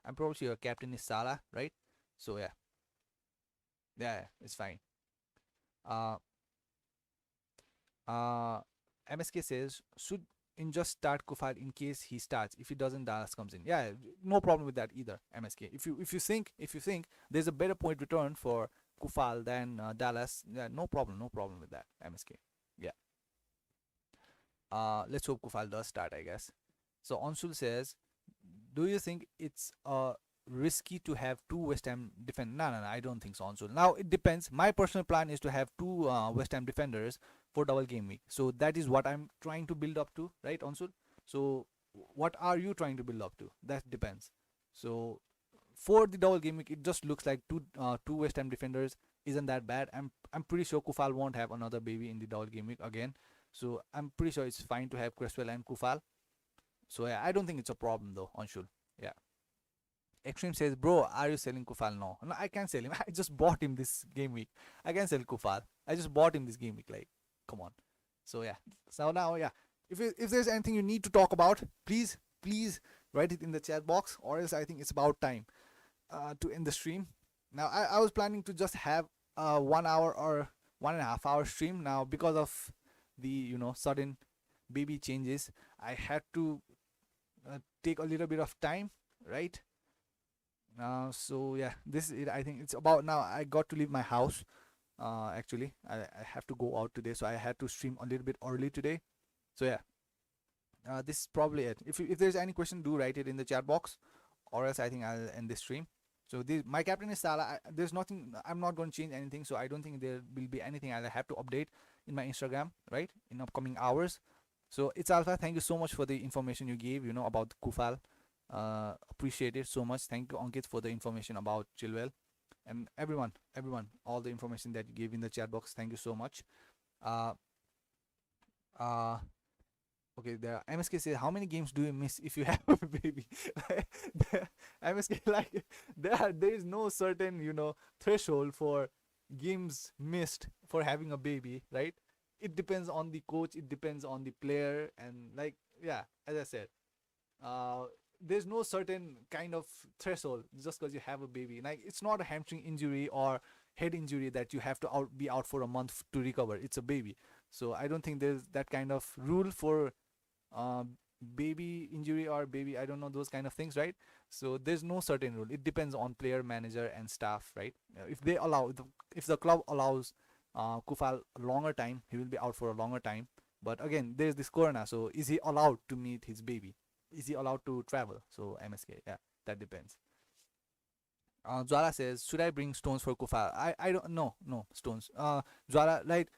I'm probably sure your captain is Salah, right? So yeah, it's fine. Uh, uh, MSK says should in just start Kufal in case he starts. If he doesn't, Dallas comes in. Yeah, no problem with that either. MSK. If you think there's a better point return for Kufal than Dallas, yeah, no problem. No problem with that. MSK. Yeah. Let's hope Kufal does start, I guess. So Onsul says, do you think it's risky to have two West Ham defend? No, no, no, I don't think so, Onsul. Now it depends. My personal plan is to have two West Ham defenders for double game week. So that is what I'm trying to build up to, right, Onsul? So what are you trying to build up to? That depends. So for the double game week, it just looks like two West Ham defenders isn't that bad. I'm pretty sure Kufal won't have another baby in the double game week again. So I'm pretty sure it's fine to have Cresswell and Kufal. So yeah, I don't think it's a problem though, Anshul. Yeah. Extreme says, bro, are you selling Kufal? No, no, I can't sell him. I just bought him this game week. I can sell Kufal. I just bought him this game week. Like, come on. So yeah. So now, yeah. If there's anything you need to talk about, please write it in the chat box, or else I think it's about time to end the stream. Now I was planning to just have a 1 hour or 1.5 hour stream. Now because of the sudden baby changes, I had to take a little bit of time, right? So yeah, this is it. I think it's about now. I got to leave my house. Actually, I have to go out today, so I had to stream a little bit early today. So yeah, this is probably it. If there's any question, do write it in the chat box, or else I think I'll end this stream. So my captain is Salah. There's nothing. I'm not going to change anything. So I don't think there will be anything I'll have to update in my Instagram, right, in upcoming hours. So it's Alpha. Thank you so much for the information you gave. About Kufal. Appreciate it so much. Thank you, Ankit, for the information about Chilwell, and everyone, all the information that you gave in the chat box. Thank you so much. Uh, uh, okay, the MSK says, how many games do you miss if you have a baby? MSK, like, there is no certain threshold for games missed for having a baby, right? It depends on the coach, it depends on the player, and like, yeah, as I said, there's no certain kind of threshold just because you have a baby. Like, it's not a hamstring injury or head injury that you have to be out for a month to recover. It's a baby. So I don't think there's that kind of rule for baby injury or baby, I don't know, those kind of things, right? So there's no certain rule. It depends on player, manager, and staff, right? If the club allows Kufal a longer time, he will be out for a longer time. But again, there's this corona, so is he allowed to meet his baby? Is he allowed to travel? So MSK, yeah, that depends. Zwala says, should I bring stones for Kufal? I don't know. No stones. Zwala, like,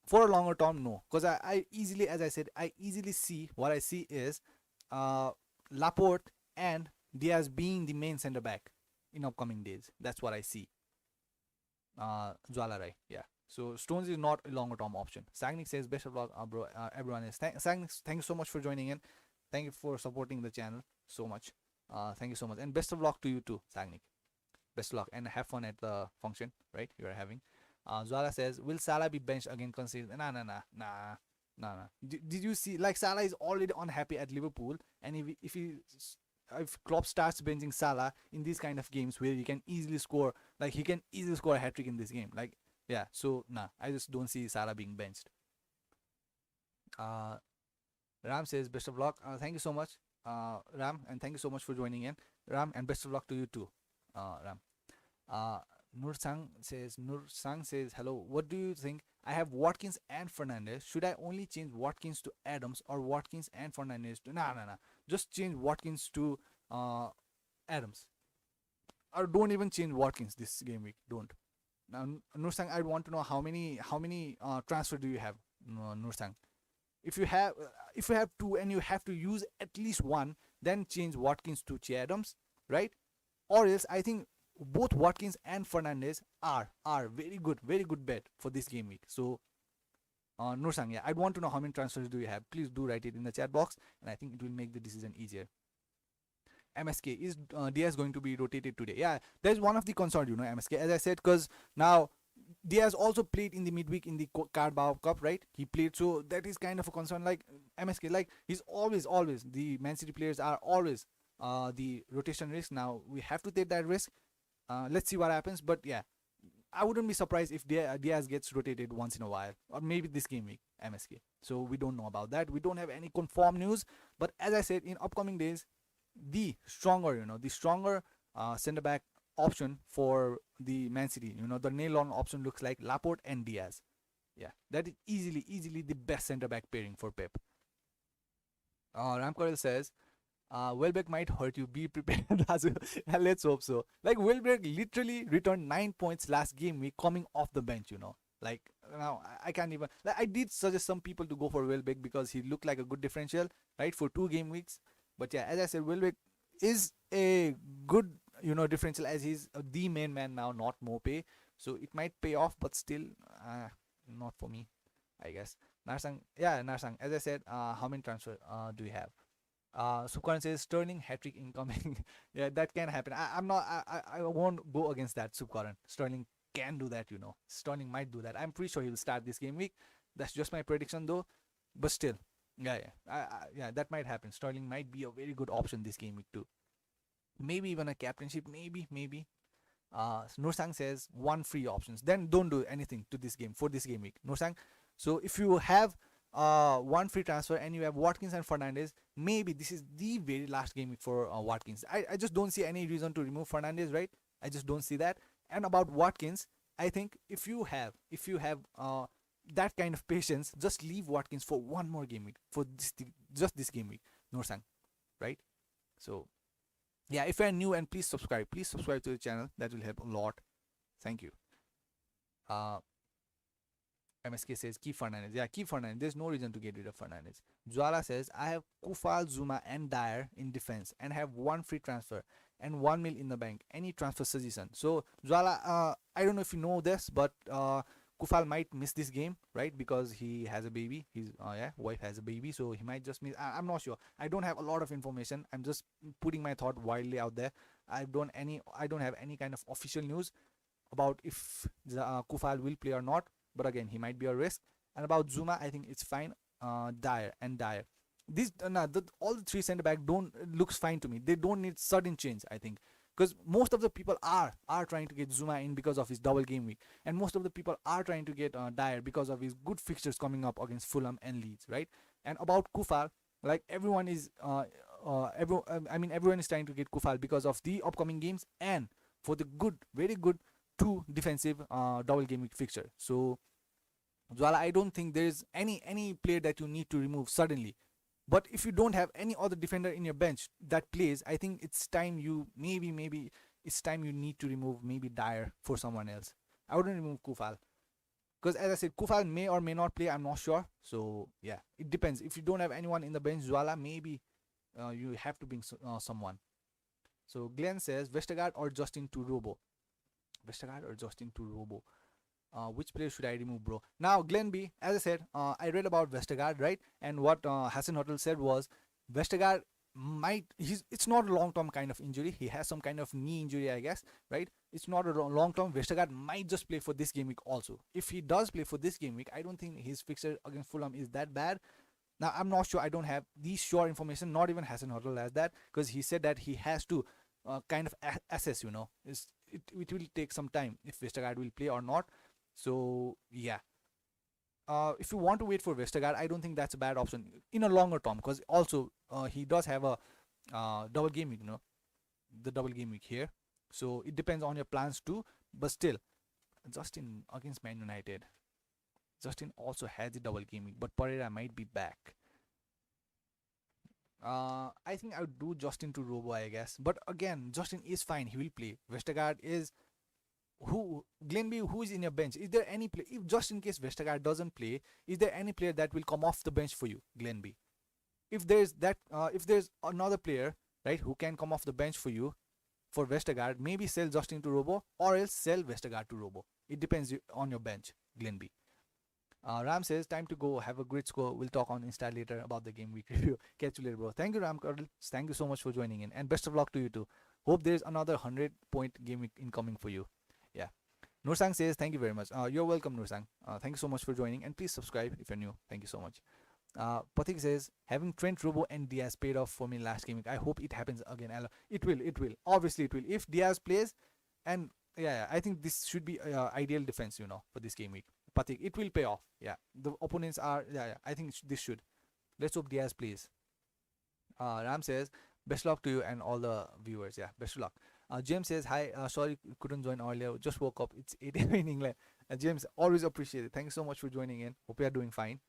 for a longer term, no, because I easily, as I said, I easily see what I see is Laporte and Diaz being the main center back in upcoming days. That's what I see. Zwala, right? Yeah. So stones is not a longer term option. Sagnik says, best of luck, bro. Everyone is Sagnik. Thank you so much for joining in. Thank you for supporting the channel so much. Thank you so much, and best of luck to you too, Sagnik. Best of luck and have fun at the function, right? You are having. Zwala says, will Salah be benched again considered? Nah. Did you see, like, Salah is already unhappy at Liverpool, and if Klopp starts benching Salah in these kind of games where he can easily score, like, he can easily score a hat-trick in this game, like, yeah, so nah, I just don't see Salah being benched. Ram says, best of luck. Thank you so much, Ram, and thank you so much for joining in, Ram, and best of luck to you too, Ram. Nursang says, hello, what do you think? I have Watkins and Fernandez. Should I only change Watkins to Adams or Watkins and Fernandez to... Nah. Just change Watkins to Adams. Or don't even change Watkins this game week. Don't. Now, Nursang, I want to know how many transfer do you have, Nursang? If you have two and you have to use at least one, then change Watkins to Adams, right? Or else, I think both Watkins and Fernandez are very good bet for this game week. So Nursang, yeah, I'd want to know how many transfers do you have. Please do write it in the chat box, and I think it will make the decision easier. MSK, is Diaz going to be rotated today? Yeah, there's one of the concerns, MSK, as I said, because now Diaz also played in the midweek in the Carabao Cup, right? He played, so that is kind of a concern. Like, MSK, like, he's always the Man City players are always the rotation risk. Now we have to take that risk. Let's see what happens, but yeah, I wouldn't be surprised if Diaz gets rotated once in a while, or maybe this game week. MSK. So we don't know about that. We don't have any confirmed news. But as I said, in upcoming days, the stronger center back option for the Man City, the nail-on option looks like Laporte and Diaz. Yeah, that is easily the best center back pairing for Pep. Ramkorel says, Welbeck might hurt you. Be prepared. Let's hope so. Like, Welbeck literally returned 9 points last game week coming off the bench, Like, now I can't even. Like, I did suggest some people to go for Welbeck because he looked like a good differential, right, for 2 game weeks. But yeah, as I said, Welbeck is a good, differential, as he's the main man now, not Mope. So it might pay off, but still, not for me, I guess. Narsang. As I said, how many transfer do you have? Sukaran says Sterling hat-trick incoming. Yeah, that can happen. I won't go against that, Sukaran. Sterling can do that, Sterling might do that. I'm pretty sure he'll start this game week. That's just my prediction though. But still, yeah, that might happen. Sterling might be a very good option this game week too. Maybe even a captainship, maybe. Nursang says 1 free options. Then don't do anything to this game for this game week, Nursang. So if you have 1 free transfer and you have Watkins and Fernandes, maybe this is the very last game week for Watkins. I just don't see any reason to remove Fernandes, right? I just don't see that. And about Watkins, I think if you have that kind of patience, just leave Watkins for 1 more game week, for just this game week, Nursang, right? So yeah, if you're new, and please subscribe to the channel. That will help a lot. Thank you. MSK says keep Fernandes. Yeah, keep Fernandes. There's no reason to get rid of Fernandes. Jwala says I have Kufal, Zuma and Dyer in defense and have 1 free transfer and 1 mil in the bank. Any transfer suggestion? So Jwala, I don't know if you know this, but Kufal might miss this game, right? Because he has a baby. His wife has a baby, so he might just miss. I'm not sure. I don't have a lot of information. I'm just putting my thought wildly out there. I don't have any kind of official news about if Kufal will play or not. But again, he might be a risk. And about Zuma, I think it's fine. Dyer. These all the 3 center back looks fine to me. They don't need sudden change, I think. Because most of the people are trying to get Zuma in because of his double game week, and most of the people are trying to get Dyer because of his good fixtures coming up against Fulham and Leeds, right? And about Kufal, like everyone is everyone is trying to get Kufal because of the upcoming games and for the very good 2 defensive double game week fixture. So Jwala, I don't think there's any player that you need to remove suddenly. But if you don't have any other defender in your bench that plays, I think it's time you maybe it's time you need to remove maybe Dyer for someone else. I wouldn't remove Kufal. Because as I said, Kufal may or may not play, I'm not sure. So yeah, it depends. If you don't have anyone in the bench, Jwala, maybe you have to bring someone. So Glenn says Vestergaard or Justin to Robo. Which player should I remove, bro? Now, Glenn B, as I said, I read about Vestergaard, right? And what Hassan Hotel said was Vestergaard it's not a long-term kind of injury. He has some kind of knee injury, I guess, right? It's not a long-term. Vestergaard might just play for this game week also. If he does play for this game week, I don't think his fixture against Fulham is that bad. Now, I'm not sure. I don't have the sure information. Not even Hassan Hotel has that, because he said that he has to kind of assess, it will take some time if Vestergaard will play or not. So yeah, if you want to wait for Vestergaard, I don't think that's a bad option in a longer term, because also he does have a double game week, the double game week here. So it depends on your plans too. But still, Justin against Man United, Justin also has the double game week, but Pereira might be back. I think I would do Justin to Robo, I guess. But again, Justin is fine. He will play. Vestergaard is Glenby, who is in your bench? Is there any play? If just in case Vestergaard doesn't play, is there any player that will come off the bench for you, Glenby? If there's another player, right, who can come off the bench for you for Vestergaard, maybe sell Justin to Robo or else sell Vestergaard to Robo. It depends on your bench, Glenby. Ram says, time to go. Have a great score. We'll talk on Insta later about the game week review. Catch you later, bro. Thank you, Ram Kardal. Thank you so much for joining in. And best of luck to you too. Hope there's another 100-point game week incoming for you. Yeah. Nursang says, thank you very much. You're welcome, Nursang. Thank you so much for joining. And please subscribe if you're new. Thank you so much. Pathik says, having Trent, Robo and Diaz paid off for me last game week. I hope it happens again. It will. Obviously, it will. If Diaz plays, and yeah, I think this should be ideal defense, for this game week. Patik. It will pay off. Yeah, the opponents are. Yeah, yeah. I think this should. Let's hope Diaz plays. Ram says, best luck to you and all the viewers. Yeah, best of luck. James says, hi, sorry couldn't join earlier. Just woke up. It's 8 a.m. in England. James, always appreciate it. Thanks so much for joining in. Hope you are doing fine.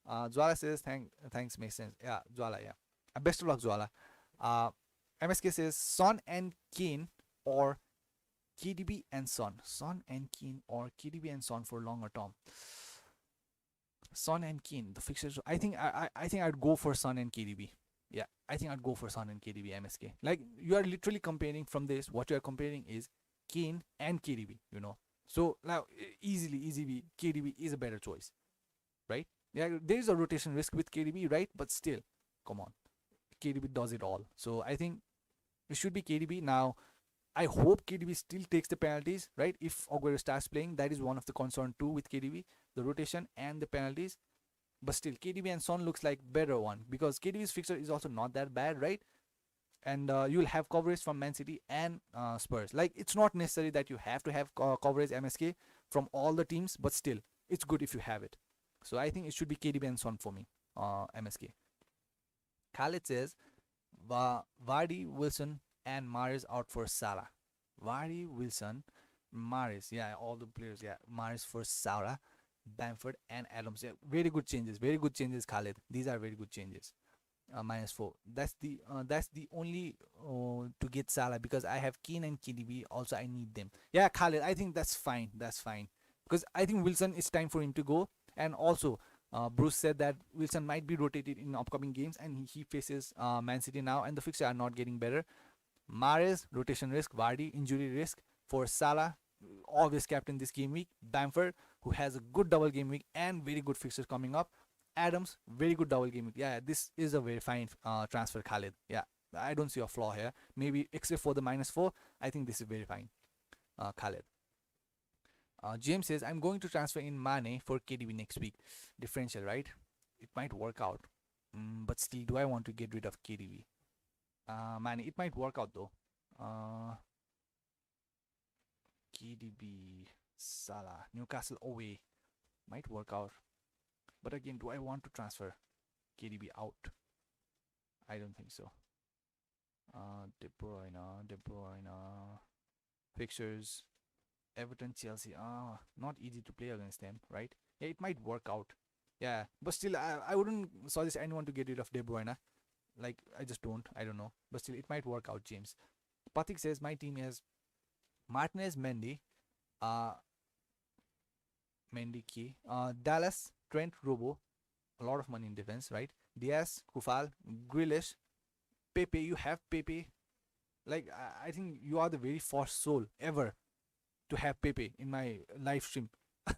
Jwala says, thanks, makes sense. Yeah, Jwala, yeah. Best of luck, Jwala. Uh, MSK says, Son and Kane or KDB and Son. Son and Kane or KDB and Son for longer term. Son and Kane, the fixtures. I think I'd go for Son and KDB. Yeah, I think I'd go for Son and KDB MSK. Like, you are literally comparing from this. What you are comparing is Kane and KDB. So now easily KDB is a better choice, right? Yeah, there is a rotation risk with KDB, right? But still, come on, KDB does it all. So I think it should be KDB now. I hope KDB still takes the penalties, right? If Aguero starts playing, that is one of the concern too with KDB, the rotation and the penalties. But still, KDB and Son looks like better one because KDB's fixture is also not that bad, right? And you'll have coverage from Man City and Spurs. Like, it's not necessary that you have to have coverage MSK from all the teams, but still, it's good if you have it. So I think it should be KDB and Son for me, MSK. Khaled says, Vardy, Wilson, and Mahrez out for Salah. Vardy, Wilson, Mahrez, yeah, all the players, yeah, Mahrez for Salah, Bamford and Adams. Yeah, very good changes, Khaled. These are very good changes. -4. That's the only to get Salah because I have Keane and KDB. Also, I need them. Yeah, Khaled. I think that's fine. That's fine because I think Wilson, it's time for him to go. And also, Bruce said that Wilson might be rotated in upcoming games, and he faces Man City now, and the fixtures are not getting better. Mahrez, rotation risk. Vardy, injury risk. For Salah, always captain this game week. Bamford, who has a good double game week and very good fixtures coming up. Adams, very good double game week. Yeah, this is a very fine transfer, Khalid. Yeah, I don't see a flaw here. Maybe except for the -4, I think this is very fine, Khalid. James says, I'm going to transfer in Mane for KDB next week. Differential, right? It might work out. But still, do I want to get rid of KDB? Mane, it might work out though. KDB, Salah, Newcastle away. Might work out. But again, do I want to transfer KDB out? I don't think so. De Bruyne. Fixtures. Everton, Chelsea. Not easy to play against them, right? Yeah, it might work out. Yeah, but still, I wouldn't suggest anyone to get rid of De Bruyne. Like, I just don't. I don't know. But still, it might work out, James. Patrick says, my team has Martinez, Mendy, Key, Dallas, Trent, Robo, a lot of money in defense, right? Diaz, Kufal, Grealish, Pepe. You have Pepe. Like, I think you are the very first soul ever to have Pepe in my live stream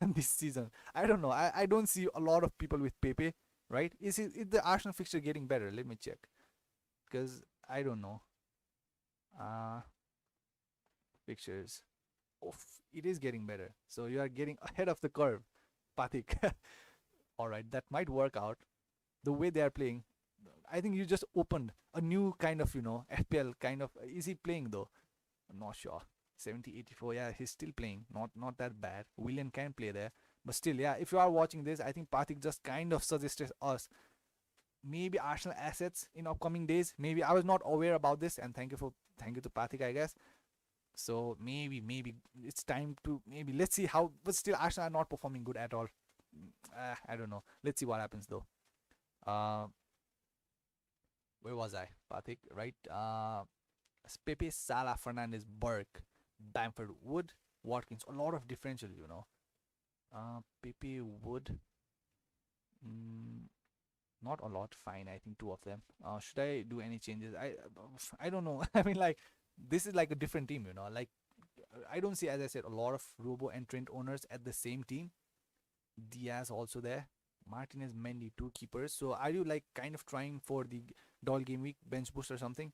this season. I don't know. I don't see a lot of people with Pepe, right? Is the Arsenal fixture getting better? Let me check. Because I don't know. Fixtures. It is getting better. So you are getting ahead of the curve, Patik. Alright, that might work out. The way they are playing, I think you just opened a new kind of, FPL kind of. Is he playing though? I'm not sure. 70-84, yeah, he's still playing. Not that bad. William can play there. But still, yeah, if you are watching this, I think Patik just kind of suggested us maybe Arsenal assets in upcoming days. Maybe I was not aware about this, and thank you to Patik, I guess. So maybe it's time to let's see how. But still, Arsenal are not performing good at all. I don't know. Let's see what happens though. Where was I? Patik, right? Pepe, Salah, Fernandez, Burke, Bamford, Wood, Watkins. A lot of differential, Pepe, Wood. Not a lot. Fine. I think 2 of them. Should I do any changes? I don't know. I mean, like, this is like a different team, Like, I don't see, as I said, a lot of Robo and Trent owners at the same team. Diaz also there. Martinez, Mendy, 2 keepers. So are you like kind of trying for the double game week bench boost or something?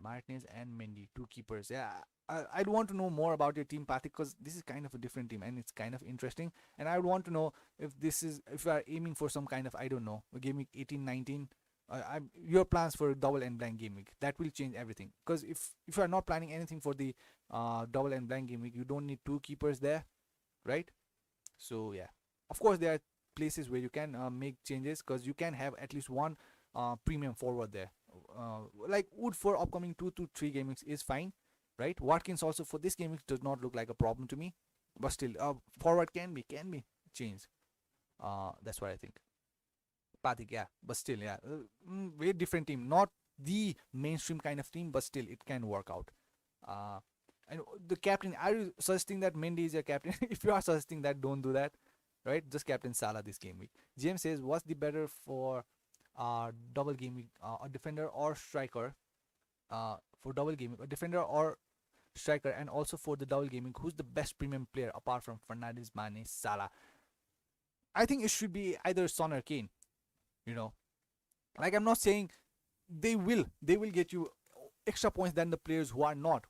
Martinez and Mendy, 2 keepers. Yeah, I'd want to know more about your team, Patrick, because this is kind of a different team and it's kind of interesting. And I would want to know if you are aiming for some kind of, I don't know, game week 18, 19. Your plans for double and blank game week, that will change everything. Because if you are not planning anything for the double and blank game week, you don't need 2 keepers there, right? So yeah, of course there are places where you can make changes, because you can have at least one premium forward there. Like Wood for upcoming 2 to 3 game weeks is fine, right? Watkins also for this game week does not look like a problem to me, but still, forward can be changed. That's what I think. Pathik, yeah, but still, yeah, very different team, not the mainstream kind of team, but still it can work out. Uh, and the captain, are you suggesting that Mendy is your captain? If you are suggesting that, don't do that, right? Just captain Salah this game week. James says, what's the better for double game week, a defender or striker? For double game week, a defender or striker, and also for the double gaming, who's the best premium player apart from Fernandes, Mane, Salah? I think it should be either Son or Kane. You know, like I'm not saying they will get you extra points than the players who are not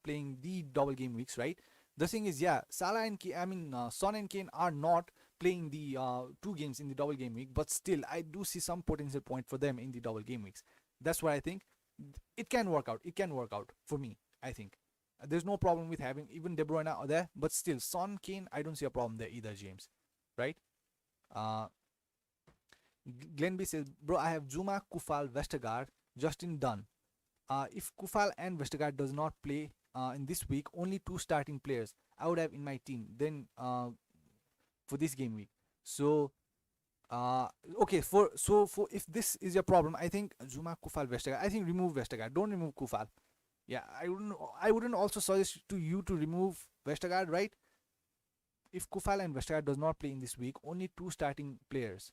playing the double game weeks, right? The thing is, yeah, Salah and Son and Kane are not playing the 2 games in the double game week, but still I do see some potential point for them in the double game weeks. That's what I think. It can work out. It can work out for me, I think. There's no problem with having even De Bruyne out there, but still Son, Kane, I don't see a problem there either, James, right? uh Glenby says, bro, I have Zuma, Kufal, Vestergaard, Justin Dunn. If Kufal and Vestergaard does not play in this week, only 2 starting players I would have in my team. Then for this game week. So okay, for if this is your problem, I think Zuma, Kufal, Vestergaard. I think remove Vestergaard. Don't remove Kufal. Yeah, I wouldn't also suggest to you to remove Vestergaard, right? If Kufal and Vestergaard does not play in this week, only 2 starting players,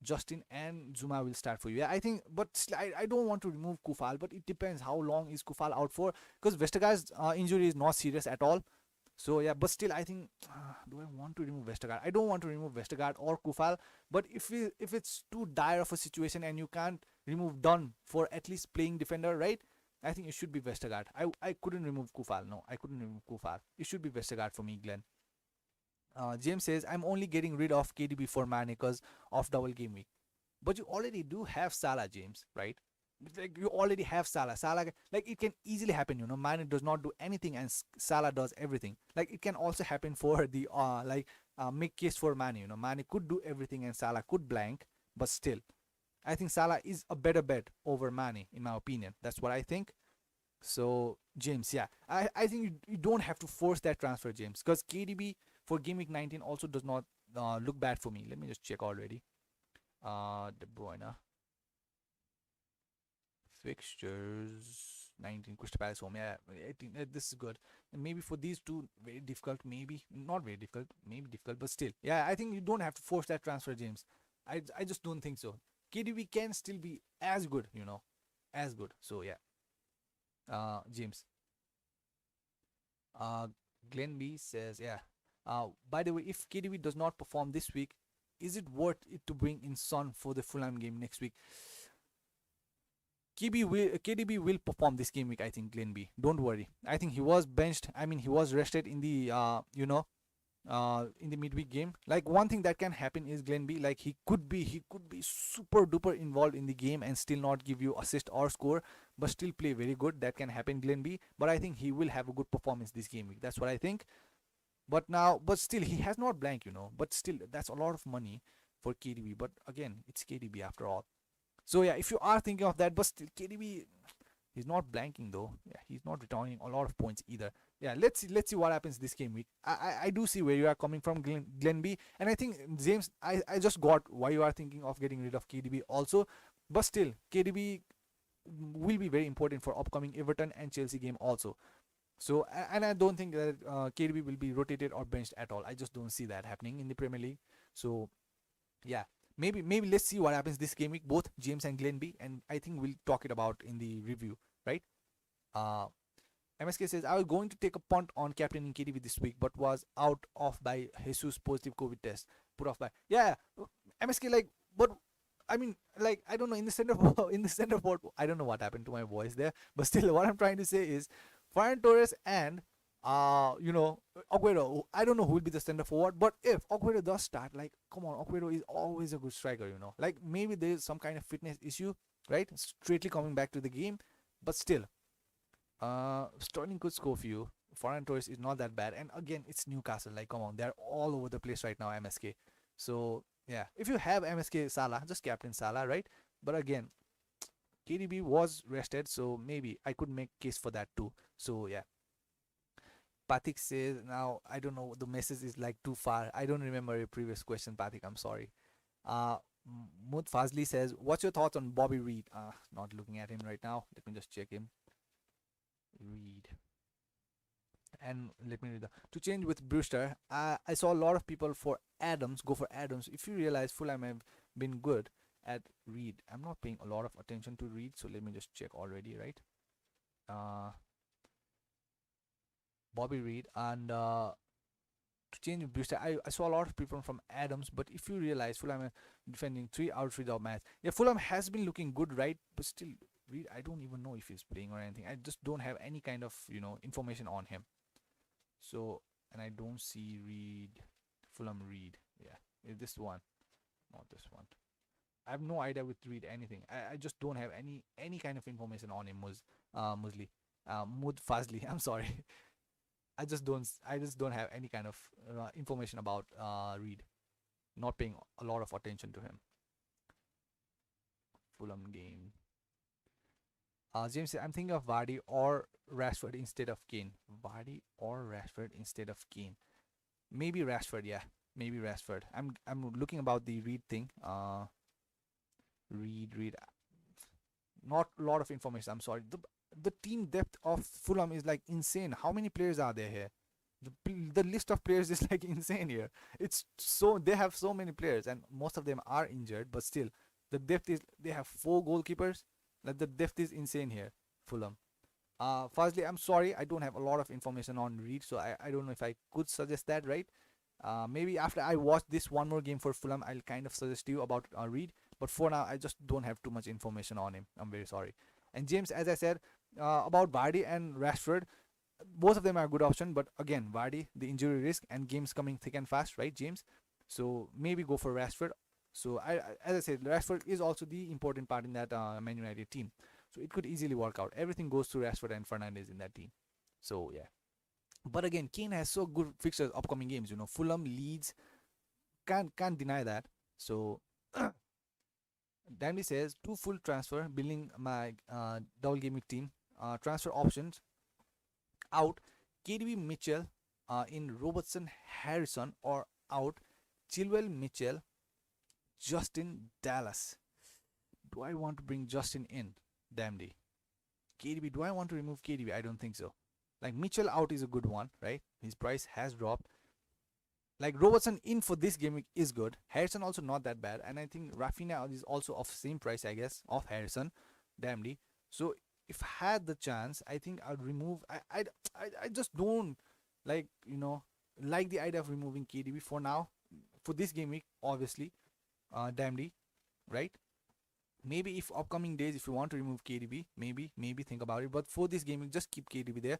Justin and Zuma, will start for you. Yeah, I think, but I don't want to remove Kufal, but it depends how long is Kufal out for, because Vestergaard's injury is not serious at all. So yeah, but still, I think, do I want to remove Vestergaard? I don't want to remove Vestergaard or Kufal, but if it's too dire of a situation and you can't remove Dunn for at least playing defender, right? I think it should be Vestergaard. I couldn't remove Kufal. No, I couldn't remove Kufal. It should be Vestergaard for me, Glenn. James says, I'm only getting rid of KDB for Mane because of double game week. But you already do have Salah, James, right? Like you already have Salah. Salah, like it can easily happen. Mane does not do anything and Salah does everything. Like it can also happen for the make case for Mane. Mane could do everything and Salah could blank, but still, I think Salah is a better bet over Mane in my opinion. That's what I think. So James, yeah, I think you don't have to force that transfer, James, because KDB for game week 19 also does not look bad for me. Let me just check already. De Bruyne fixtures 19 Crystal Palace home. Yeah, 18. This is good. And maybe for these two, very difficult. Maybe not very difficult. Maybe difficult, but still, yeah. I think you don't have to force that transfer, James. I just don't think so. KDB can still be as good, as good. So yeah, James. Uh, Glenn B says, yeah. By the way, if KDB does not perform this week, is it worth it to bring in Son for the Fulham game next week? KDB will perform this game week, I think, Glenn B. Don't worry. I think he was benched. I mean, he was rested in the in the midweek game. Like one thing that can happen is Glenn B. Like he could be super duper involved in the game and still not give you assist or score, but still play very good. That can happen, Glenn B. But I think he will have a good performance this game week. That's what I think. But still, he has not blank. But still, that's a lot of money for KDB. But again, it's KDB after all. So yeah, if you are thinking of that, but still KDB, he's not blanking though. Yeah, he's not returning a lot of points either. Yeah, let's see what happens this game week. I do see where you are coming from, Glenn B, and I think James, I just got why you are thinking of getting rid of KDB also, but still KDB will be very important for upcoming Everton and Chelsea game also. So and I don't think that KDB will be rotated or benched at all. I just don't see that happening in the Premier League. So yeah, maybe let's see what happens this game week, both James and Glenn B, and I think we'll talk it about in the review, right? Uh, MSK says, I was going to take a punt on captain in KDB this week, but was out off by Jesus positive COVID test. Put off by, yeah, MSK, like, but I mean, like, I don't know, in the center in the center forward, I don't know what happened to my voice there, but still, what I'm trying to say is, Ferran Torres and Aguero. I don't know who will be the center forward, but if Aguero does start, like, come on, Aguero is always a good striker. Like maybe there is some kind of fitness issue, right? Straightly coming back to the game, but still, Sterling could score Foreign tourist is not that bad. And again, it's Newcastle. Like, come on, they're all over the place right now, MSK. So yeah, if you have MSK Salah, just captain Salah, right? But again, KDB was rested, so maybe I could make case for that too. So yeah. Pathik says, now I don't know, the message is like too far. I don't remember your previous question, Pathik. I'm sorry. Uh, Mud Fazli says, what's your thoughts on Bobby Reed? Not looking at him right now. Let me just check him. Reed. And let me read the to change with Brewster. I saw a lot of people for Adams go for Adams. If you realize Fulham have been good at Reed, I'm not paying a lot of attention to Reed, so let me just check already, right? Uh, Bobby Reed and to change with Brewster. I saw a lot of people from Adams, but if you realize Fulham are defending 3 out of 3 of match, yeah, Fulham has been looking good, right? But still, Reed, I don't even know if he's playing or anything. I just don't have any kind of information on him. So, and I don't see Reed, Fulham Reed. Yeah, it's this one, not this one. I have no idea with Reed anything. I just don't have any kind of information on him. Musli, Mud Fazli. I'm sorry. I just don't have any kind of information about Reed. Not paying a lot of attention to him. Fulham game. James said, I'm thinking of Vardy or Rashford instead of Kane. Vardy or Rashford instead of Kane. Maybe Rashford, yeah. Maybe Rashford. I'm looking about the Reed thing. Reed. Not a lot of information. I'm sorry. The team depth of Fulham is like insane. How many players are there here? The list of players is like insane here. It's so they have so many players and most of them are injured, but still the depth is they have 4 goalkeepers. Like the depth is insane here, Fulham. Firstly, I'm sorry, I don't have a lot of information on Reed, so I don't know if I could suggest that, right? Maybe after I watch this one more game for Fulham, I'll kind of suggest you about Reed. But for now, I just don't have too much information on him. I'm very sorry. And James, as I said, about Vardy and Rashford, both of them are a good option. But again, Vardy, the injury risk and games coming thick and fast, right, James? So maybe go for Rashford. So as I said, Rashford is also the important part in that Man United team. So it could easily work out. Everything goes through Rashford and Fernandes in that team. So yeah. But again, Kane has so good fixtures upcoming games. Fulham, Leeds, can't deny that. So Dandy says two full transfer, building my double gaming team. Transfer options out: KDB Mitchell in Robertson Harrison, or out Chilwell Mitchell, Justin Dallas. Do I want to bring Justin in? Damn. KDB, do I want to remove KDB? I don't think so. Like Mitchell out is a good one, right? His price has dropped. Like Robertson in for this game is good. Harrison also not that bad, and I think Rafinha is also of same price, I guess, of Harrison. Damnly. So if I had the chance, I think I'd remove. I just don't like like the idea of removing KDB for now. For this game week, obviously, damnly, right? Maybe if upcoming days, if you want to remove KDB, maybe think about it. But for this game week, just keep KDB there.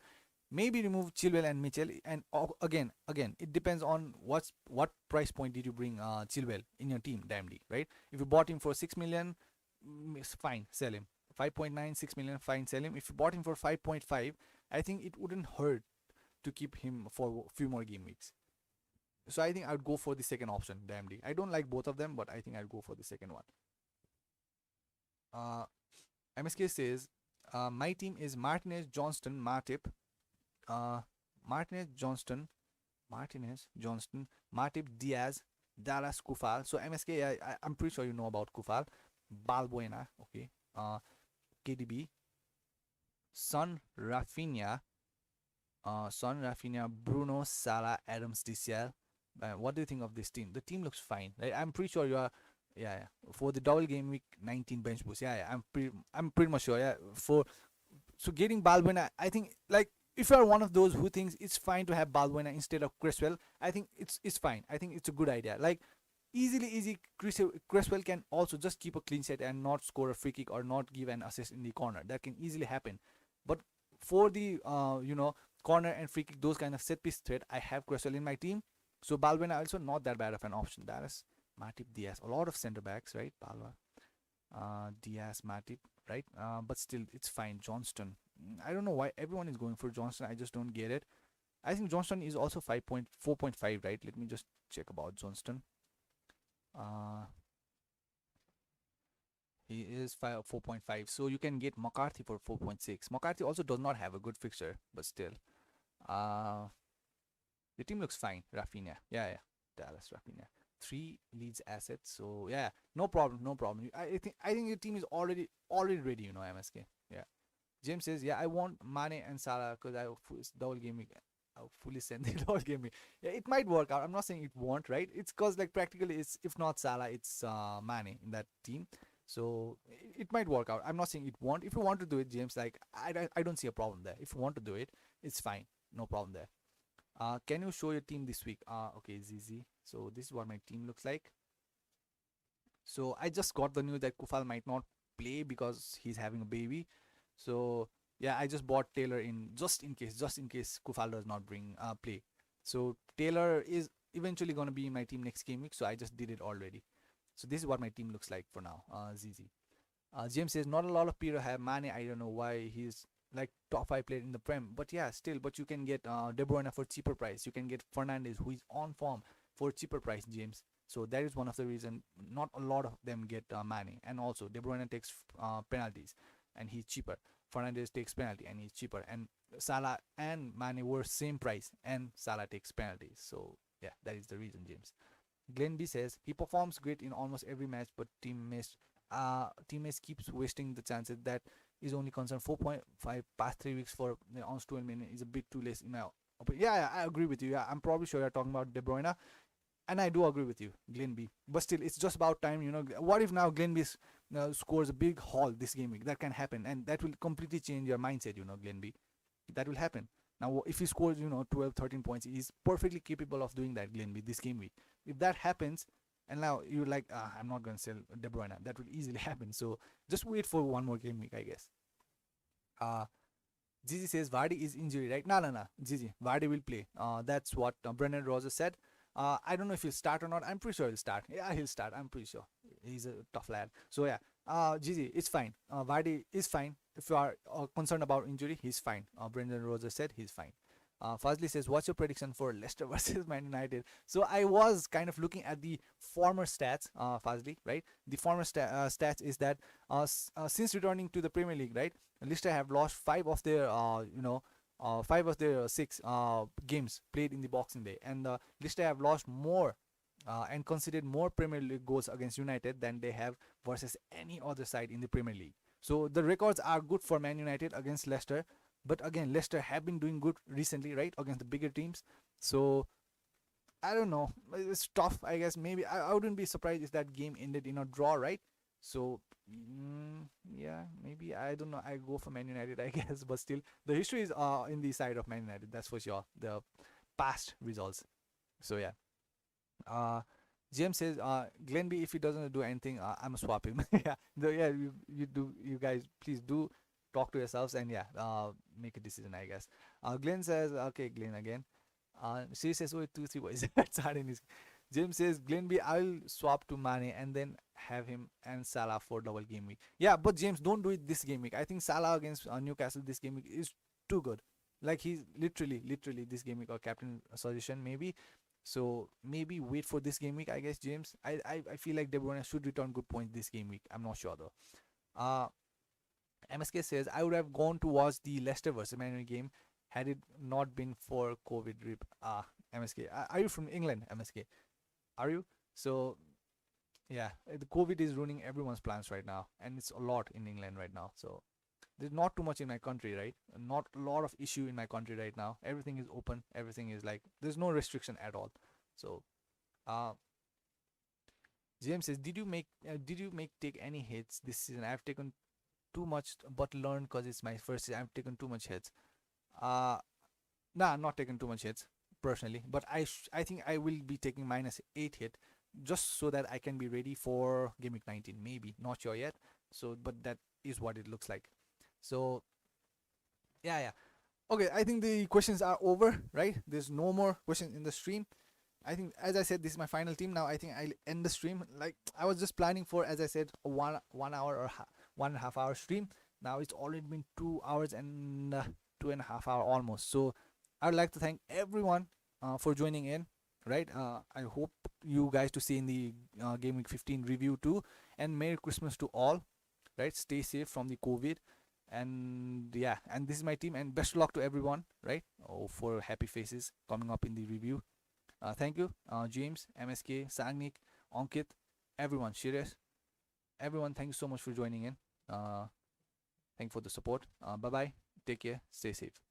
Maybe remove Chilwell and Mitchell, and again, it depends on what price point did you bring Chilwell in your team, damnly, right? If you bought him for 6 million, it's fine, sell him. 5.9, 6 million, fine, sell him. If you bought him for 5.5, I think it wouldn't hurt to keep him for a few more game weeks. So I think I'd go for the second option, damnly. I don't like both of them, but I think I'd go for the second one. MSK says, my team is Martinez, Johnston, Matip, Martinez, Johnston, Matip, Diaz, Dallas, Kufal. So MSK, I'm pretty sure you know about Kufal. Balbuena, okay. KDB, Son, Rafinha, Bruno, Salah, Adams, DCL. What do you think of this team? The team looks fine, right? I'm pretty sure you are. Yeah. For the double game week 19 bench boost. Yeah. I'm pretty much sure. Yeah. So getting Balbuena, I think, like, if you are one of those who thinks it's fine to have Balbuena instead of Cresswell, I think it's fine. I think it's a good idea. Like, easy, Cresswell can also just keep a clean sheet and not score a free kick or not give an assist in the corner. That can easily happen. But for the corner and free kick, those kind of set piece threat, I have Cresswell in my team. So Balbuena also not that bad of an option. Dallas, Matip, Diaz, a lot of center backs, right? Balwa, Diaz, Matip, right? But still, it's fine. Johnston, I don't know why everyone is going for Johnston. I just don't get it. I think Johnston is also 4.5, right? Let me just check about Johnston. He is 4.5, so you can get McCarthy for 4.6. McCarthy also does not have a good fixture, but still. Uh, the team looks fine. Rafinha, yeah, Dallas Rafinha. 3 Leeds assets, so yeah, no problem, no problem. I think your team is already ready. MSK. Yeah. James says, yeah, I want Mane and Salah because I double game week. I'll fully send the double game week. Yeah, it might work out. I'm not saying it won't, right? It's because like practically it's if not Salah, it's Mane in that team. So it might work out. I'm not saying it won't. If you want to do it, James, like I don't see a problem there. If you want to do it, it's fine. No problem there. Can you show your team this week? Okay, ZZ. So this is what my team looks like. So I just got the news that Kufal might not play because he's having a baby. So yeah, I just bought Taylor in just in case Kufal does not bring play. So Taylor is eventually gonna be in my team next game week. So I just did it already. So this is what my team looks like for now. ZZ. James says not a lot of people have Mane. I don't know why he's like top 5 player in the Prem, but yeah, still. But you can get De Bruyne for cheaper price. You can get Fernandes who is on form for cheaper price, James. So that is one of the reason not a lot of them get Mane, and also De Bruyne takes penalties and he's cheaper. Fernandes takes penalty and he's cheaper, and Salah and Mane were same price and Salah takes penalties. So yeah, that is the reason, James. Glenn B says he performs great in almost every match, but teammates keeps wasting the chances. That is only concern. 4.5 past 3 weeks for the on 12 minutes is a bit too less in my opinion. Yeah, I agree with you. Yeah, I'm probably sure you're talking about De Bruyne, and I do agree with you, Glenn B. But still, it's just about time. What if now Glenn B scores a big haul this game week? That can happen, and that will completely change your mindset. Glenn B. That will happen. Now, if he scores, 12, 13 points, he's perfectly capable of doing that, Glenn B, this game week. If that happens, and now you're like, I'm not going to sell De Bruyne, that will easily happen. So just wait for one more game week, I guess. Gigi says Vardy is injury, right? No. Gigi, Vardy will play. That's what Brendan Rodgers said. I don't know if he'll start or not. I'm pretty sure he'll start. Yeah, he'll start. I'm pretty sure. He's a tough lad. So yeah, Gigi, it's fine. Vardy is fine. If you are concerned about injury, he's fine. Brendan Rodgers said he's fine. Fazli says, what's your prediction for Leicester versus Man United? So I was kind of looking at the former stats, Fazli, right? The former stats is that since returning to the Premier League, right, Leicester have lost 6 games played in the Boxing Day, and Leicester have lost more and conceded more Premier League goals against United than they have versus any other side in the Premier League. So the records are good for Man United against Leicester, but again, Leicester have been doing good recently, right, against the bigger teams. So I don't know. It's tough, I guess. Maybe I wouldn't be surprised if that game ended in a draw, right? So yeah, maybe I don't know. I go for Man United, I guess. But still, the history is in the side of Man United. That's for sure. The past results. So yeah. James says, Glenby, if he doesn't do anything, I'm swap him. Yeah, you guys, please do talk to yourselves and yeah, make a decision, I guess. Glenn says, okay, Glenn again. She says, oh, 2-3 boys. That's hard in his. James says, Glenby, I'll swap to Mane and then have him and Salah for double game week. Yeah, but James, don't do it this game week. I think Salah against Newcastle this game week is too good. Like he's literally this game week or captain suggestion maybe. So maybe wait for this game week, I guess, James. I feel like De Bruyne should return good points this game week. I'm not sure though. MSK says I would have gone to watch the Leicester versus Man United game had it not been for COVID rip. MSK, are you from England, MSK? Are you? So yeah, the COVID is ruining everyone's plans right now, and it's a lot in England right now. So there's not too much in my country, right? Not a lot of issue in my country right now. Everything is open. Everything is like there's no restriction at all. So James says, did you make take any hits this season? I've taken too much, but learned because it's my first season. I've taken too much hits. Nah, not taken too much hits personally, but I think I will be taking -8 hit just so that I can be ready for Game Week 19. Maybe not sure yet. So, but that is what it looks like. So yeah. Okay, I think the questions are over, right? There's no more questions in the stream. I think, as I said, this is my final team. Now I think I'll end the stream. Like I was just planning for, as I said, a 1 hour or 1.5 hour stream. Now it's already been 2 hours and 2.5 hours almost. So I'd like to thank everyone for joining in. Right, I hope you guys to see in the Game Week 15 review too. And Merry Christmas to all. Right, stay safe from the COVID. And yeah, and this is my team. And best of luck to everyone. Right, for happy faces coming up in the review. Thank you, James, MSK, Sagnik, Ankit, everyone, Shiresh, everyone. Thank you so much for joining in. Thank you for the support. Bye bye. Take care. Stay safe.